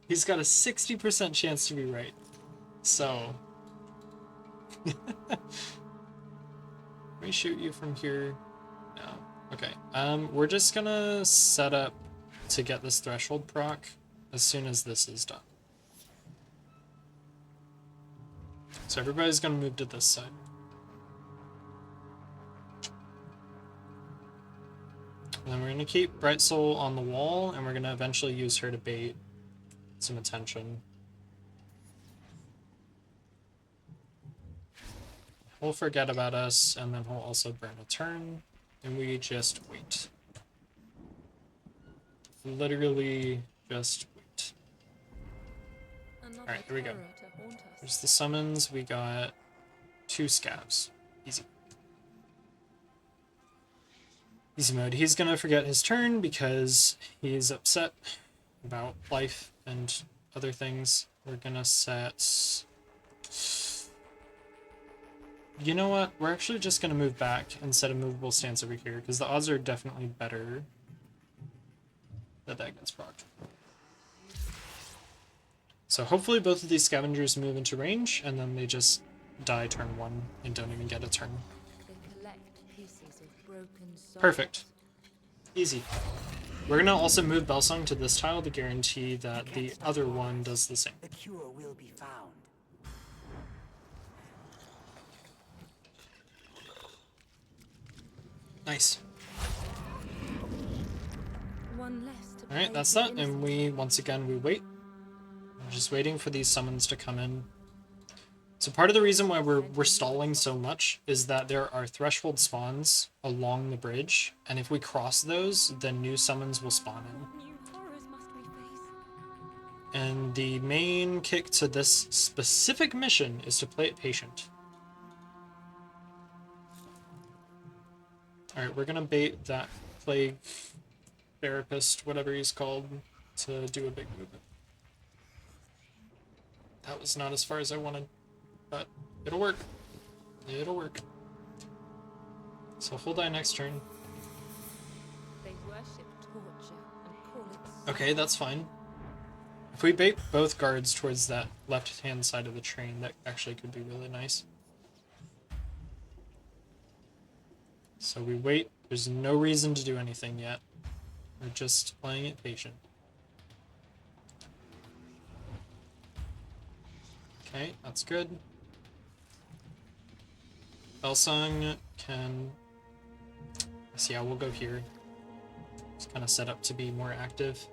He's got a 60% chance to be right. So... Let me shoot you from here. No. Okay. We're just gonna set up to get this threshold proc as soon as this is done. So everybody's gonna move to this side. And then we're gonna keep Bright Soul on the wall, and we're gonna eventually use her to bait some attention. He'll forget about us, and then he'll also burn a turn, and we just wait. Literally just wait. Alright, here we go. There's the summons. We got 2 scabs. Easy. Easy mode. He's gonna forget his turn because he's upset about life and other things. We're gonna set... You know what? We're actually just gonna move back and set a movable stance over here, because the odds are definitely better that gets procced. So hopefully both of these scavengers move into range, and then they just die turn 1 and don't even get a turn. Perfect. Easy. We're gonna also move Belsung to this tile to guarantee that the other one does the same. The cure will be found. Nice. Alright, that's that, that, and once again, we wait. We're just waiting for these summons to come in. So part of the reason why we're stalling so much is that there are threshold spawns along the bridge, and if we cross those, then new summons will spawn in. And the main kick to this specific mission is to play it patient. Alright, we're gonna bait that plague therapist, whatever he's called, to do a big movement. That was not as far as I wanted, but it'll work. It'll work. So hold on next turn. They worship torture and call it Okay, that's fine. If we bait both guards towards that left-hand side of the train, that actually could be really nice. So we wait. There's no reason to do anything yet. We're just playing it patient. Okay, that's good. Belsung can... So yeah, we'll go here. It's kind of set up to be more active.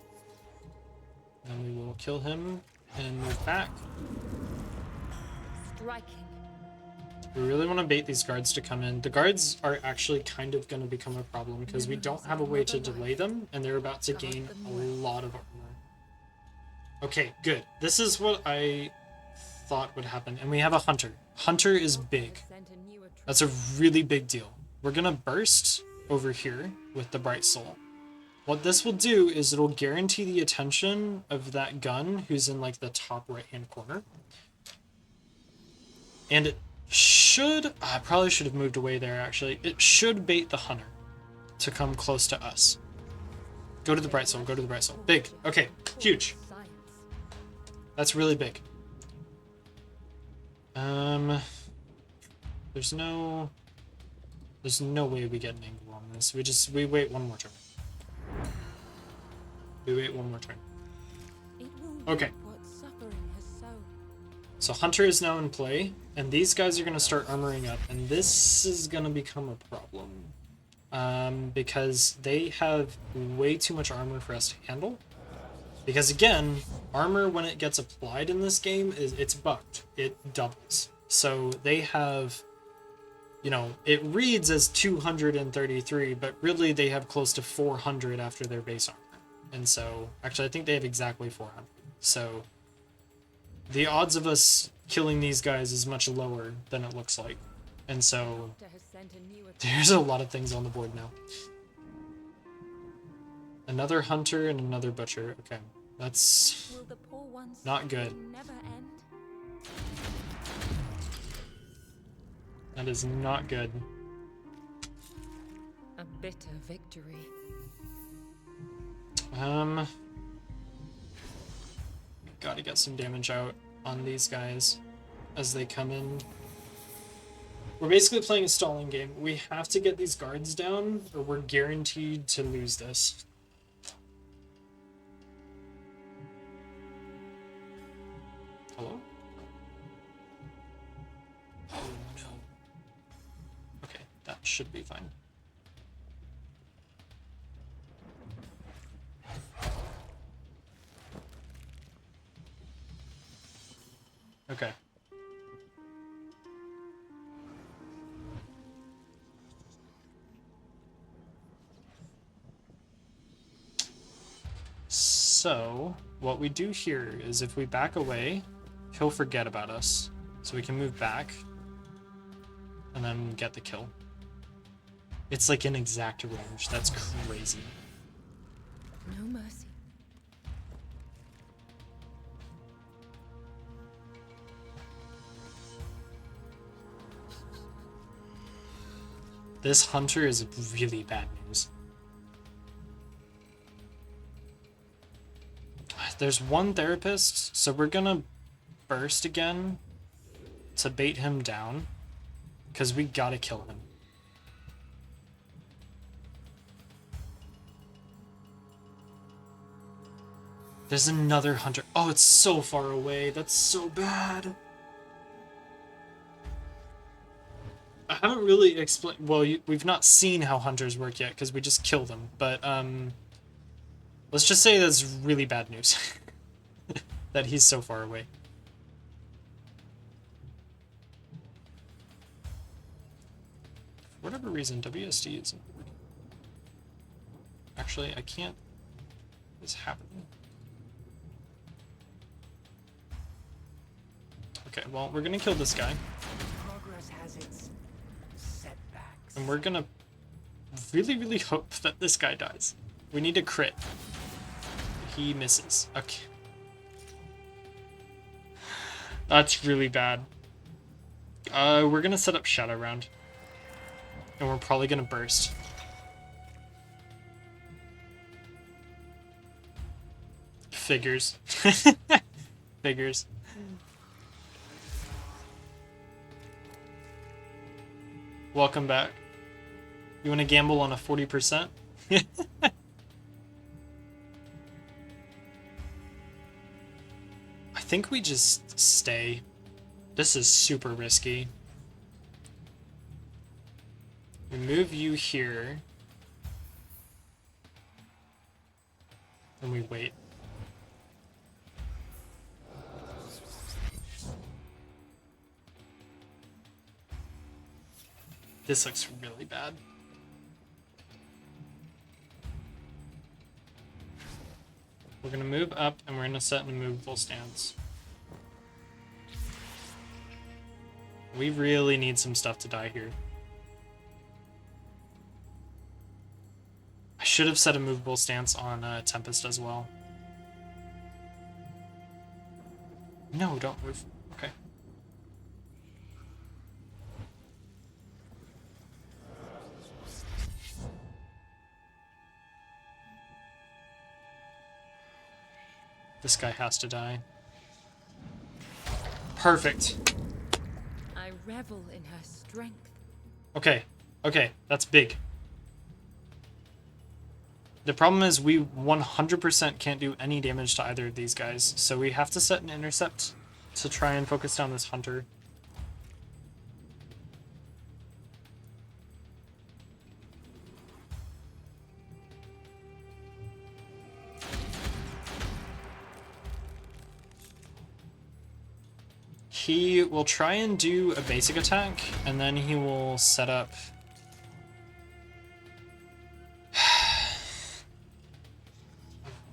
And we will kill him and move back. Striking. We really want to bait these guards to come in. The guards are actually kind of going to become a problem because we don't have a way to delay them, and they're about to gain a lot of armor. Okay, good. This is what I thought would happen. And we have a hunter. Hunter is big. That's a really big deal. We're going to burst over here with the Bright Soul. What this will do is it'll guarantee the attention of that gun who's in like the top right-hand corner. And it should... I probably should have moved away there, actually. It should bait the hunter to come close to us. Go to the Bright Soul. Go to the Bright Soul. Big. Okay. Huge. That's really big. There's no way we get an angle on this. We wait one more turn. We wait one more turn. Okay. So Hunter is now in play, and these guys are going to start armoring up, and this is going to become a problem. Because they have way too much armor for us to handle. Because again, armor when it gets applied in this game, it's bugged. It doubles. So they have, you know, it reads as 233, but really they have close to 400 after their base armor. And so, actually I think they have exactly 400. So the odds of us killing these guys is much lower than it looks like. And so there's a lot of things on the board now. Another hunter and another butcher. Okay, that's not good. That is not good. A bitter victory. Gotta get some damage out on these guys as they come in. We're basically playing a stalling game. We have to get these guards down, or we're guaranteed to lose this. Hello? Oh no. Okay, that should be fine. Okay. So, what we do here is if we back away, he'll forget about us. So we can move back and then get the kill. It's like an exact range. That's crazy. No mercy. This hunter is really bad news. There's one therapist, so we're gonna burst again to bait him down, because we gotta kill him. There's another hunter. Oh, it's so far away. That's so bad. I haven't really explained... Well, we've not seen how hunters work yet, because we just kill them. But, let's just say that's really bad news. That he's so far away. For whatever reason, WSD isn't working. Actually, I can't... What's happening? Okay, well, we're gonna kill this guy. Progress has its setbacks. And we're gonna really hope that this guy dies. We need a crit. He misses. Okay. That's really bad. We're gonna set up Shadow Round. And we're probably gonna burst. Figures. Figures. Welcome back. You want to gamble on a 40%? I think we just stay. This is super risky. We move you here. And we wait. This looks really bad. We're gonna move up and we're gonna set an immovable stance. We really need some stuff to die here. I should have set a movable stance on Tempest as well. No, don't move. Okay. This guy has to die. Perfect. I revel in her strength. Okay. Okay, that's big. The problem is we 100% can't do any damage to either of these guys, so we have to set an intercept to try and focus down this hunter. He will try and do a basic attack, and then he will set up...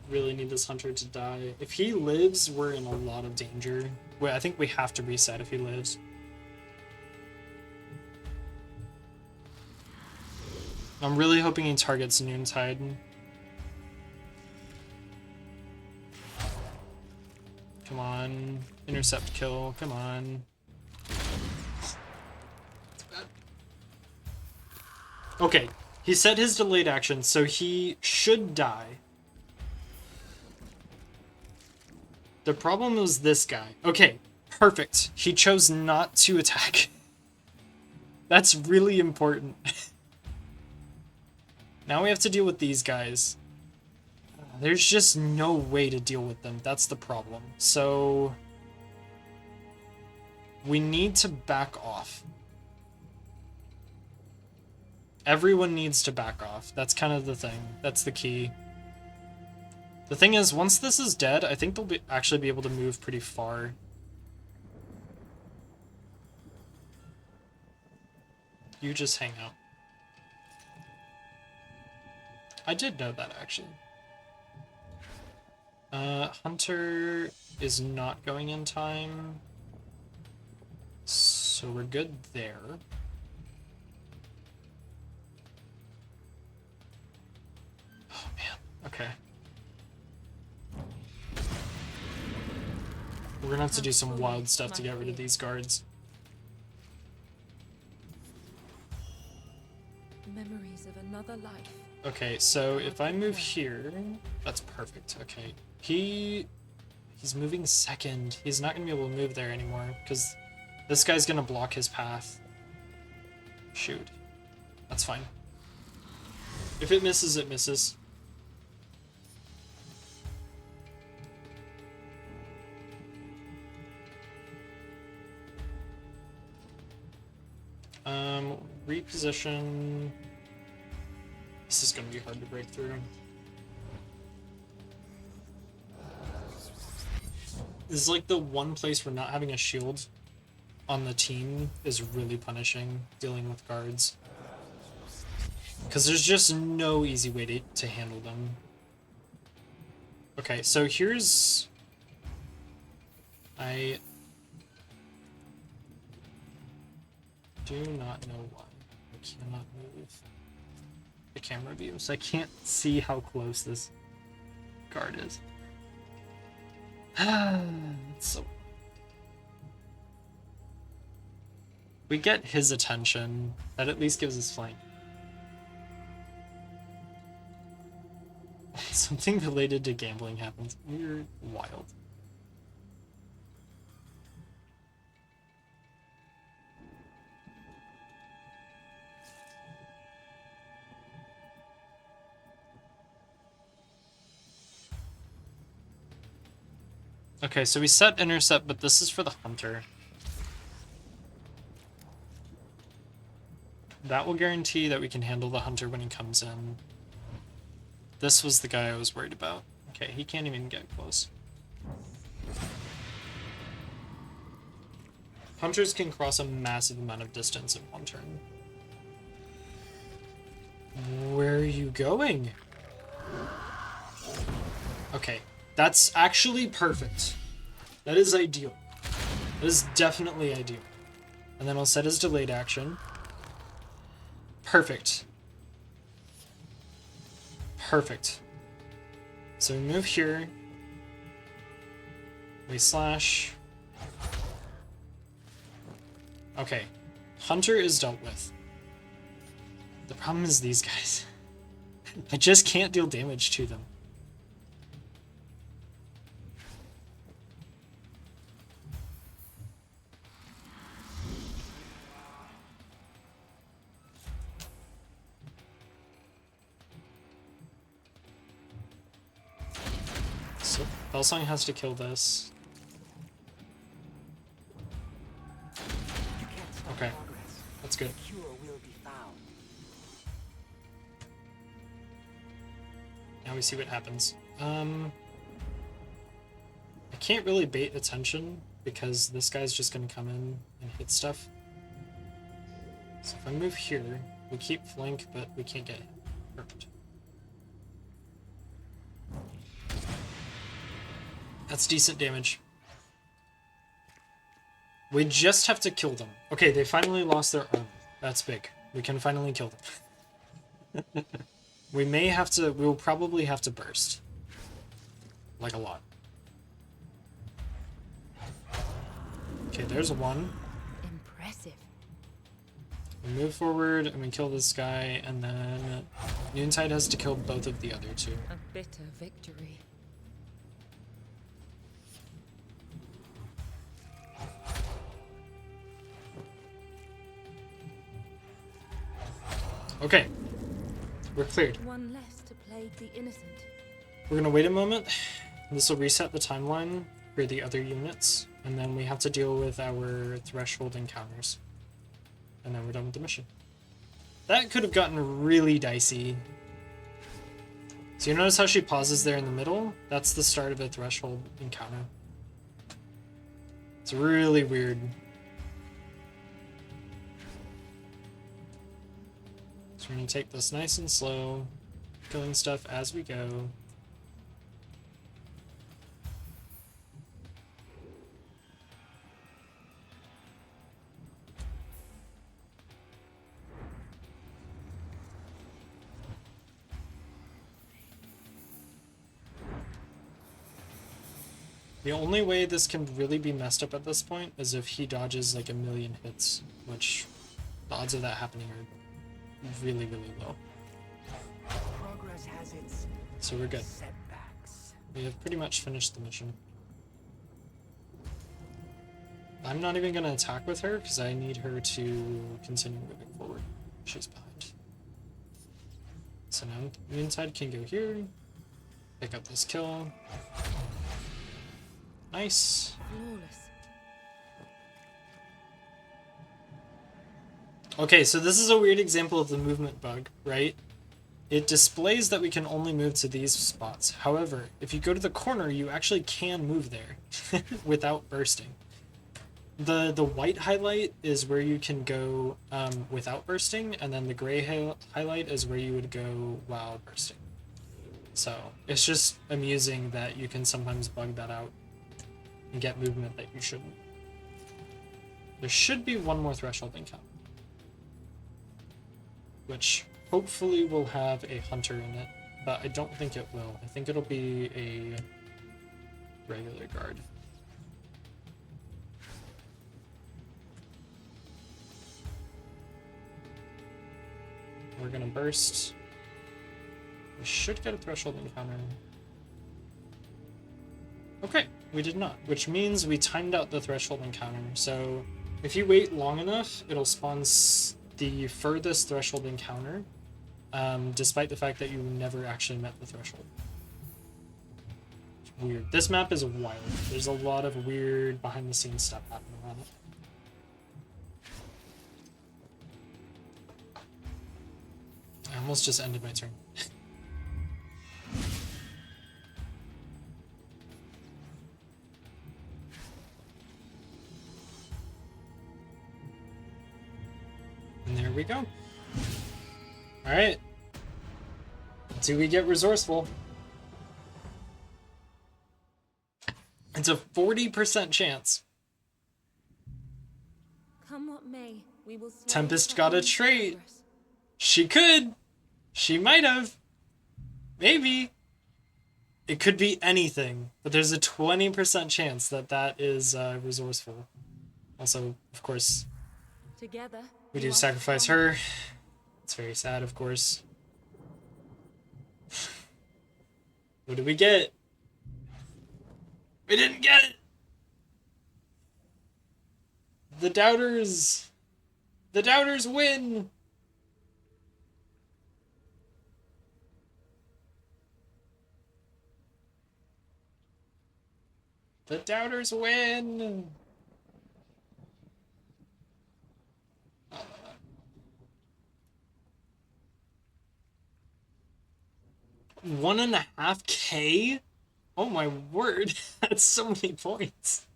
really need this hunter to die. If he lives, we're in a lot of danger. Wait, I think we have to reset if he lives. I'm really hoping he targets Noontide. Come on. Intercept kill. Come on. It's bad. Okay. He set his delayed action, so he should die. The problem was this guy. Okay, perfect. He chose not to attack. That's really important. Now we have to deal with these guys. There's just no way to deal with them. That's the problem. So... we need to back off. Everyone needs to back off. That's kind of the thing. That's the key. The thing is, once this is dead, I think they'll actually be able to move pretty far. You just hang out. I did know that, actually. Hunter is not going in time. So we're good there. Oh, man. Okay. We're gonna have to do some wild stuff to get rid of these guards. Memories of another life. Okay, so if I move here, that's perfect. Okay, he's moving second. He's not gonna be able to move there anymore because this guy's gonna block his path. Shoot, that's fine. If it misses, it misses. Reposition. This is gonna be hard to break through. This is like the one place where not having a shield on the team is really punishing dealing with guards. Because there's just no easy way to handle them. Okay, so here's... I do not know why I cannot move the camera view, so I can't see how close this guard is. So we get his attention. That at least gives us flank. Something related to gambling happens. You're wild. Okay, so we set intercept, but this is for the hunter. That will guarantee that we can handle the hunter when he comes in. This was the guy I was worried about. Okay, he can't even get close. Hunters can cross a massive amount of distance in one turn. Where are you going? Okay, that's actually perfect. That is ideal. That is definitely ideal. And then I'll set his delayed action. Perfect. Perfect. So we move here. We slash. Okay. Hunter is dealt with. The problem is these guys. I just can't deal damage to them. So Belsong has to kill this. You can't stop Okay, progress. that's good. The cure will be found. Now we see what happens. I can't really bait attention because this guy's just gonna come in and hit stuff. So if I move here, we keep flank, but we can't get hit. Perfect. That's decent damage. We just have to kill them. Okay, they finally lost their armor. That's big. We can finally kill them. We will probably have to burst. Like a lot. Okay, there's one. Impressive. We move forward and we kill this guy, and then Noontide has to kill both of the other two. A bitter victory. Okay. We're cleared. One less to plague the innocent. We're gonna wait a moment. This will reset the timeline for the other units, and then we have to deal with our threshold encounters. And then we're done with the mission. That could have gotten really dicey. So you notice how she pauses there in the middle? That's the start of a threshold encounter. It's really weird. So we're gonna take this nice and slow, killing stuff as we go. The only way this can really be messed up at this point is if he dodges like a million hits, which the odds of that happening are really, really low. Progress has its So we're good. setbacks. We have pretty much finished the mission. I'm not even going to attack with her because I need her to continue moving forward. She's behind. So now Moonside can go here, pick up this kill. Nice. Flawless. Okay, so this is a weird example of the movement bug, right? It displays that we can only move to these spots. However, if you go to the corner, you actually can move there without bursting. The white highlight is where you can go without bursting, and then the gray highlight is where you would go while bursting. So it's just amusing that you can sometimes bug that out and get movement that you shouldn't. There should be one more threshold encounter, which hopefully will have a hunter in it, but I don't think it will. I think it'll be a regular guard. We're gonna burst. We should get a threshold encounter. Okay, we did not, which means we timed out the threshold encounter. So if you wait long enough, it'll spawn the furthest threshold encounter, despite the fact that you never actually met the threshold. It's weird. This map is wild. There's a lot of weird behind-the-scenes stuff happening on it. I almost just ended my turn. And there we go. Alright. Do we get resourceful? It's a 40% chance. Come what may, we will slay Tempest got a Satan's trait. progress. She could. She might have. Maybe. It could be anything. But there's a 20% chance that that is resourceful. Also, of course, Together, we you do are sacrifice strong. her. It's very sad, of course. What did we get? We didn't get it! The doubters! The doubters win! The doubters win! 1.5K? Oh my word, that's so many points.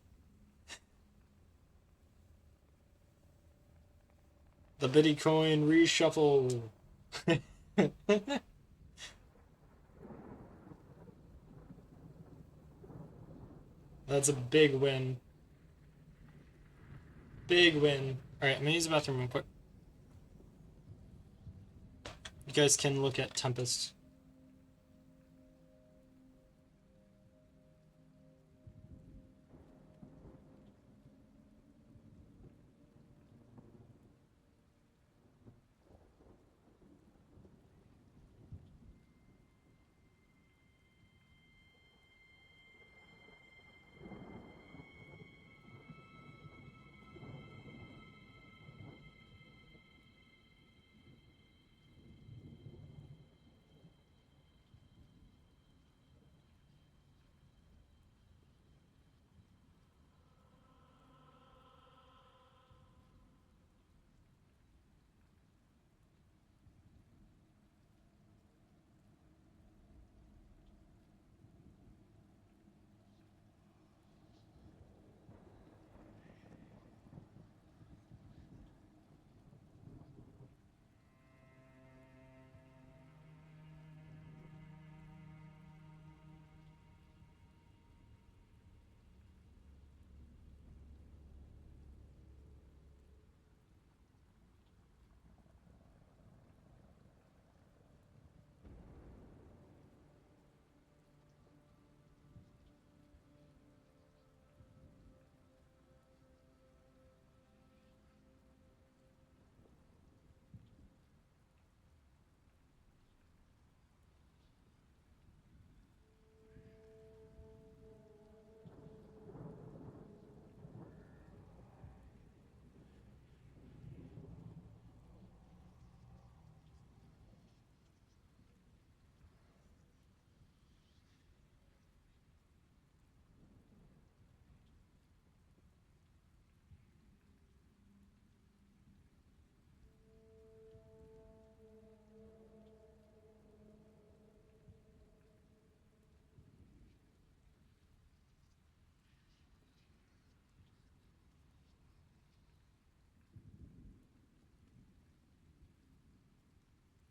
The Biddy coin reshuffle. That's a big win. Big win. Alright, I'm gonna use the bathroom real quick. You guys can look at Tempest.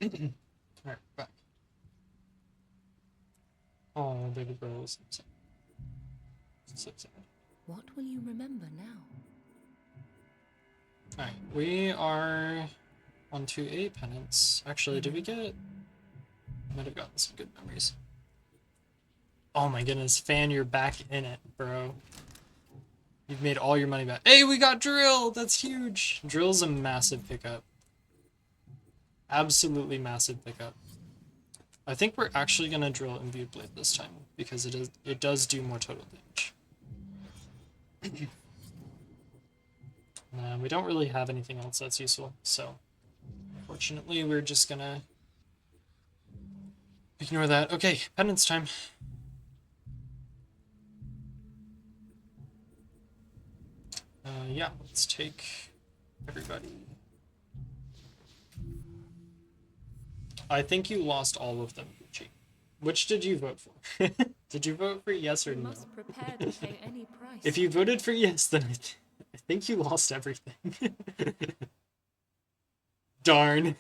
Alright, back. Oh, baby girls. So sad. What will you remember now? Alright, we are on to a penance. Actually, did we get... Might have gotten some good memories. Oh my goodness, Fan, you're back in it, bro. You've made all your money back. Hey, we got Drill! That's huge! Drill's a massive pickup. Absolutely massive pickup. I think we're actually gonna drill Imbued Blade this time because it does do more total damage. We don't really have anything else that's useful, so unfortunately we're just gonna ignore that. Okay, penance time. Yeah, let's take everybody. I think you lost all of them, Gucci. Which did you vote for? Did you vote for yes or You no? must prepare to pay any price. If you voted for yes, then I think you lost everything. Darn.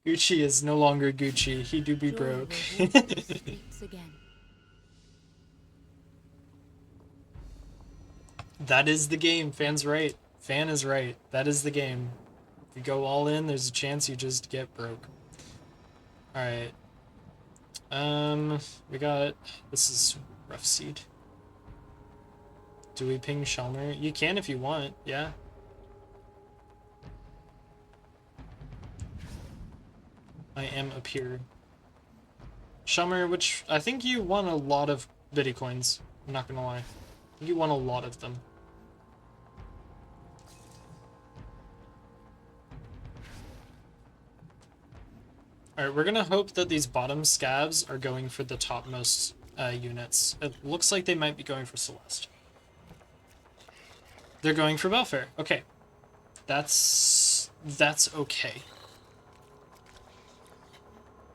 Gucci is no longer Gucci. He do be Joy broke. will walk the streets again. That is the game. Fan's right. Fan is right. That is the game. If you go all in, there's a chance you just get broke. Alright. We got... This is Rough Seed. Do we ping Shalmer? You can if you want, yeah. I am up here. Shalmer, which I think you won a lot of biddy coins. I'm not gonna lie. You won a lot of them. Alright, we're gonna hope that these bottom scavs are going for the topmost units. It looks like they might be going for Celeste. They're going for Belfair. Okay. That's okay.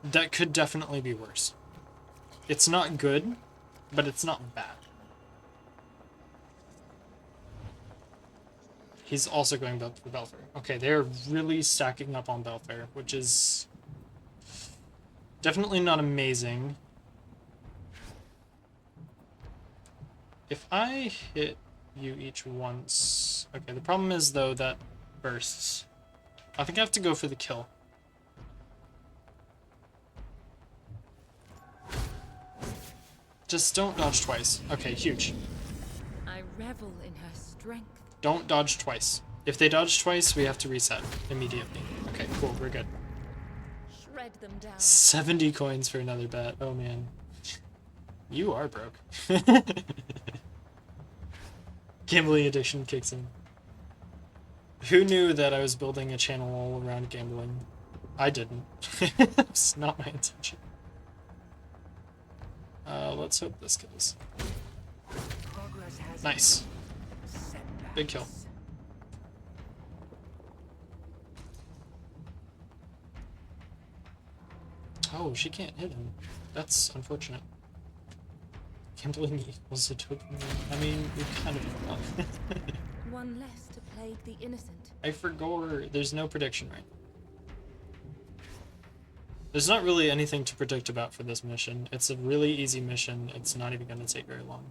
That could definitely be worse. It's not good, but it's not bad. He's also going for Belfair. Okay, they're really stacking up on Belfair, which is definitely not amazing. If I hit you each once... Okay, the problem is, though, that bursts. I think I have to go for the kill. Just don't dodge twice. Okay, huge. I revel in her strength. Don't dodge twice. If they dodge twice, we have to reset immediately. Okay, cool, we're good. Shred them down. 70 coins for another bet. Oh, man. You are broke. Gambling addiction kicks in. Who knew that I was building a channel all around gambling? I didn't. It's not my intention. Let's hope this kills. Nice. Big kill. Oh, she can't hit him. That's unfortunate. Gambling equals a token. I mean, we kind of know. One less to plague the innocent. I forgot. There's no prediction right now. There's not really anything to predict about for this mission. It's a really easy mission. It's not even going to take very long.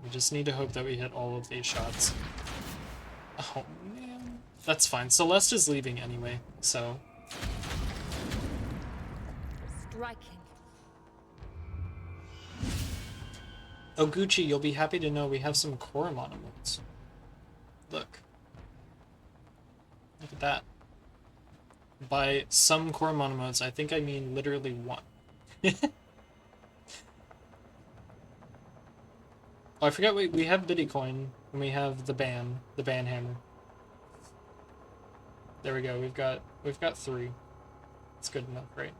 We just need to hope that we hit all of these shots. Oh, man. That's fine. Celeste is leaving anyway, so... Striking. Oh, Gucci, you'll be happy to know we have some core monomodes. Look. Look at that. By some core monomodes, I think I mean literally one. Oh, I forgot we have Biddy Coin, and we have the ban hammer. There we go, we've got 3. It's good enough, right?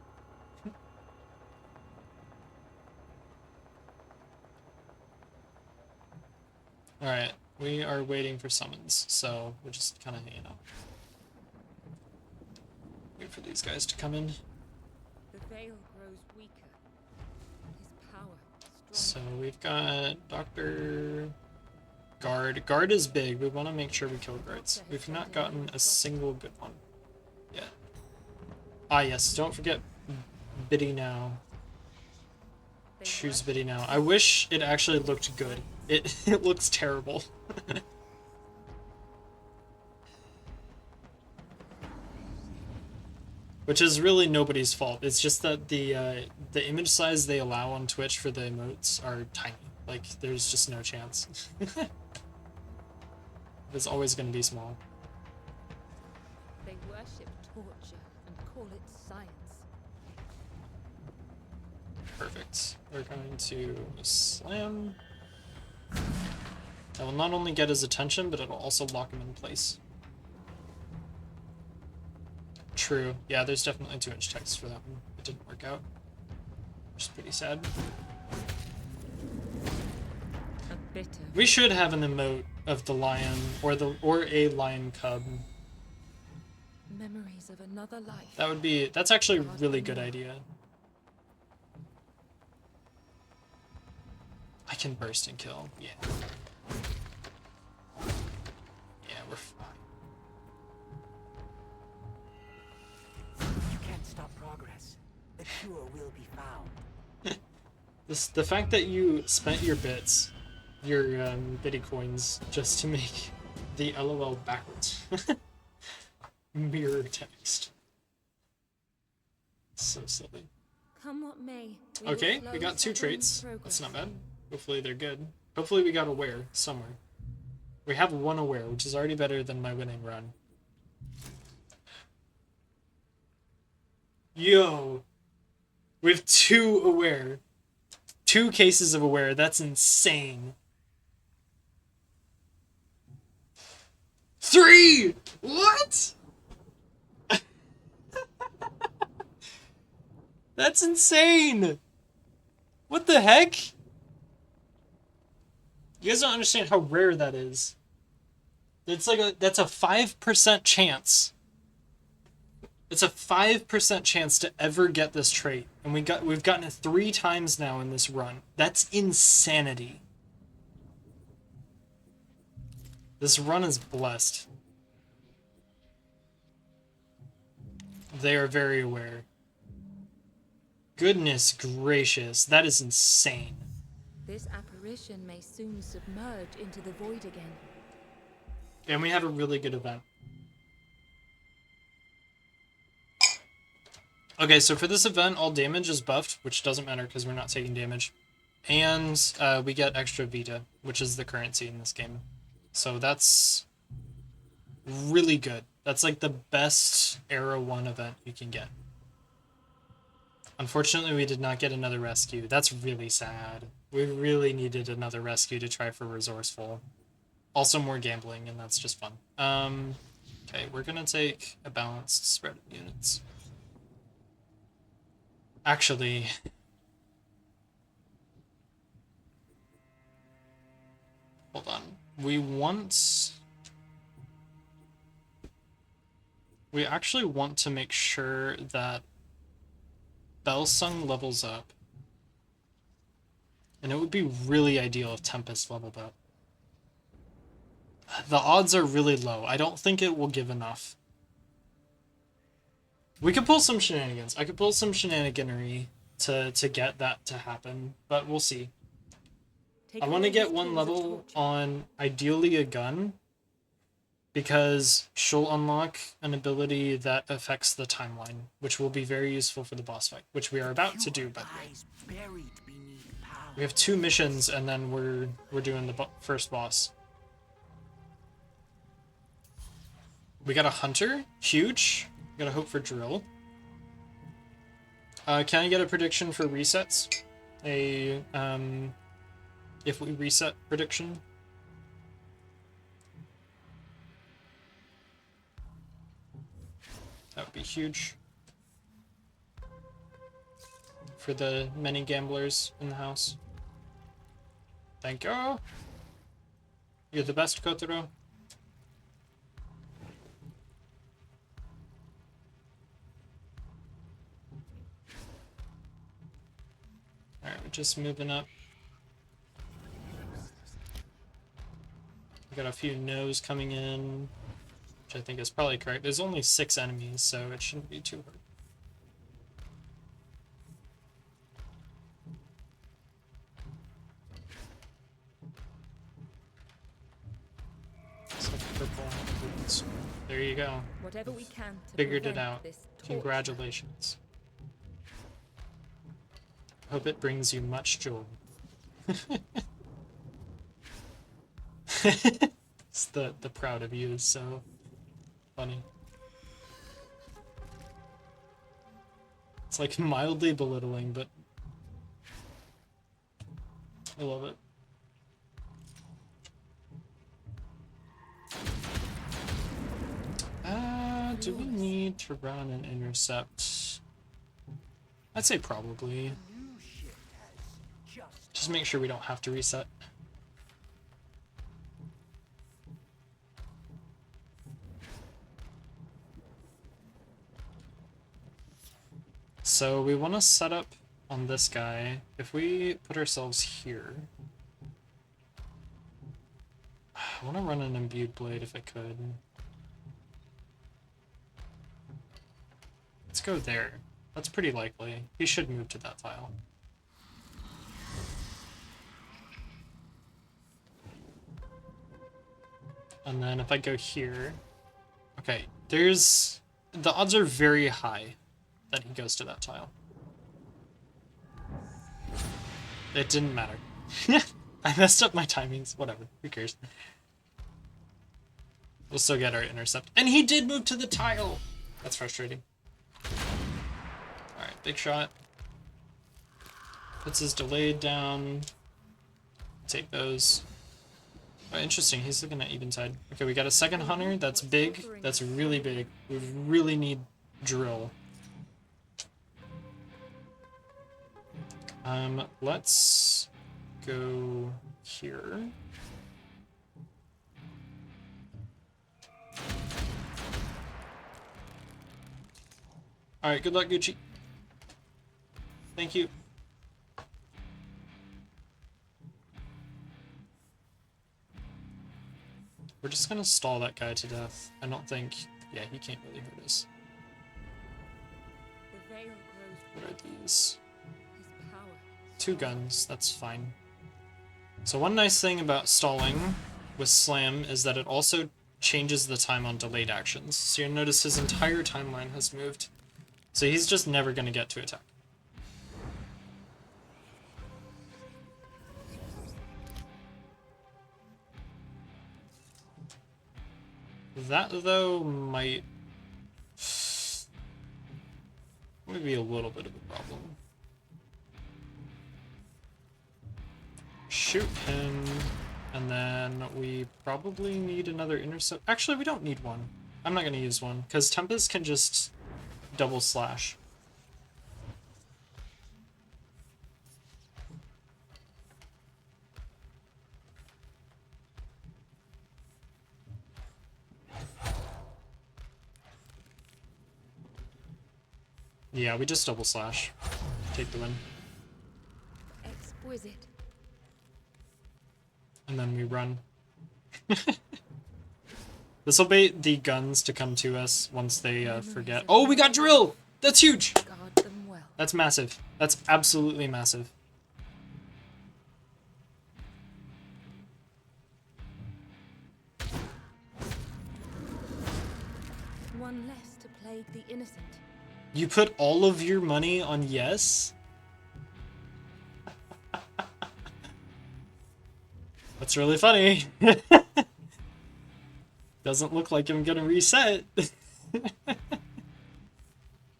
Alright, we are waiting for summons, so we're just kind of hanging out. Wait for these guys to come in. The veil grows weaker. His power So stronger. we've got Dr. Guard. Guard is big. We want to make sure we kill guards. We've not gotten a single good one yet. Ah, yes. Don't forget Biddy now. Choose Biddy now. I wish it actually looked good. It looks terrible. which is really nobody's fault. It's just that the image size they allow on Twitch for the emotes are tiny. Like, there's just no chance. It's always going to be small. They worship torture and call it science. Perfect. We're going to slam. That will not only get his attention, but it'll also lock him in place. True. Yeah, there's definitely too much text for that one. It didn't work out. Which is pretty sad. A bitter. We should have an emote of the lion or a lion cub. Memories of another life. That's actually a really good idea. I can burst and kill. Yeah. Yeah, we're fine. You can't stop progress. The cure will be found. The fact that you spent your bits, your bitty coins, just to make the LOL backwards. Mirror text. So silly. Come what may. Okay, we got 2 traits. That's not bad. Hopefully they're good. Hopefully we got aware somewhere. We have 1 aware, which is already better than my winning run. Yo! We have 2 aware. 2 cases of aware. That's insane. 3! What? That's insane! What the heck? You guys don't understand how rare that is. That's a 5% chance. It's a 5% chance to ever get this trait. And we've gotten it 3 times now in this run. That's insanity. This run is blessed. They are very aware. Goodness gracious, that is insane. This apparition may soon submerge into the void again. And we had a really good event. Okay, so for this event, all damage is buffed, which doesn't matter because we're not taking damage. And we get extra Vita, which is the currency in this game. So that's really good. That's like the best Era 1 event you can get. Unfortunately, we did not get another rescue. That's really sad. We really needed another rescue to try for resourceful. Also more gambling, and that's just fun. Okay, we're gonna take a balanced spread of units. Actually... Hold on. We actually want to make sure that Belsung levels up. And it would be really ideal if Tempest leveled up. The odds are really low. I don't think it will give enough. We could pull some shenanigans. I could pull some shenaniganery to get that to happen, but we'll see. I want to get 1 level on ideally a gun, because she'll unlock an ability that affects the timeline, which will be very useful for the boss fight, which we are about to do, by the way. We have 2 missions, and then we're doing the first boss. We got a hunter, huge. Gotta hope for drill. Can I get a prediction for resets? If we reset prediction? That would be huge. For the many gamblers in the house. Thank you. You're the best, Kotaro. Alright, we're just moving up. We got a few no's coming in, which I think is probably correct. There's only 6 enemies, so it shouldn't be too hard. It's like purple boots. There you go. Whatever we can to Figured it prevent out. this torture. Congratulations. Hope it brings you much joy. It's the proud of you is so funny. It's like mildly belittling, but I love it. Do we need to run an intercept? I'd say probably. New ship has Just make sure we don't have to reset. So we want to set up on this guy. If we put ourselves here, I want to run an imbued blade if I could. Let's go there. That's pretty likely. He should move to that tile. And then if I go here, okay, the odds are very high that he goes to that tile. It didn't matter. I messed up my timings. Whatever. Who cares? We'll still get our intercept. And he did move to the tile! That's frustrating. Alright, big shot. Puts his delayed down. Take those. Oh, interesting. He's looking at Eventide. Okay, we got a second hunter. That's big. That's really big. We really need drill. Let's go here. Alright, good luck, Gucci. Thank you. We're just gonna stall that guy to death. I don't think... Yeah, he can't really hurt us. The veil grows What are brighter. these? His power. 2 guns, that's fine. So one nice thing about stalling with Slam is that it also changes the time on delayed actions. So you'll notice his entire timeline has moved. So he's just never going to get to attack. That, though, might be a little bit of a problem. Shoot him, and then we probably need another intercept. Actually, we don't need one. I'm not going to use one, because Tempest can just double slash. Yeah, we just double slash. Take the win. Exquisite. And then we run. This will bait the guns to come to us once they forget. Oh, we got drill! That's huge! Guard them well. That's massive. That's absolutely massive. One less to plague the innocent. You put all of your money on yes? That's really funny. Doesn't look like I'm gonna reset.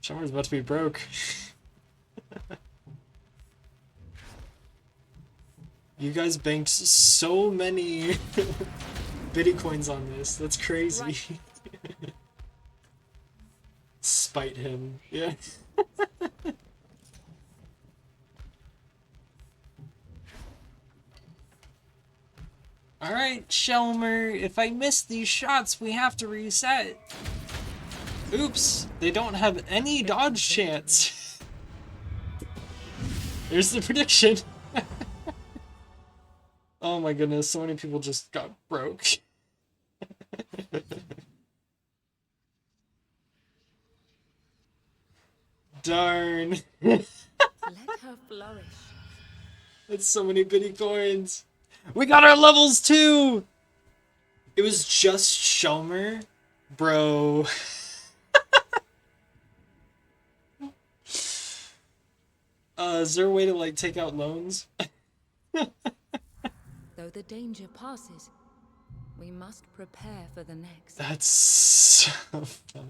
Shomer's about to be broke. You guys banked so many biddy coins on this. That's crazy. Right. Spite him. Yeah. Alright, Shelmer, if I miss these shots, we have to reset. Oops, they don't have any dodge chance. There's the prediction. Oh my goodness, so many people just got broke. Darn. Let her flourish. That's so many biddy coins. We got our levels too! It was just Shelmer Bro. Is there a way to like take out loans? Though the danger passes, we must prepare for the next. That's so funny.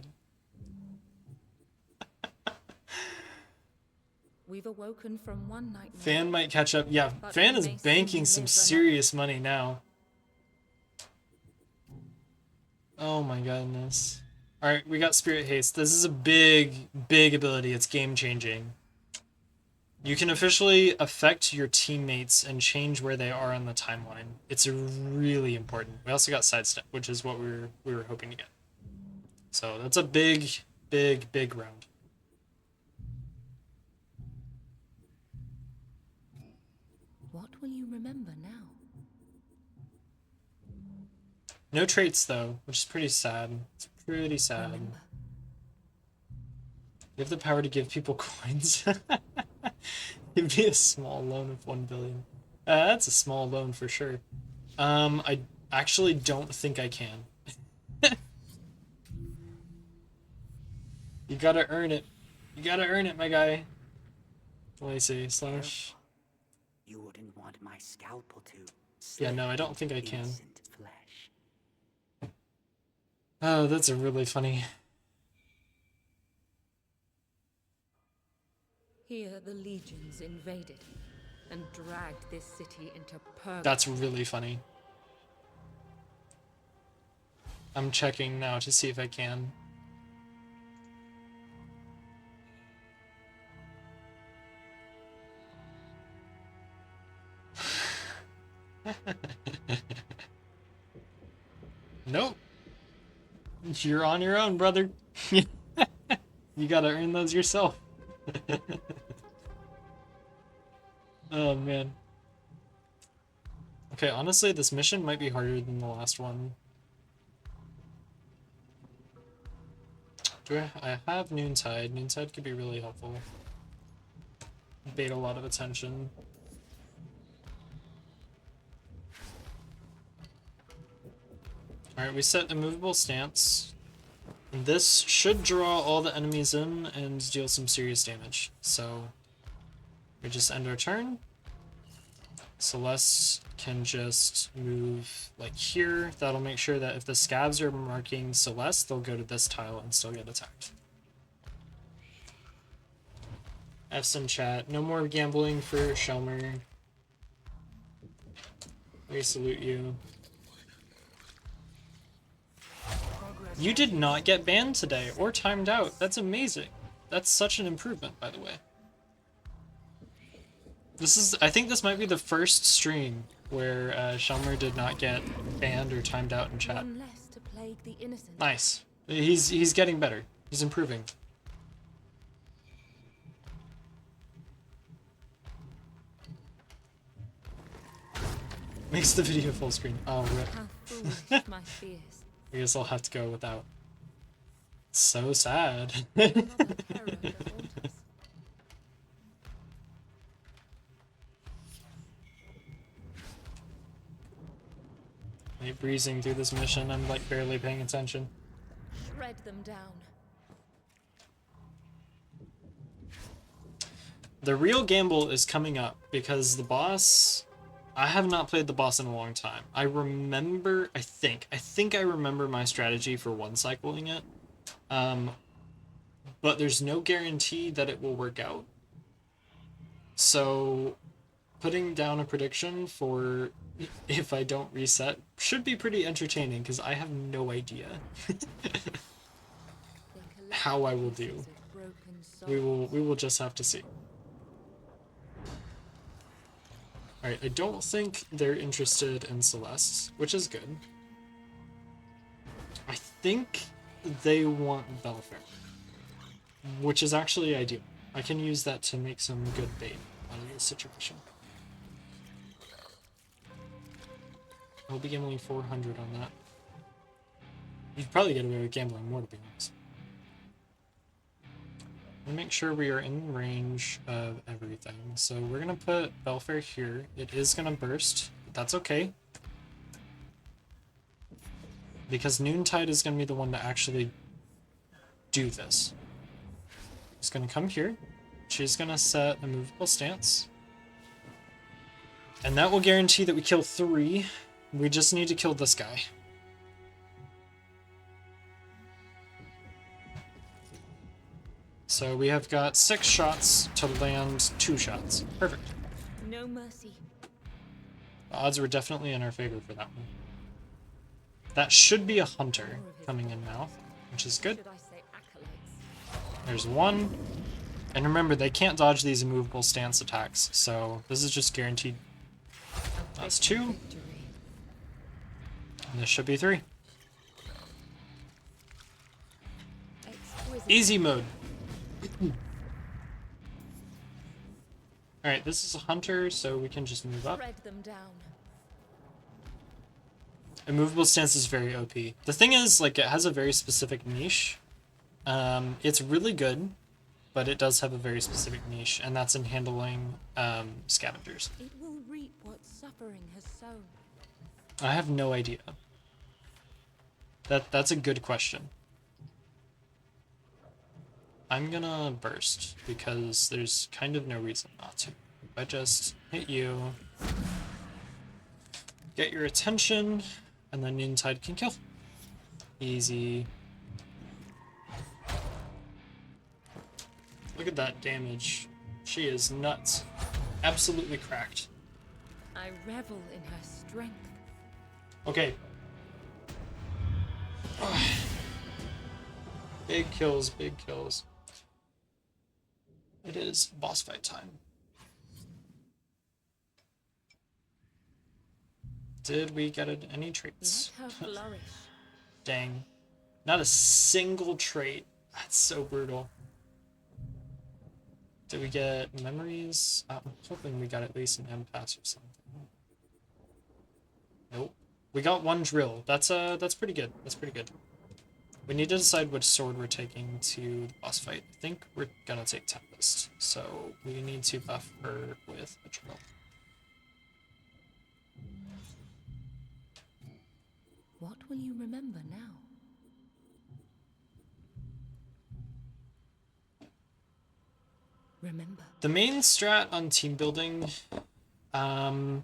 We've awoken from one nightmare. Fan might catch up. Yeah, But Fan we is may banking soon some live serious money now. Oh my goodness. Alright, we got Spirit Haste. This is a big, big ability. It's game changing. You can officially affect your teammates and change where they are on the timeline. It's really important. We also got Sidestep, which is what we were hoping to get. So that's a big, big, big round. What will you remember now? No traits though, which is pretty sad. It's pretty sad. Remember. You have the power to give people coins. It'd be a small loan of 1 billion. That's a small loan for sure. I actually don't think I can. You gotta earn it. You gotta earn it, my guy. Let me see. Slash. You wouldn't want my scalpel to. Yeah, no, I don't think I can. innocent flesh. Oh, that's a really funny. Here the legions invaded and dragged this city into purgatory. That's really funny. I'm checking now to see if I can. Nope. You're on your own, brother. You gotta earn those yourself. Oh man. Okay, honestly, this mission might be harder than the last one. I have Noontide. Noontide could be really helpful. Bait a lot of attention. Alright, we set immovable stance. This should draw all the enemies in and deal some serious damage. So we just end our turn. Celeste can just move like here. That'll make sure that if the scabs are marking Celeste, they'll go to this tile and still get attacked. F's in chat. No more gambling for Shelmer. We salute you. You did not get banned today or timed out. That's amazing. That's such an improvement, by the way. I think this might be the first stream where Shelmer did not get banned or timed out in chat. One less to plague the innocent. Nice. He's getting better. He's improving. Makes the video full screen. Oh, rip. How foolish my fears. I guess I'll have to go without. So sad. Another terror revolt us. Like breezing through this mission, I'm like barely paying attention. Shred them down. The real gamble is coming up because the boss, I have not played the boss in a long time. I think I remember my strategy for one cycling it. But there's no guarantee that it will work out. So putting down a prediction for if I don't reset should be pretty entertaining because I have no idea how I will do. We will just have to see. Alright, I don't think they're interested in Celeste, which is good. I think they want Belfair, which is actually ideal. I can use that to make some good bait out of this situation. I'll be gambling 400 on that. You'd probably get away with gambling more, to be honest. And make sure we are in range of everything. So we're gonna put Belfair here. It is gonna burst, but that's okay. because Noontide is going to be the one to actually do this. She's going to come here. She's going to set a movable stance. And that will guarantee that we kill 3. We just need to kill this guy. So we have got 6 shots to land 2 shots. Perfect. No mercy. The odds were definitely in our favor for that one. That should be a hunter coming in now, which is good. Should I say acolytes? There's 1. And remember, they can't dodge these immovable stance attacks, so this is just guaranteed. That's 2. Victory. And this should be 3. Exquisite. Easy mode. Alright, this is a hunter, so we can just move up. Tread them down. Immovable stance is very OP. The thing is, like, it has a very specific niche. It's really good, but it does have a very specific niche, and that's in handling scavengers. It will reap what suffering has sown. I have no idea. That's a good question. I'm gonna burst, because there's kind of no reason not to. If I just hit you, get your attention, and then Noontide can kill. Easy. Look at that damage. She is nuts. Absolutely cracked. I revel in her strength. Okay. Big kills, big kills. It is boss fight time. Did we get any traits? Let her flourish. Dang. Not a single trait. That's so brutal. Did we get memories? I'm hoping we got at least an empath or something. Nope. We got 1 drill. That's pretty good. That's pretty good. We need to decide which sword we're taking to the boss fight. I think we're gonna take Tempest, so we need to buff her with a drill. What will you remember now? Remember. The main strat on team building, I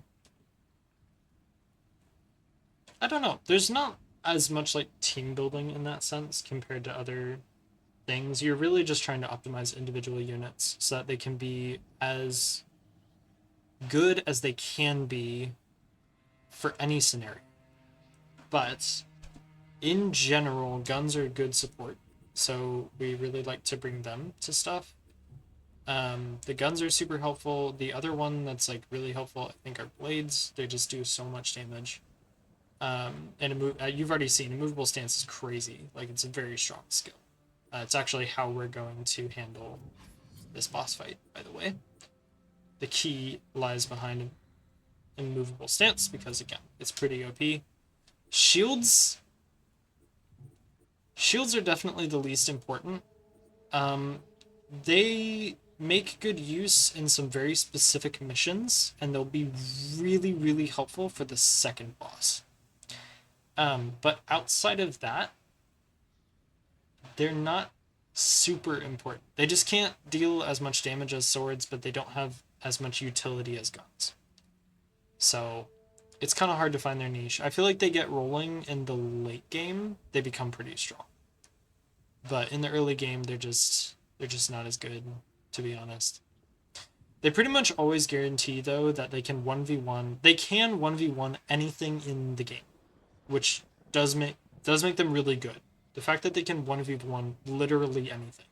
don't know. There's not as much like team building in that sense compared to other things. You're really just trying to optimize individual units so that they can be as good as they can be for any scenario. But in general, guns are good support, so we really like to bring them to stuff. The guns are super helpful. The other one that's like really helpful, I think, are blades. They just do so much damage. And you've already seen immovable stance is crazy. Like, it's a very strong skill. It's actually how we're going to handle this boss fight, by the way. The key lies behind immovable stance because, again, it's pretty OP. Shields are definitely the least important. They make good use in some very specific missions, and they'll be really, really helpful for the second boss. But outside of that, they're not super important. They just can't deal as much damage as swords, but they don't have as much utility as guns. So it's kind of hard to find their niche. I feel like they get rolling in the late game, they become pretty strong. But in the early game, they're just not as good, to be honest. They pretty much always guarantee, though, that they can 1v1. They can 1v1 anything in the game, which does make them really good. The fact that they can 1v1 literally anything.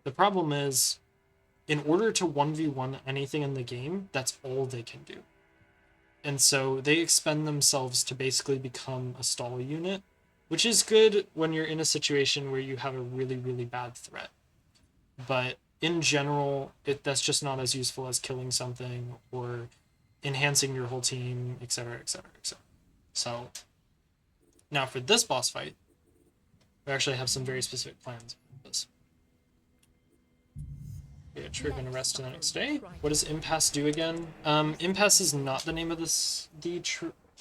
The problem is, in order to 1v1 anything in the game, that's all they can do. And so they expend themselves to basically become a stall unit, which is good when you're in a situation where you have a really, really bad threat. But in general, that's just not as useful as killing something or enhancing your whole team, etc., etc., etc. So now for this boss fight, we actually have some very specific plans for this. Yeah, we're going to rest to the next day. What does Impasse do again? Impasse is not the name of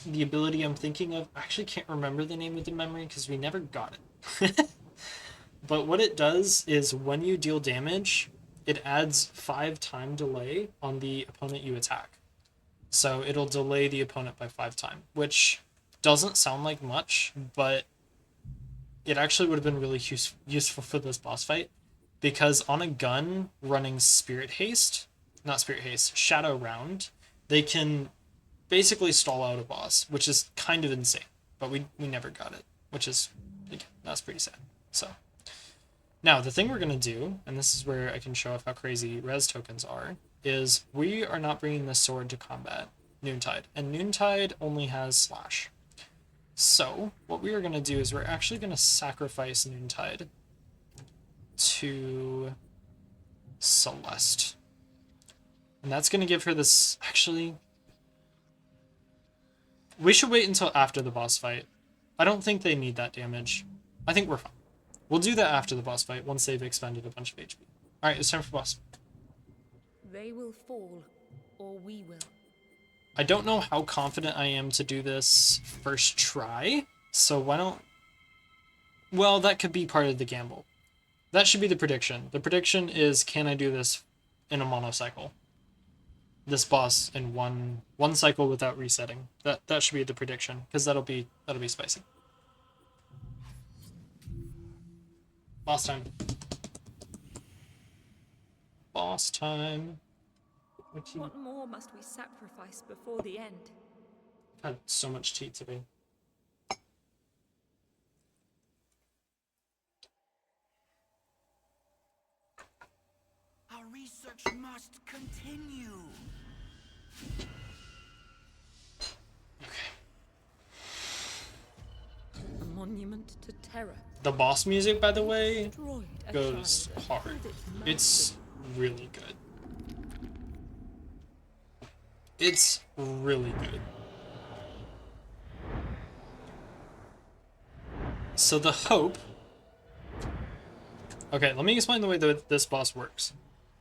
the ability I'm thinking of, I actually can't remember the name of the memory because we never got it. But what it does is when you deal damage, it adds 5 time delay on the opponent you attack. So it'll delay the opponent by 5 time, which doesn't sound like much, but it actually would have been really useful for this boss fight, because on a gun running Shadow Round, they can basically stall out a boss, which is kind of insane, but we never got it, which is, again, that's pretty sad. So now the thing we're going to do, and this is where I can show off how crazy res tokens are, is we are not bringing this sword to combat Noontide, and Noontide only has slash. So what we are going to do is we're actually going to sacrifice Noontide to Celeste. And that's going to give her this... Actually, we should wait until after the boss fight. I don't think they need that damage. I think we're fine. We'll do that after the boss fight, once they've expended a bunch of HP. Alright, it's time for boss. They will fall, or we will. I don't know how confident I am to do this first try, so why don't... Well, that could be part of the gamble. That should be the prediction. The prediction is, can I do this in a monocycle? This boss in one cycle without resetting. That should be the prediction, because that'll be spicy. Boss time. Boss time. What more must we sacrifice before the end? I've had so much tea today. Our research must continue. A monument to terror. The boss music, by the way, Destroyed a goes child and hard. filled its mouth It's with really good. It's really good. So the hope... Okay, let me explain the way that this boss works.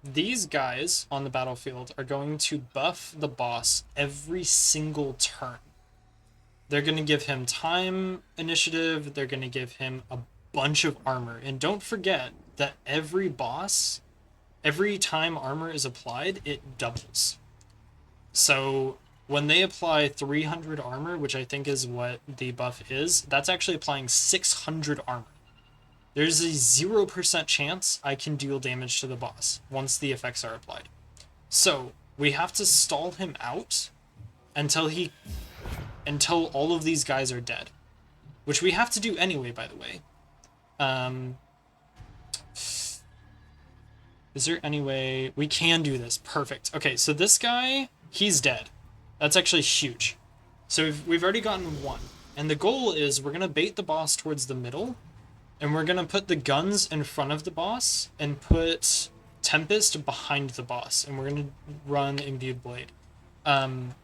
These guys on the battlefield are going to buff the boss every single turn. They're going to give him time initiative, they're going to give him a bunch of armor. And don't forget that every boss, every time armor is applied, it doubles. So when they apply 300 armor, which I think is what the buff is, that's actually applying 600 armor. There's a 0% chance I can deal damage to the boss once the effects are applied. So we have to stall him out until all of these guys are dead, which we have to do anyway, by the way. Is there any way we can do this? Perfect. Okay, so this guy, he's dead. That's actually huge. So we've already gotten one. And the goal is we're going to bait the boss towards the middle, and we're going to put the guns in front of the boss and put Tempest behind the boss. And we're going to run Imbued Blade.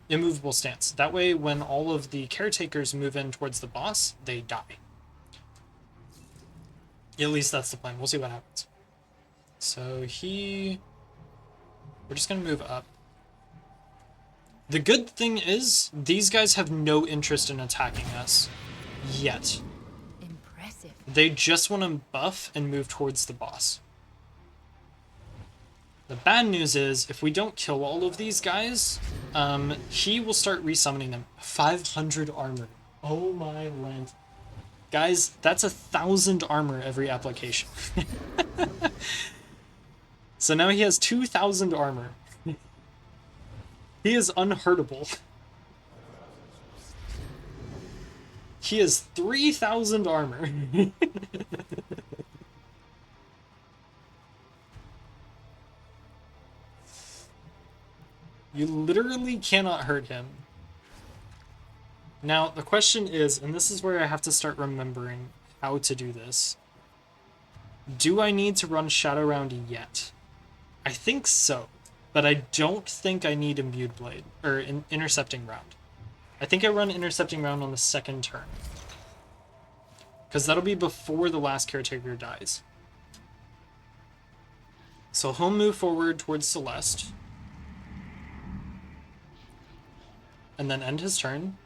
Immovable stance. That way, when all of the caretakers move in towards the boss, they die. At least that's the plan. We'll see what happens. So we're just going to move up. The good thing is, these guys have no interest in attacking us yet. impressive. They just want to buff and move towards the boss. The bad news is, if we don't kill all of these guys, he will start resummoning them. 500 armor. Oh my land. Guys, that's 1,000 armor every application. So now he has 2,000 armor. He is unhurtable. He has 3,000 armor. You literally cannot hurt him. Now, the question is, and this is where I have to start remembering how to do this. Do I need to run Shadow Round yet? I think so, but I don't think I need Imbued Blade, or Intercepting Round. I think I run Intercepting Round on the second turn, because that'll be before the last caretaker dies. So he'll move forward towards Celeste, and then end his turn.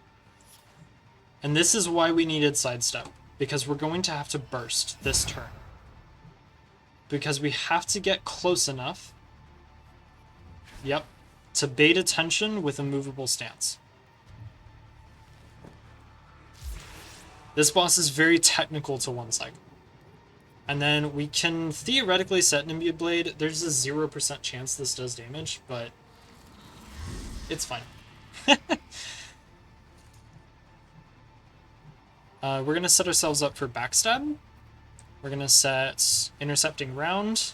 And this is why we needed sidestep, because we're going to have to burst this turn. Because we have to get close enough, yep, to bait attention with a movable stance. This boss is very technical to one cycle. And then we can theoretically set Nimbia Blade. There's a 0% chance this does damage, but it's fine. We're going to set ourselves up for backstab. We're going to set intercepting round.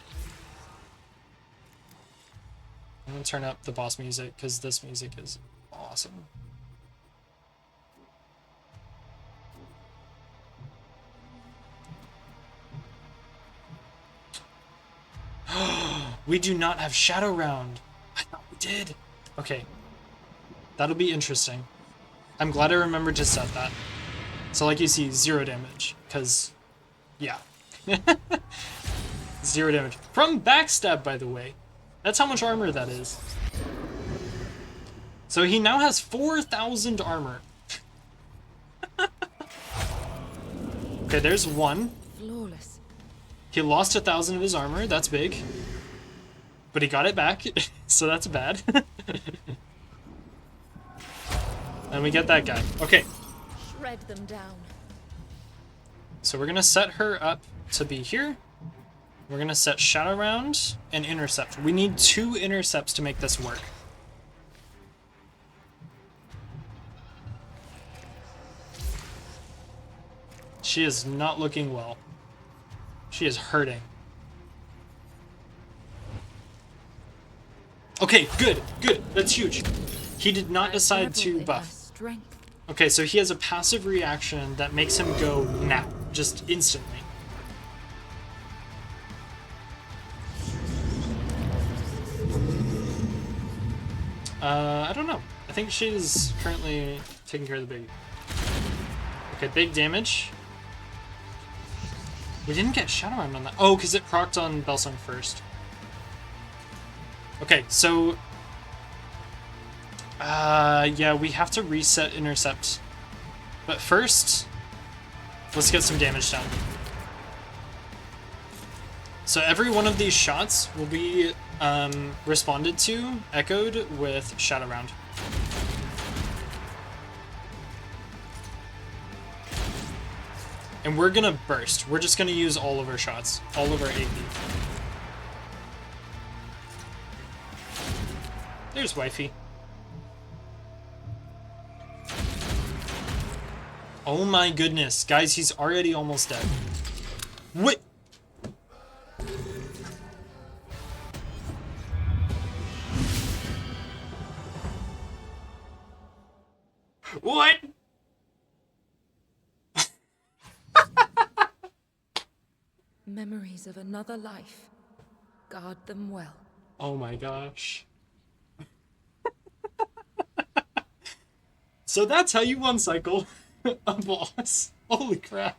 I'm going to turn up the boss music because this music is awesome. We do not have Shadow Round. I thought we did. Okay. That'll be interesting. I'm glad I remembered to set that. So like you see, 0 damage. Because, yeah. 0 damage. From backstab, by the way. That's how much armor that is. So he now has 4,000 armor. Okay, there's one. Flawless. He lost 1,000 of his armor. That's big. But he got it back, so that's bad. And we get that guy. Okay. Shred them down. So we're gonna set her up to be here. We're gonna set Shadow Round and Intercept. We need 2 intercepts to make this work. She is not looking well. She is hurting. Okay, good, good. That's huge. He did not decide to buff. Okay, so he has a passive reaction that makes him go now, just instantly. I don't know. I think she's currently taking care of the baby. Okay, big damage. We didn't get Shadow Round on that. Oh, because it procced on Belsung first. Okay, so... yeah, we have to reset Intercept. But first, let's get some damage down. So every one of these shots will be responded to, echoed with Shadow Round. And we're gonna burst. We're just gonna use all of our shots, all of our AP. There's Wifey. Oh my goodness. Guys, he's already almost dead. Wait! What? Memories of another life. Guard them well. Oh my gosh. So that's how you one cycle a boss. Holy crap.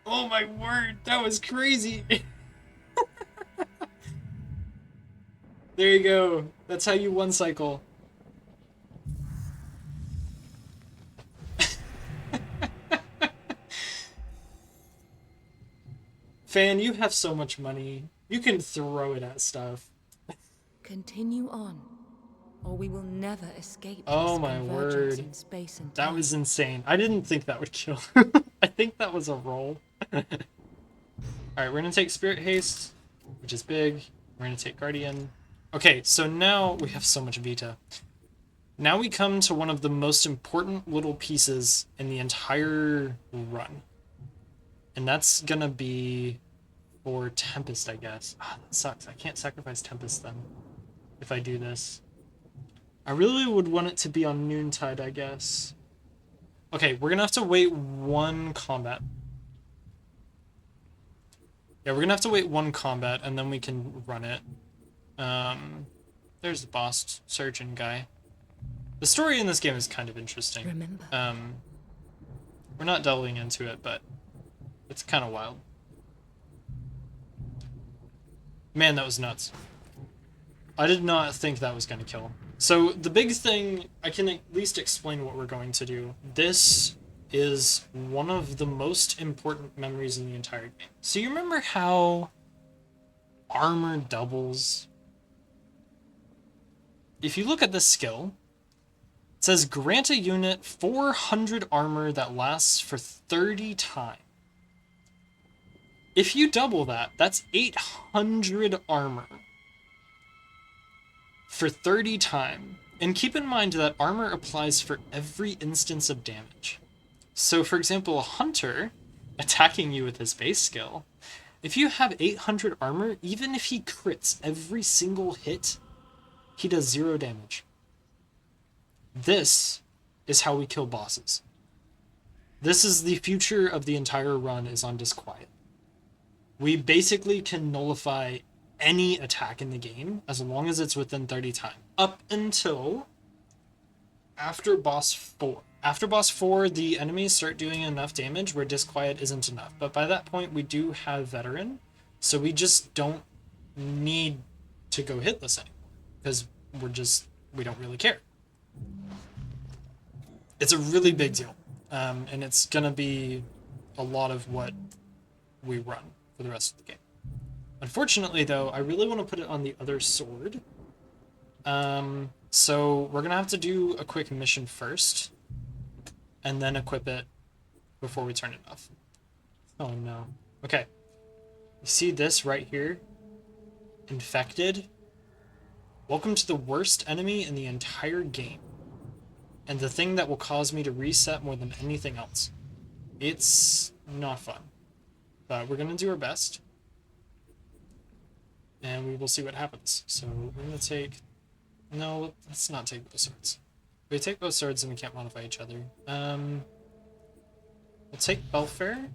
Oh my word, that was crazy. There you go. That's how you one cycle. Fan, you have so much money. You can throw it at stuff. Continue on, or we will never escape. Oh this my convergence word. in space and That time. was insane. I didn't think that would kill. I think that was a roll. Alright, we're gonna take Spirit Haste, which is big. We're gonna take Guardian. Okay, so now we have so much Vita. Now we come to one of the most important little pieces in the entire run. And that's gonna be for Tempest, I guess. Ah, that sucks. I can't sacrifice Tempest then if I do this. I really would want it to be on Noontide, I guess. Okay, we're gonna have to wait 1 combat. Yeah, we're gonna have to wait 1 combat and then we can run it. There's the boss surgeon guy. The story in this game is kind of interesting. Remember. We're not delving into it, but it's kind of wild. Man, that was nuts. I did not think that was gonna kill him. So the big thing, I can at least explain what we're going to do. This is one of the most important memories in the entire game. So you remember how armor doubles? If you look at this skill, it says grant a unit 400 armor that lasts for 30 times. If you double that, that's 800 armor for 30 times. And keep in mind that armor applies for every instance of damage. So for example, a hunter attacking you with his base skill, if you have 800 armor, even if he crits every single hit, he does 0 damage. This is how we kill bosses. This is the future of the entire run, is on Disquiet. We basically can nullify any attack in the game as long as it's within 30 times. Up until after boss 4. After boss 4, the enemies start doing enough damage where Disquiet isn't enough. But by that point, we do have Veteran, so we just don't need to go hitless anymore. Because we don't really care. It's a really big deal. And it's going to be a lot of what we run for the rest of the game. Unfortunately, though, I really want to put it on the other sword. So we're going to have to do a quick mission first, and then equip it before we turn it off. Oh no. Okay. You see this right here? Infected. Welcome to the worst enemy in the entire game. And the thing that will cause me to reset more than anything else. It's not fun. But we're going to do our best. And we will see what happens. So we're going to take... No, let's not take both swords. We take both swords and we can't modify each other. We'll take Belfair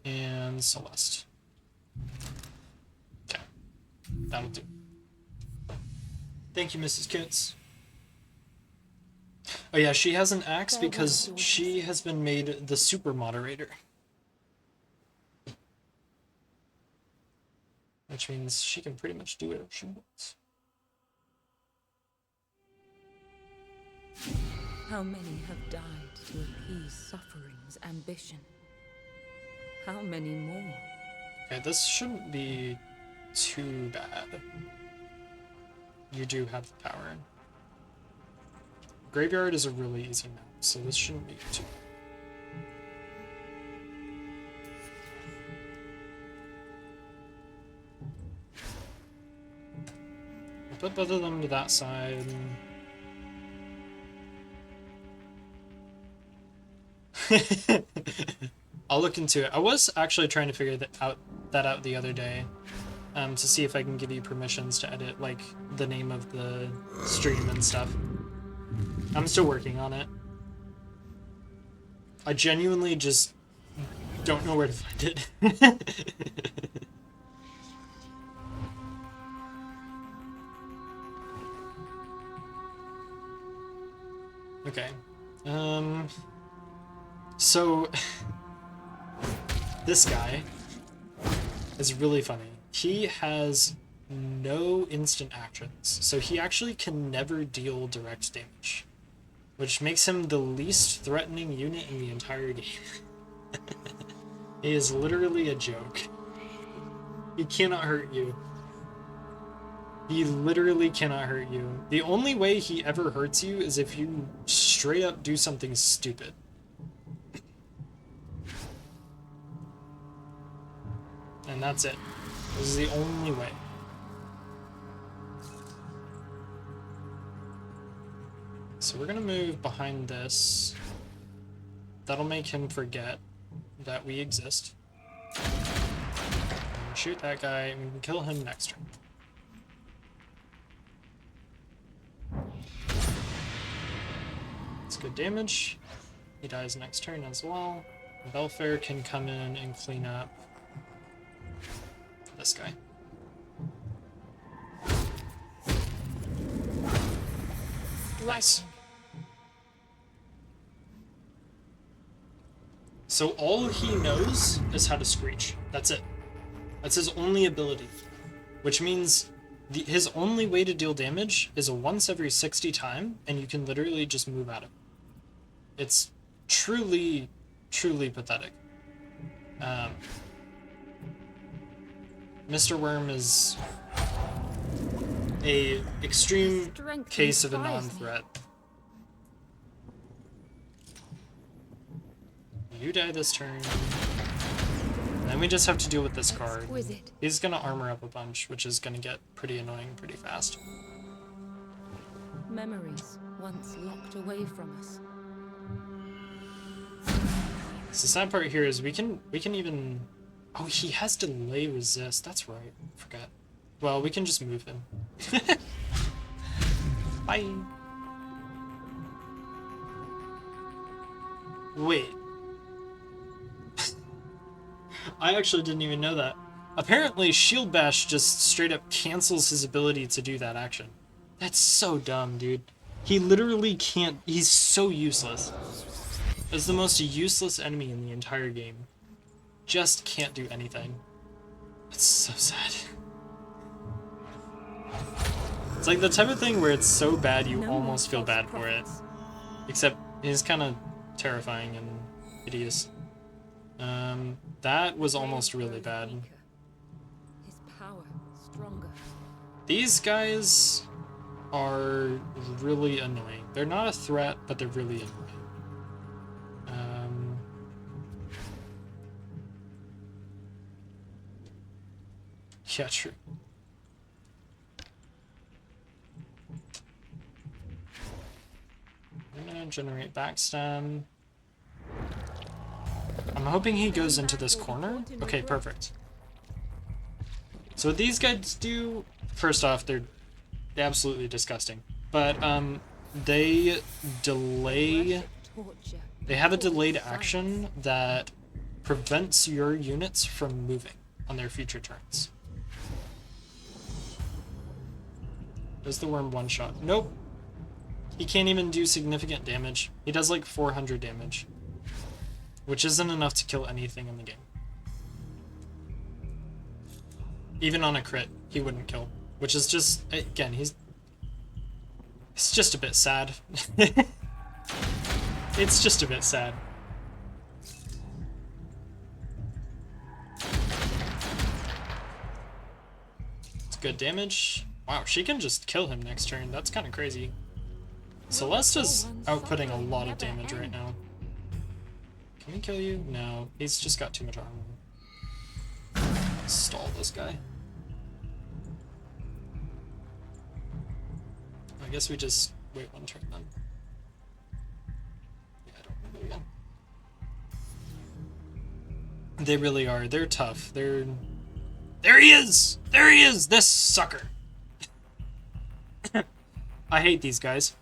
and Celeste. Okay. That'll do. Thank you, Mrs. Kuntz. Oh yeah, she has an axe because she has been made the super moderator. Which means she can pretty much do whatever she wants. How many have died to appease suffering's ambition? How many more? Okay, this shouldn't be too bad. You do have the power. Graveyard is a really easy map, so this shouldn't be too bad. I'll put both of them to that side. I'll look into it. I was actually trying to figure that out the other day, to see if I can give you permissions to edit, like, the name of the stream and stuff. I'm still working on it. I genuinely just don't know where to find it. Okay. So this guy is really funny. He has no instant actions, so he actually can never deal direct damage, which makes him the least threatening unit in the entire game. He is literally a joke. He cannot hurt you. He literally cannot hurt you. The only way he ever hurts you is if you straight up do something stupid. And that's it. This is the only way. So we're gonna move behind this. That'll make him forget that we exist. Shoot that guy, and we can kill him next turn. It's good damage. He dies next turn as well. Belfair can come in and clean up this guy. Nice. So all he knows is how to screech. That's it. That's his only ability. Which means his only way to deal damage is a once every 60 time, and you can literally just move at him. It's truly, truly pathetic. Mr. Worm is a extreme Strength case of a inspires me. non-threat. You die this turn. And then we just have to deal with this card. Exquisite. He's gonna armor up a bunch, which is gonna get pretty annoying pretty fast. Memories once locked away from us. So the sad part here is we can even... Oh, he has delay resist. That's right. I forgot. Well, we can just move him. Bye. Wait. I actually didn't even know that. Apparently, Shield Bash just straight up cancels his ability to do that action. That's so dumb, dude. He literally can't... He's so useless. It's the most useless enemy in the entire game. Just can't do anything. It's so sad. It's like the type of thing where it's so bad you No almost feel more bad false for it. prophets. Except he's kind of terrifying and hideous. That was almost really bad. Weaker. His power stronger. These guys are really annoying. They're not a threat, but they're really annoying. Yeah, true. I'm gonna generate backstab. I'm hoping he goes into this corner. Okay, perfect. So what these guys do, first off, they're absolutely disgusting. But they delay... Torture. They have a delayed action that prevents your units from moving on their future turns. Does the worm one shot? Nope. He can't even do significant damage. He does like 400 damage, which isn't enough to kill anything in the game. Even on a crit, he wouldn't kill, which is just, again, it's just a bit sad. It's just a bit sad. It's good damage. Wow, she can just kill him next turn. That's kind of crazy. Celesta's outputting a lot of damage right now. Can we kill you? No, he's just got too much armor. Stall this guy. I guess we just wait one turn then. Yeah, I don't remember again. They really are. They're tough. They're... There he is! There he is! This sucker! I hate these guys.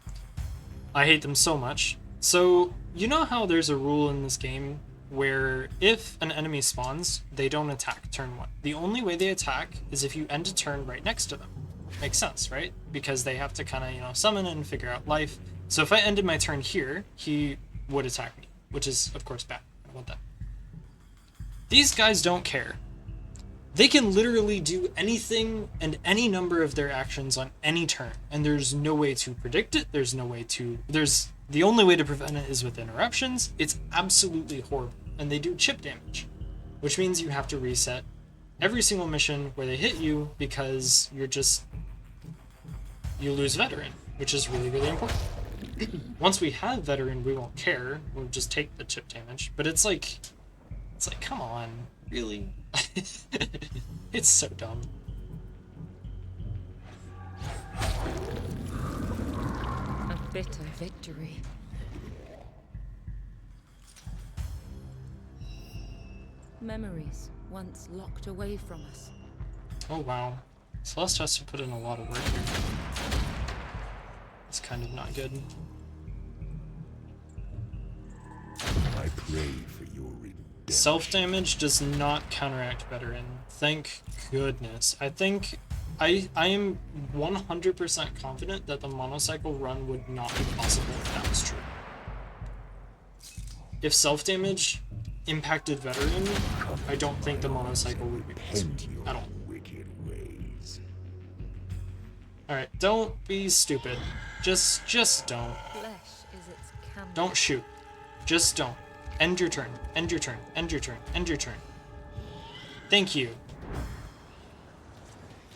I hate them so much. So, you know how there's a rule in this game where if an enemy spawns, they don't attack turn 1. The only way they attack is if you end a turn right next to them. Makes sense, right? Because they have to kind of, you know, summon and figure out life. So if I ended my turn here, he would attack me, which is, of course, bad. I don't want that. These guys don't care. They can literally do anything and any number of their actions on any turn, and there's no way to predict it. There's no way to... The only way to prevent it is with interruptions. It's absolutely horrible, and they do chip damage, which means you have to reset every single mission where they hit you because you lose veteran, which is really, really important. Once we have veteran, we won't care. We'll just take the chip damage, but it's like, come on, really? It's so dumb. A bitter victory. Memories once locked away from us. Oh wow. Celeste has to put in a lot of work here. It's kind of not good. I pray for your redemption. Self-damage does not counteract veteran. Thank goodness. I think I am 100% confident that the monocycle run would not be possible if that was true. If self-damage impacted veteran, I don't think the monocycle would be possible Repent your at all. wicked ways. Alright, don't be stupid. Just don't. Flesh is its canvas. Don't shoot. Just don't. End your turn. End your turn. End your turn. End your turn. Thank you.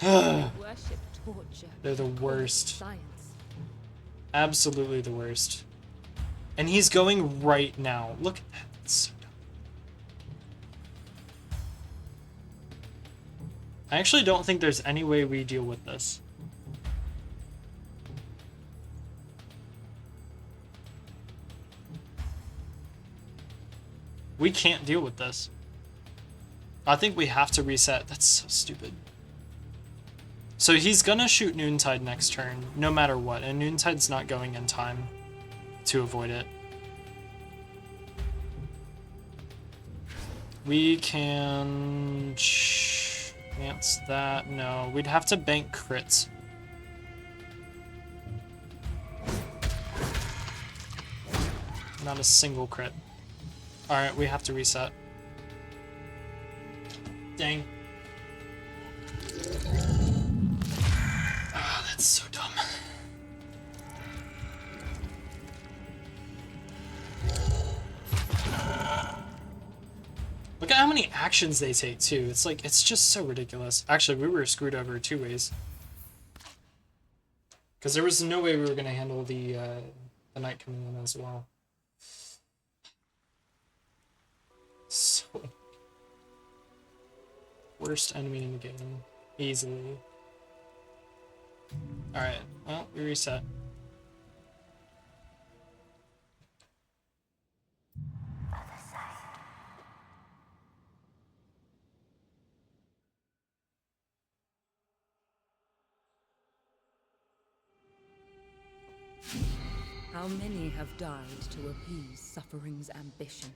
Worship torture. They're the call it worst. Science. Absolutely the worst. And he's going right now. Look at that. It's so dumb. I actually don't think there's any way we deal with this. We can't deal with this. I think we have to reset. That's so stupid. So he's gonna shoot Noontide next turn, no matter what, and Noontide's not going in time to avoid it. We can chance that. No, we'd have to bank crits. Not a single crit. Alright, we have to reset. Dang. Ah, that's so dumb. Look at how many actions they take, too. It's like, it's just so ridiculous. Actually, we were screwed over two ways. Because there was no way we were going to handle the knight coming in as well. So... worst enemy in the game. Easily. Alright, well, we reset. How many have died to appease suffering's ambition?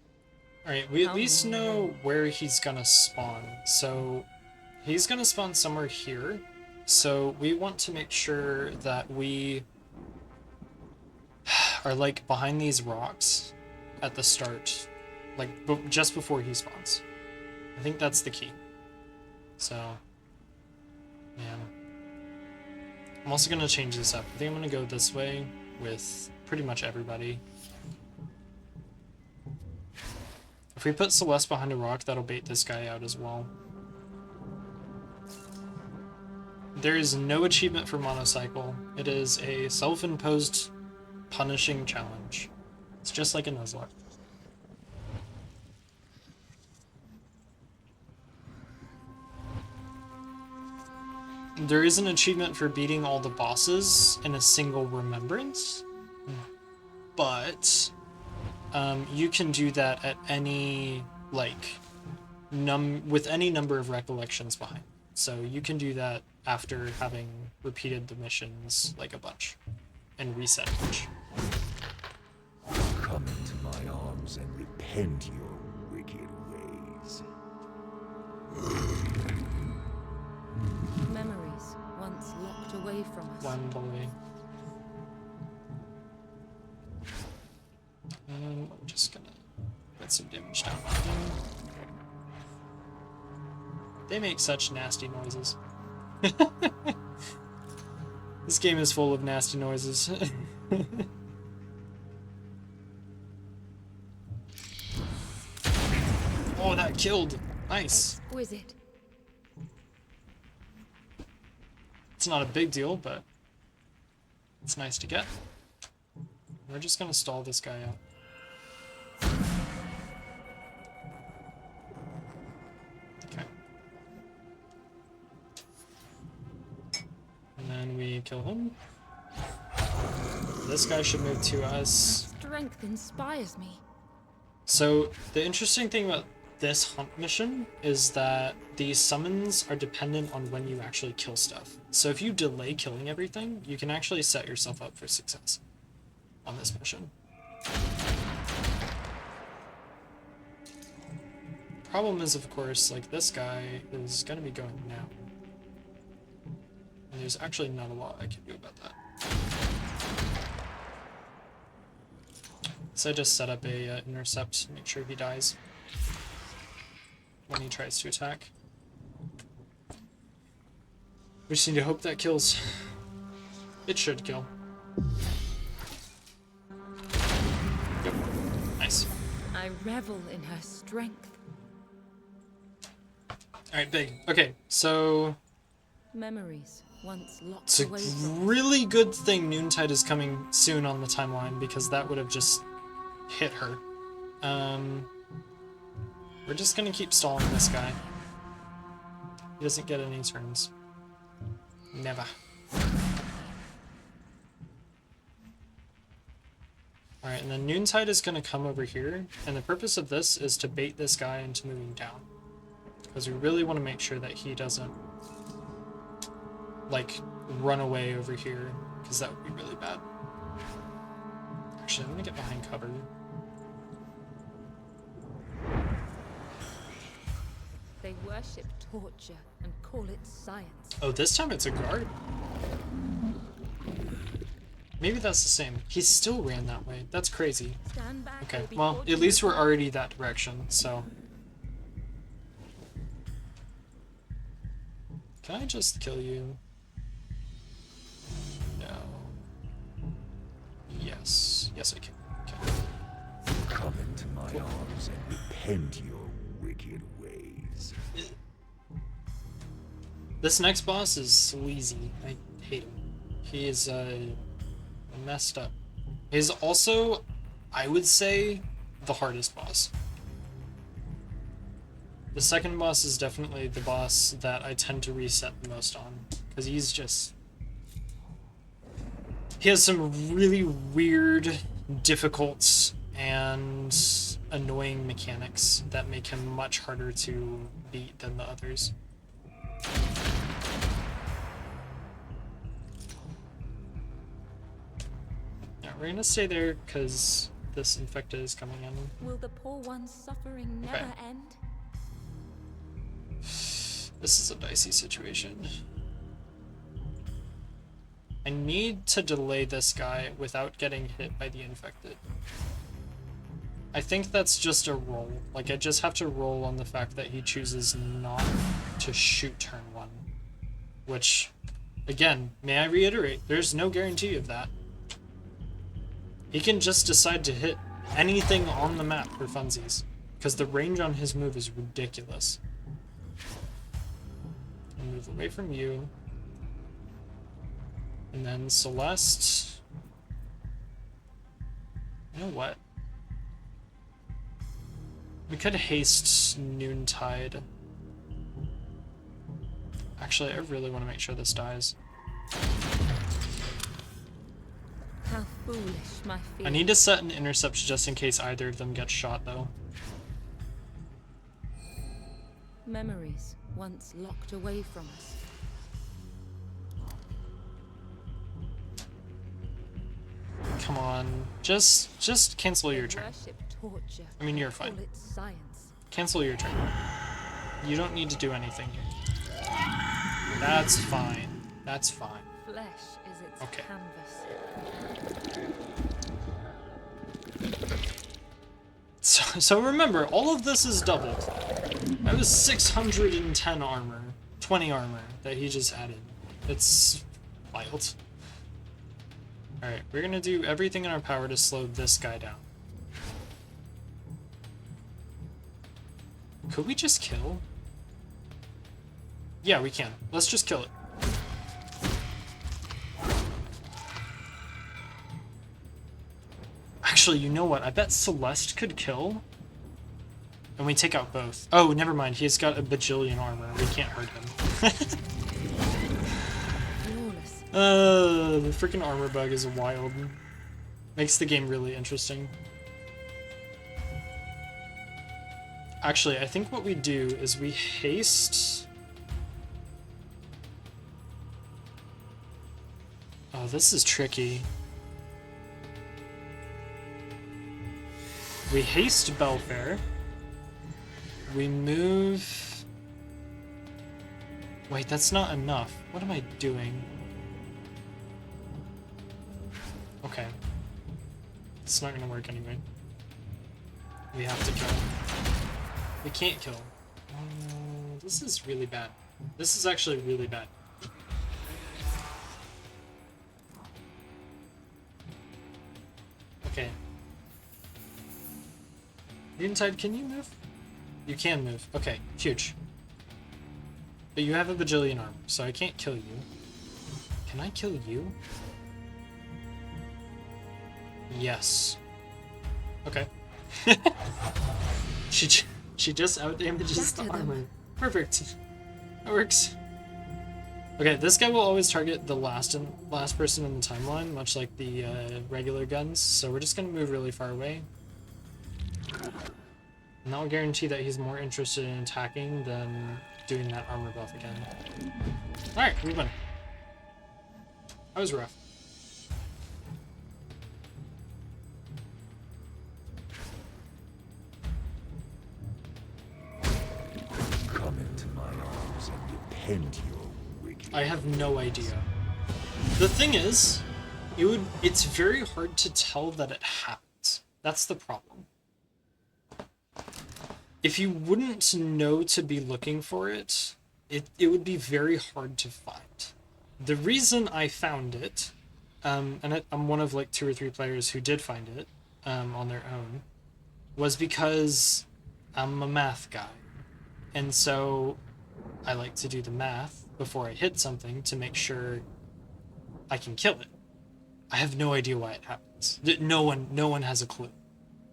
Alright, we at How least many know more? where he's gonna spawn. So, he's gonna spawn somewhere here. So, we want to make sure that we are, like, behind these rocks at the start. Like, just before he spawns. I think that's the key. So, man. I'm also gonna change this up. I think I'm gonna go this way with pretty much everybody. If we put Celeste behind a rock, that'll bait this guy out as well. There is no achievement for MonoCycle. It is a self-imposed punishing challenge. It's just like a Nuzlocke. There is an achievement for beating all the bosses in a single remembrance, but you can do that at any, like, with any number of recollections behind. So you can do that after having repeated the missions, like, a bunch, and reset a bunch. Come into my arms and repent your wicked ways. Memories once locked away from us. Wembley. I'm just gonna get some damage down on him. They make such nasty noises. This game is full of nasty noises. Oh, that killed! Nice. Exquisite. It's not a big deal, but it's nice to get. We're just gonna stall this guy out. Okay. And then we kill him. This guy should move to us. Strength inspires me. So, the interesting thing about this hunt mission is that these summons are dependent on when you actually kill stuff. So if you delay killing everything, you can actually set yourself up for success on this mission. Problem is, of course, like, this guy is gonna be going now. And there's actually not a lot I can do about that. So I just set up a intercept to make sure he dies when he tries to attack. We just need to hope that kills. It should kill. Yep. Nice. I revel in her strength. Alright, big. Okay, so Memories once locked it's a away from really good thing Noontide is coming soon on the timeline, because that would have just hit her. We're just gonna keep stalling this guy. He doesn't get any turns. Never. Alright, and then Noontide is gonna come over here, and the purpose of this is to bait this guy into moving down. Because we really want to make sure that he doesn't, like, run away over here, because that would be really bad. Actually, I'm gonna get behind cover. They worship torture and call it science. Oh, this time it's a guard? Maybe that's the same. He still ran that way. That's crazy. Stand back Okay, or be well, tortured. at least we're already that direction, so... Can I just kill you? No. Yes. Yes, I can. Okay. Come into my arms and repent your wicked ways. This next boss is sleazy. I hate him. He is messed up. He's also, I would say, the hardest boss. The second boss is definitely the boss that I tend to reset the most on, because he's just... He has some really weird, difficult, and annoying mechanics that make him much harder to beat than the others. Yeah, we're gonna stay there because this infected is coming in. Will the poor one's suffering never Okay. end? This is a dicey situation. I need to delay this guy without getting hit by the infected. I think that's just a roll. Like, I just have to roll on the fact that he chooses not to shoot turn 1. Which, again, may I reiterate, there's no guarantee of that. He can just decide to hit anything on the map for funsies, because the range on his move is ridiculous. I'll move away from you. And then Celeste. You know what? We could haste Noontide. Actually, I really want to make sure this dies. How foolish my fear. I need to set an intercept just in case either of them gets shot, though. Memories once locked away from us. Come on. Just cancel your turn. Worship torture. I mean, you're and call fine. it science. Cancel your turn. You don't need to do anything here. That's fine. That's fine. Flesh is its Okay. canvas. So remember, all of this is doubled. That was 610 armor. 20 armor that he just added. It's wild. Alright, we're gonna do everything in our power to slow this guy down. Could we just kill? Yeah, we can. Let's just kill it. Actually, you know what? I bet Celeste could kill. And we take out both. Oh, never mind. He's got a bajillion armor. We can't hurt him. Flawless. The freaking armor bug is wild. Makes the game really interesting. Actually, I think what we do is we haste... Oh, this is tricky. We haste Belfair. We move... Wait, that's not enough. What am I doing? Okay. It's not gonna work anyway. We have to kill. We can't kill. Oh, this is really bad. This is actually really bad. Noontide, can you move? You can move. Okay, huge. But you have a bajillion armor, so I can't kill you. Can I kill you? Yes. Okay. she just outdamages the Shatter them. armor. Perfect. That works. Okay, this guy will always target the last person in the timeline, much like the regular guns. So we're just gonna move really far away. And that will guarantee that he's more interested in attacking than doing that armor buff again. Alright, we win. That was rough. Come into my arms and repent your wicked. I have no idea. The thing is, it's very hard to tell that it happens. That's the problem. If you wouldn't know to be looking for it, it would be very hard to find. The reason I found it, and I'm one of like 2 or 3 players who did find it on their own, was because I'm a math guy. And so I like to do the math before I hit something to make sure I can kill it. I have no idea why it happens. No one has a clue,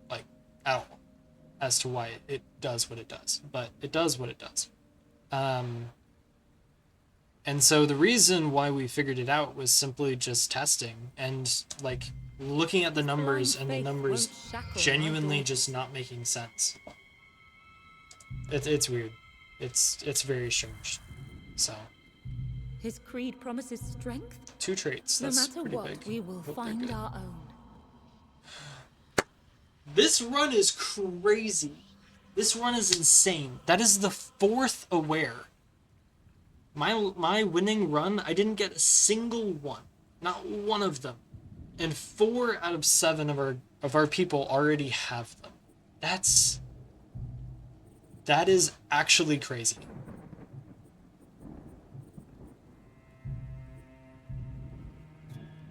like, at all, as to why it does what it does. But it does what it does. And so the reason why we figured it out was simply just testing and, like, looking at the numbers and the numbers genuinely just not making sense. It's weird. It's very strange. So, His creed promises strength. 2 traits. No That's matter pretty what, big. we will Hope they're find good. our own. This run is crazy. This run is insane. That is the 4th aware. My winning run, I didn't get a single one. Not one of them. And 4 out of 7 of our people already have them. That is actually crazy.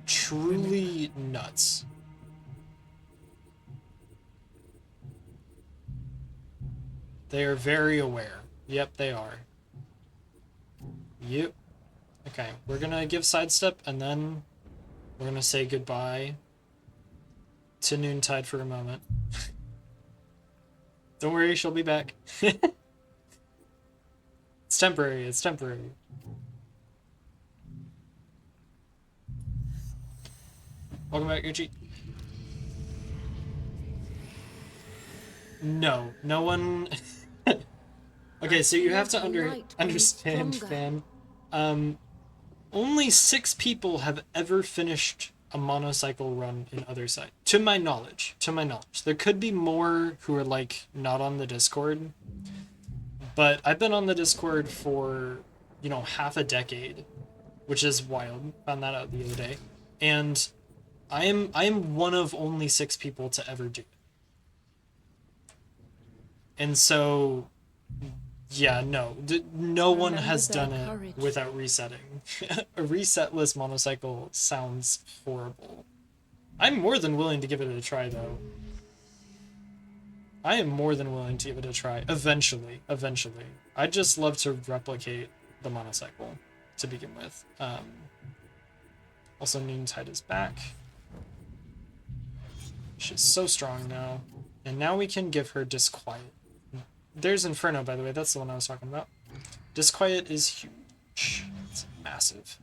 Truly nuts. They are very aware. Yep, they are. Yep. Okay, we're gonna give sidestep and then we're gonna say goodbye to Noontide for a moment. Don't worry, she'll be back. It's temporary, it's temporary. Welcome back, Gucci. No one... Okay, so you have to understand, fan. Only 6 people have ever finished a monocycle run in Othercide. To my knowledge. There could be more who are, like, not on the Discord. But I've been on the Discord for, half a decade. Which is wild. Found that out the other day. And I am one of only 6 people to ever do it. And so, yeah, no one has done it without resetting. A resetless monocycle sounds horrible. I'm more than willing to give it a try, though. I am more than willing to give it a try. Eventually. I'd just love to replicate the monocycle to begin with. Also, Noontide is back. She's so strong now. And now we can give her Disquiet. There's Inferno, by the way. That's the one I was talking about. Disquiet is huge. It's massive.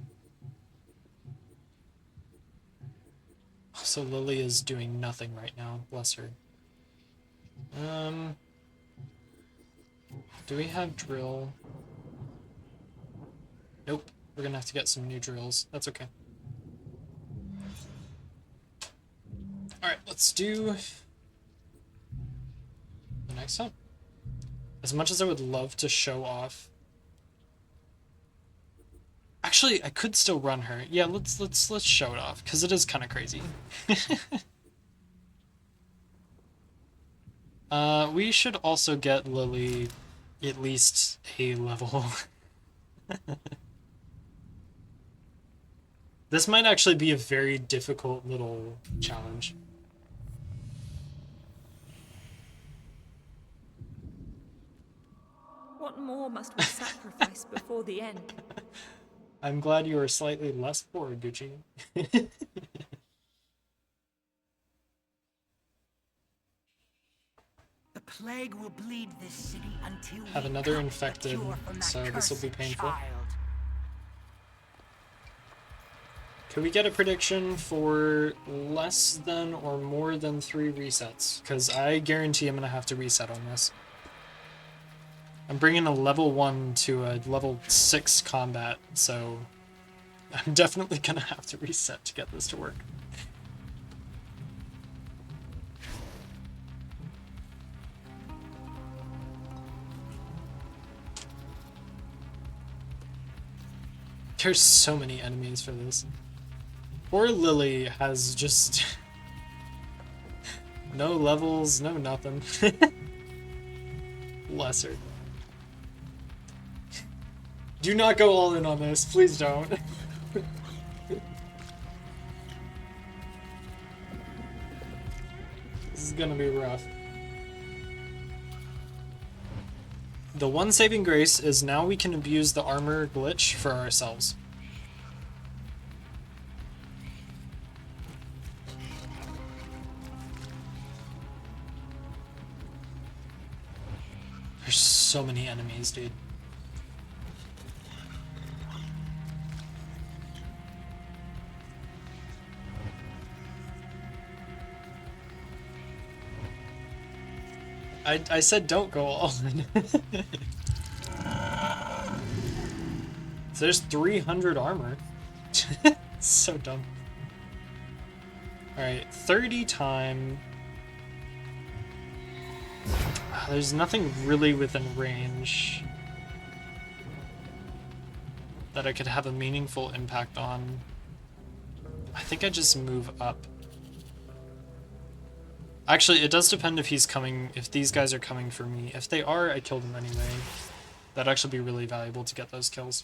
So Lily is doing nothing right now. Bless her. Do we have drill? Nope. We're gonna have to get some new drills. That's okay. Alright, let's do the next one. As much as I would love to show off... Actually, I could still run her. Yeah, let's show it off, because it is kind of crazy. We should also get Lily at least a level. This might actually be a very difficult little challenge. What more must we sacrifice before the end? I'm glad you are slightly less poor, Gucci. The plague will bleed this city until Have we another cut the infected, cure from that so this will be cursed painful. child. Can we get a prediction for less than or more than 3 resets? Because I guarantee I'm going to have to reset on this. I'm bringing a level 1 to a level 6 combat, so I'm definitely going to have to reset to get this to work. There's so many enemies for this. Poor Lily has just no levels, no nothing. Bless her. Do not go all in on this, please don't. This is gonna be rough. The one saving grace is now we can abuse the armor glitch for ourselves. There's so many enemies, dude. I said don't go all in. So there's 300 armor. So dumb. Alright, 30 time. There's nothing really within range that I could have a meaningful impact on. I think I just move up. Actually, it does depend if he's coming, if these guys are coming for me. If they are, I kill them anyway. That'd actually be really valuable to get those kills.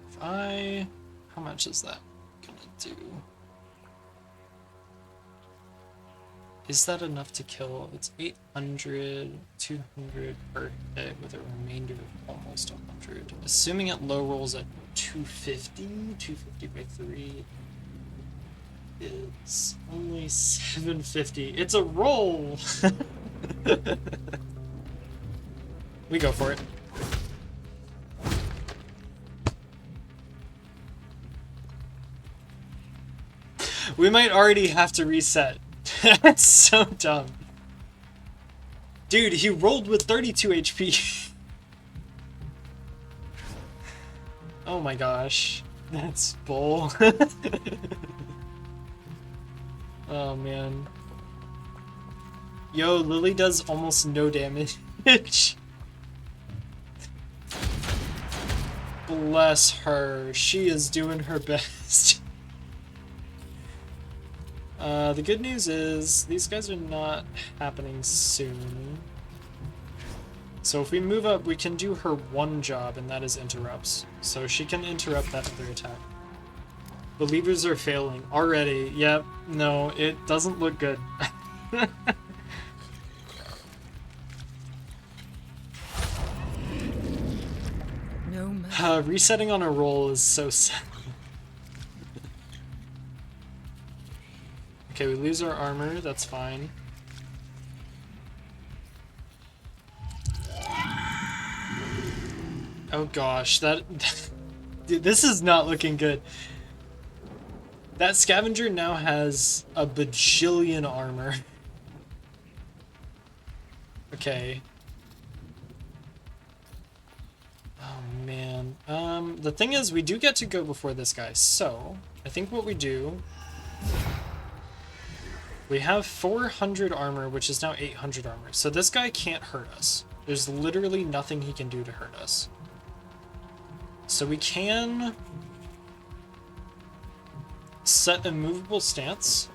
If I... How much is that gonna do? Is that enough to kill? It's 800, 200 per hit with a remainder of almost 100. Assuming it low rolls at 250, 250 by 3 is only 750. It's a roll! We go for it. We might already have to reset. That's so dumb. Dude, he rolled with 32 HP. Oh my gosh. That's bull. Oh man. Yo, Lily does almost no damage. Bless her. She is doing her best. The good news is these guys are not happening soon. So if we move up, we can do her one job, and that is interrupts. So she can interrupt that other attack. Believers are failing already. Yep, no, it doesn't look good. No mercy. Resetting on a roll is so sad. Okay, we lose our armor, that's fine. Oh gosh, that dude, this is not looking good. That scavenger now has a bajillion armor. Okay. Oh man. The thing is, we do get to go before this guy, so I think what we do... We have 400 armor, which is now 800 armor. So this guy can't hurt us. There's literally nothing he can do to hurt us. So we can set a movable stance.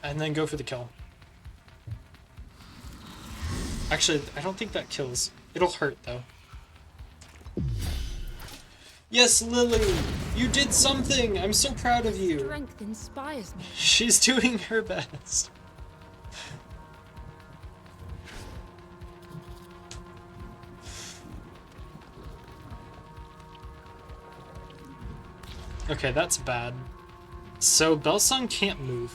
And then go for the kill. Actually, I don't think that kills. It'll hurt, though. Yes, Lily! You did something! I'm so proud of you! Strength inspires me. She's doing her best. Okay, that's bad. So Belsung can't move.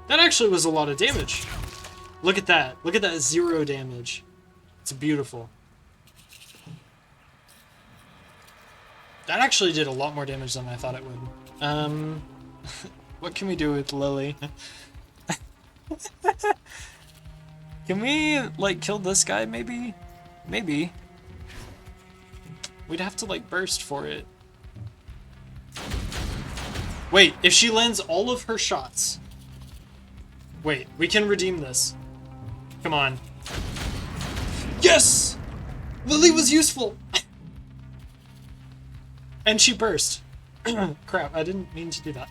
That actually was a lot of damage. Look at that. Look at that 0 damage. It's beautiful. That actually did a lot more damage than I thought it would. What can we do with Lily? Can we, like, kill this guy, maybe? Maybe. We'd have to, like, burst for it. Wait, if she lands all of her shots... Wait, we can redeem this. Come on. Yes! Lily was useful! And she burst. Crap, I didn't mean to do that.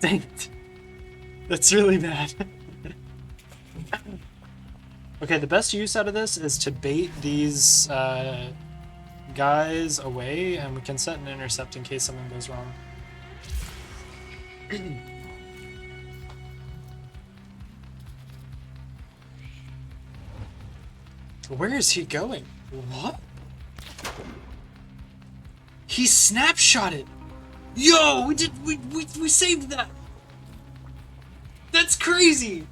Dang it. That's really bad. Okay, the best use out of this is to bait these guys away, and we can set an intercept in case something goes wrong. Where is he going? What? He snapshotted! Yo, we saved that! That's crazy!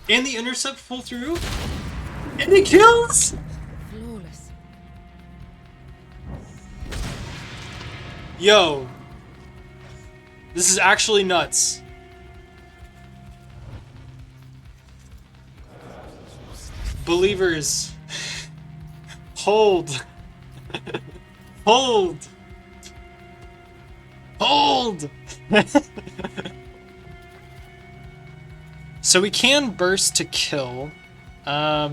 And the intercept pull through? And it kills? Flawless. Yo. This is actually nuts. Believers. Hold. Hold. Hold. So we can burst to kill. I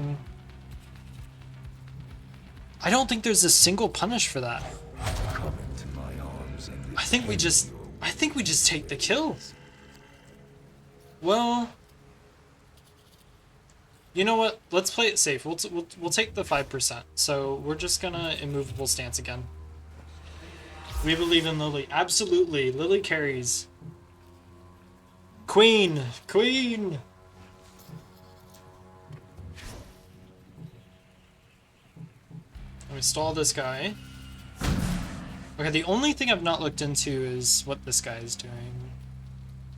don't think there's a single punish for that. Come into my arms and I think we just take the kill. Well, you know what? Let's play it safe. We'll take the 5%. So we're just gonna immovable stance again. We believe in Lily. Absolutely, Lily carries. Queen, queen. Let me stall this guy. Okay, the only thing I've not looked into is what this guy is doing.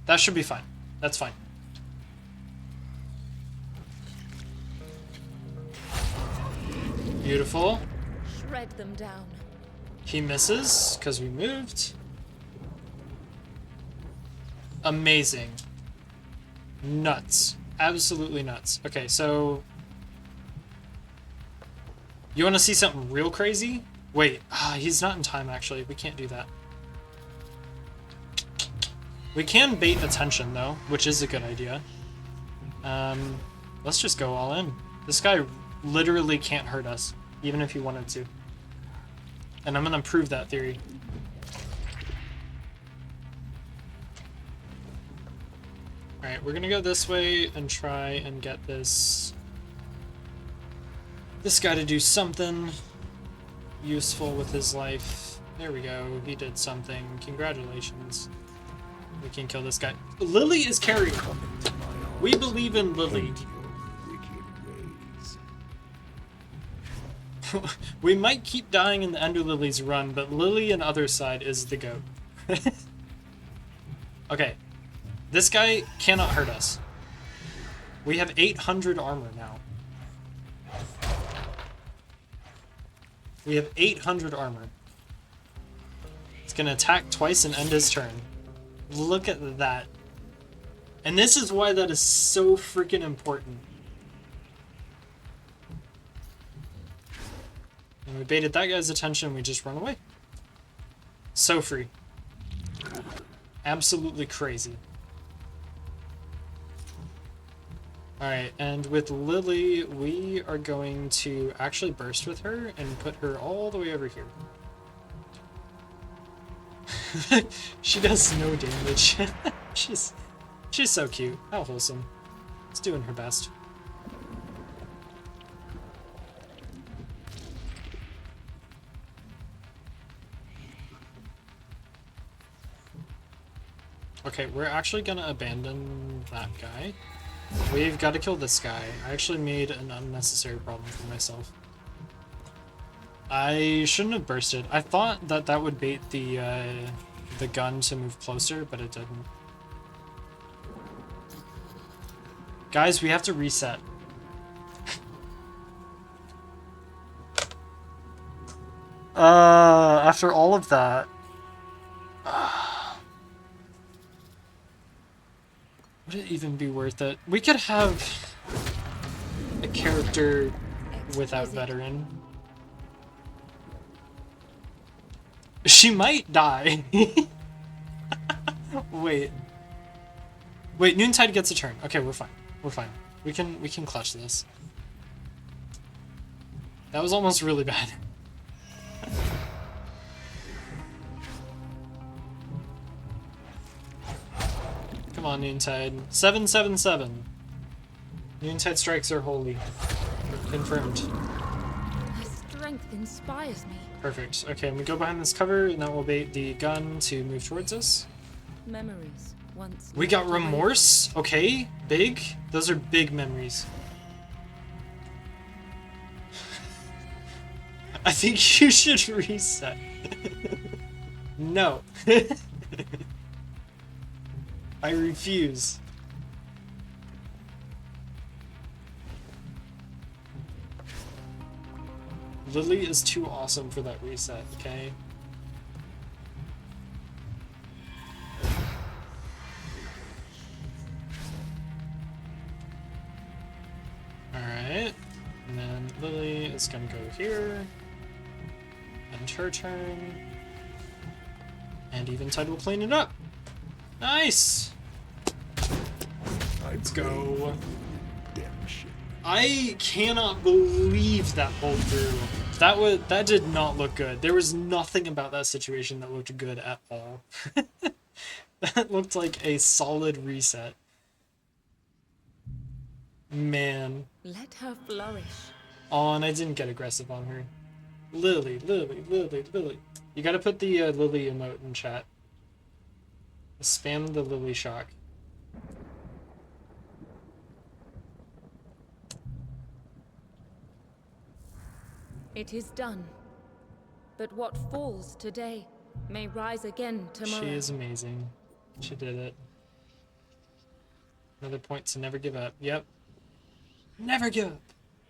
That should be fine. That's fine. Beautiful. Shred them down. He misses because we moved. Amazing. Nuts. Absolutely nuts. Okay, so... You want to see something real crazy? Wait, he's not in time, actually. We can't do that. We can bait attention, though, which is a good idea. Let's just go all in. This guy literally can't hurt us, even if he wanted to. And I'm going to prove that theory. Alright, we're going to go this way and try and get this guy to do something useful with his life. There we go. He did something. Congratulations. We can kill this guy. Lily is carrying. We believe in Lily. We might keep dying in the Ender Lily's run, but Lily and Othercide is the GOAT. Okay. This guy cannot hurt us. We have 800 armor now. We have 800 armor. It's gonna attack twice and end his turn. Look at that. And this is why that is so freaking important. And we baited that guy's attention, we just run away. So free. Absolutely crazy. Alright, and with Lily, we are going to actually burst with her and put her all the way over here. She does no damage. She's so cute. How wholesome. It's doing her best. Okay, we're actually gonna abandon that guy. We've got to kill this guy. I actually made an unnecessary problem for myself. I shouldn't have bursted. I thought that that would bait the gun to move closer, but it didn't. Guys, we have to reset. After all of that. Would it even be worth it? We could have a character without veteran. She might die. Wait. Wait, Noontide gets a turn. Okay, we're fine. We're fine. We can clutch this. That was almost really bad. Come on, Noontide. 777. Noontide strikes are holy. Confirmed. My strength inspires me. Perfect. Okay, and we go behind this cover, and that will bait the gun to move towards us. Memories once. We got locked away remorse. Okay, big. Those are big memories. I think you should reset. No. I refuse. Lily is too awesome for that reset, okay? Alright. And then Lily is gonna go here. And her turn. And Eventide will clean it up. Nice! Let's go. Redemption. I cannot believe that pulled through. That did not look good. There was nothing about that situation that looked good at all. That looked like a solid reset. Man. Let her flourish. Oh, and I didn't get aggressive on her. Lily, Lily, Lily, Lily. You gotta put the Lily emote in chat. Spam the Lily shock. It is done. But what falls today may rise again tomorrow. She is amazing. She did it. Another point to never give up. Yep. Never give up.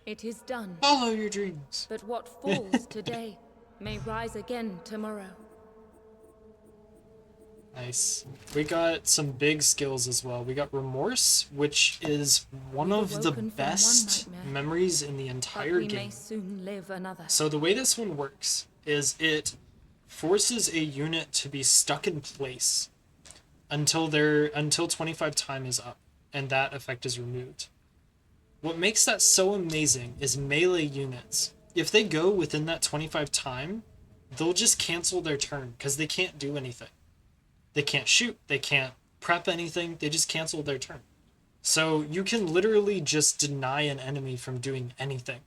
It is done. Follow your dreams. But what falls today may rise again tomorrow. Nice. We got some big skills as well. We got Remorse, which is one We've of the awoken from one best nightmare, memories in the But entire we may game. soon live another. So the way this one works is it forces a unit to be stuck in place until 25 time is up, and that effect is removed. What makes that so amazing is melee units. If they go within that 25 time, they'll just cancel their turn because they can't do anything. They can't shoot, they can't prep anything, they just cancel their turn. So you can literally just deny an enemy from doing anything.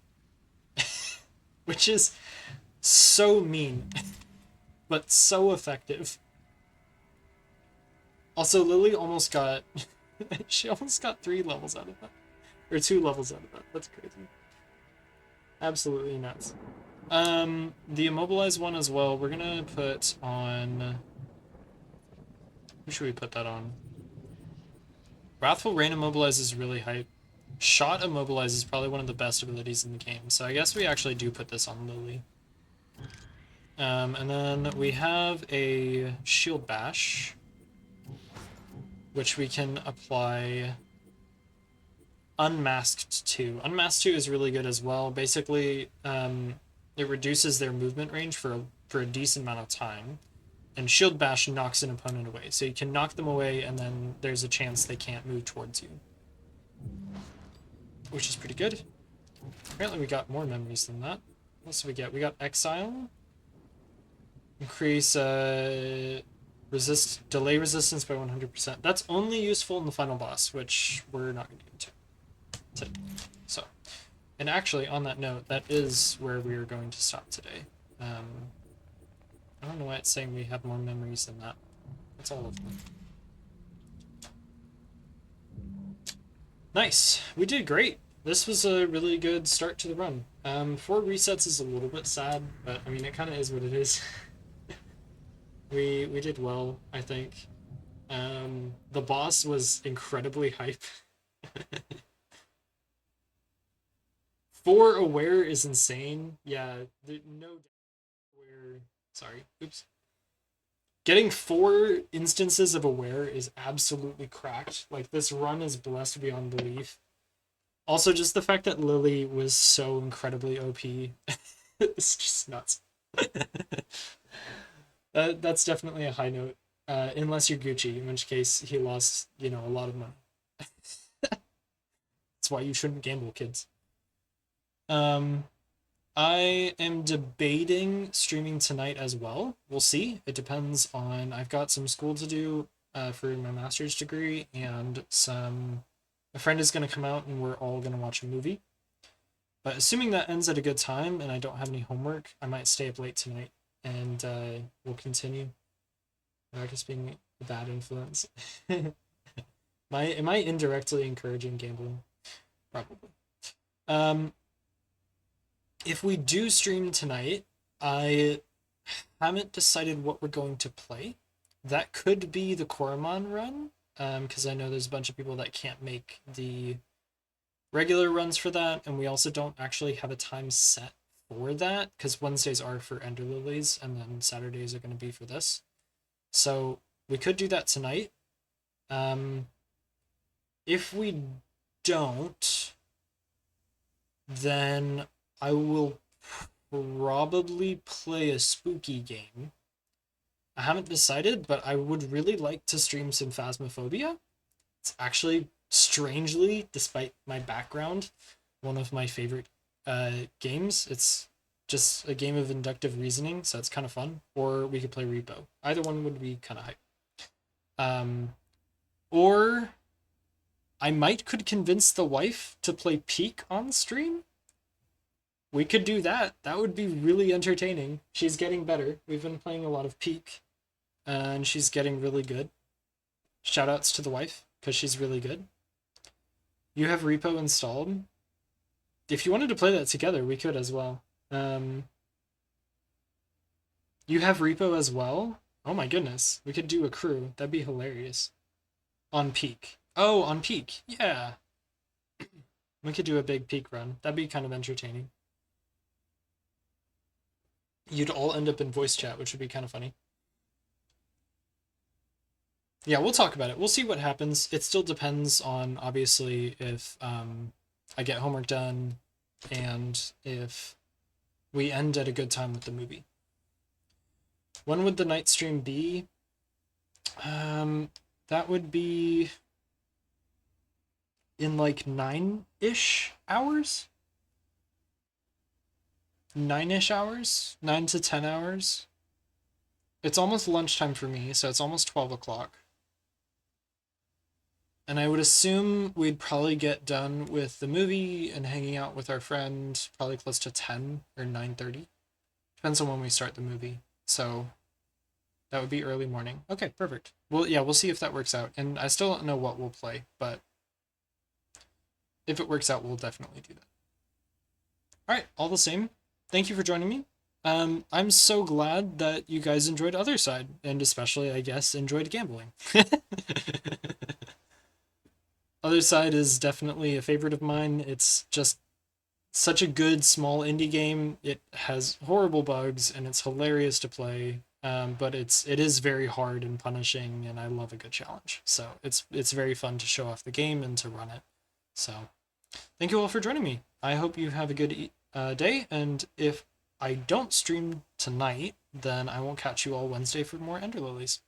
Which is so mean, but so effective. Also, Lily almost got... she almost got 3 levels out of that. Or 2 levels out of that. That's crazy. Absolutely nuts. The immobilized one as well, we're gonna put on... Who should we put that on? Wrathful Rain Immobilize is really hype. Shot Immobilize is probably one of the best abilities in the game, so I guess we actually do put this on Lily. And then we have a Shield Bash, which we can apply Unmasked to. Unmasked to is really good as well. Basically, it reduces their movement range for a decent amount of time. And Shield Bash knocks an opponent away. So you can knock them away, and then there's a chance they can't move towards you. Which is pretty good. Apparently we got more memories than that. What else do we get? We got Exile. Increase delay resistance by 100%. That's only useful in the final boss, which we're not going to get into today. So, and actually, on that note, that is where we are going to stop today. I don't know why it's saying we have more memories than that. That's all of them. Nice. We did great. This was a really good start to the run. 4 resets is a little bit sad, but I mean it kind of is what it is. We did well, I think. The boss was incredibly hype. 4 aware is insane. Yeah, no aware. Sorry. Oops. Getting 4 instances of aware is absolutely cracked. Like this run is blessed beyond belief. Also, just the fact that Lily was so incredibly OP, it's just nuts. That's definitely a high note. Unless you're Gucci, in which case he lost, a lot of money. That's why you shouldn't gamble, kids. Um, I am debating streaming tonight as well. We'll see. It depends on. I've got some school to do for my master's degree, and a friend is going to come out, and we're all going to watch a movie. But assuming that ends at a good time, and I don't have any homework, I might stay up late tonight, and we'll continue. Just being a bad influence. Am I indirectly encouraging gambling? Probably. If we do stream tonight, I haven't decided what we're going to play. That could be the Koromon run, because I know there's a bunch of people that can't make the regular runs for that, and we also don't actually have a time set for that, because Wednesdays are for Ender Lilies, and then Saturdays are going to be for this. So we could do that tonight. If we don't, then I will probably play a spooky game. I haven't decided, but I would really like to stream some Phasmophobia. It's actually, strangely, despite my background, one of my favorite games. It's just a game of inductive reasoning, so it's kind of fun. Or we could play Repo. Either one would be kind of hype. Or I could convince the wife to play Peak on stream. We could do that. That would be really entertaining. She's getting better. We've been playing a lot of Peak, and she's getting really good. Shoutouts to the wife, because she's really good. You have Repo installed. If you wanted to play that together, we could as well. You have Repo as well? Oh my goodness. We could do a crew. That'd be hilarious. On Peak. Oh, on Peak. Yeah. We could do a big Peak run. That'd be kind of entertaining. You'd all end up in voice chat, which would be kind of funny. Yeah, we'll talk about it. We'll see what happens. It still depends on, obviously, if I get homework done and if we end at a good time with the movie. When would the night stream be? That would be in like 9-ish hours? 9-ish hours? 9 to 10 hours? It's almost lunchtime for me, so it's almost 12 o'clock. And I would assume we'd probably get done with the movie and hanging out with our friend probably close to 10 or 9:30. Depends on when we start the movie. So that would be early morning. Okay, perfect. Well, yeah, we'll see if that works out. And I still don't know what we'll play, but if it works out, we'll definitely do that. All right, all the same, thank you for joining me. I'm so glad that you guys enjoyed Othercide, and especially, I guess, enjoyed gambling. Othercide is definitely a favorite of mine. It's just such a good small indie game. It has horrible bugs, and it's hilarious to play. But it is very hard and punishing, and I love a good challenge. So it's very fun to show off the game and to run it. So thank you all for joining me. I hope you have a good day, and if I don't stream tonight, then I won't catch you all Wednesday for more Ender Lilies.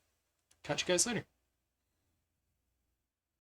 Catch you guys later.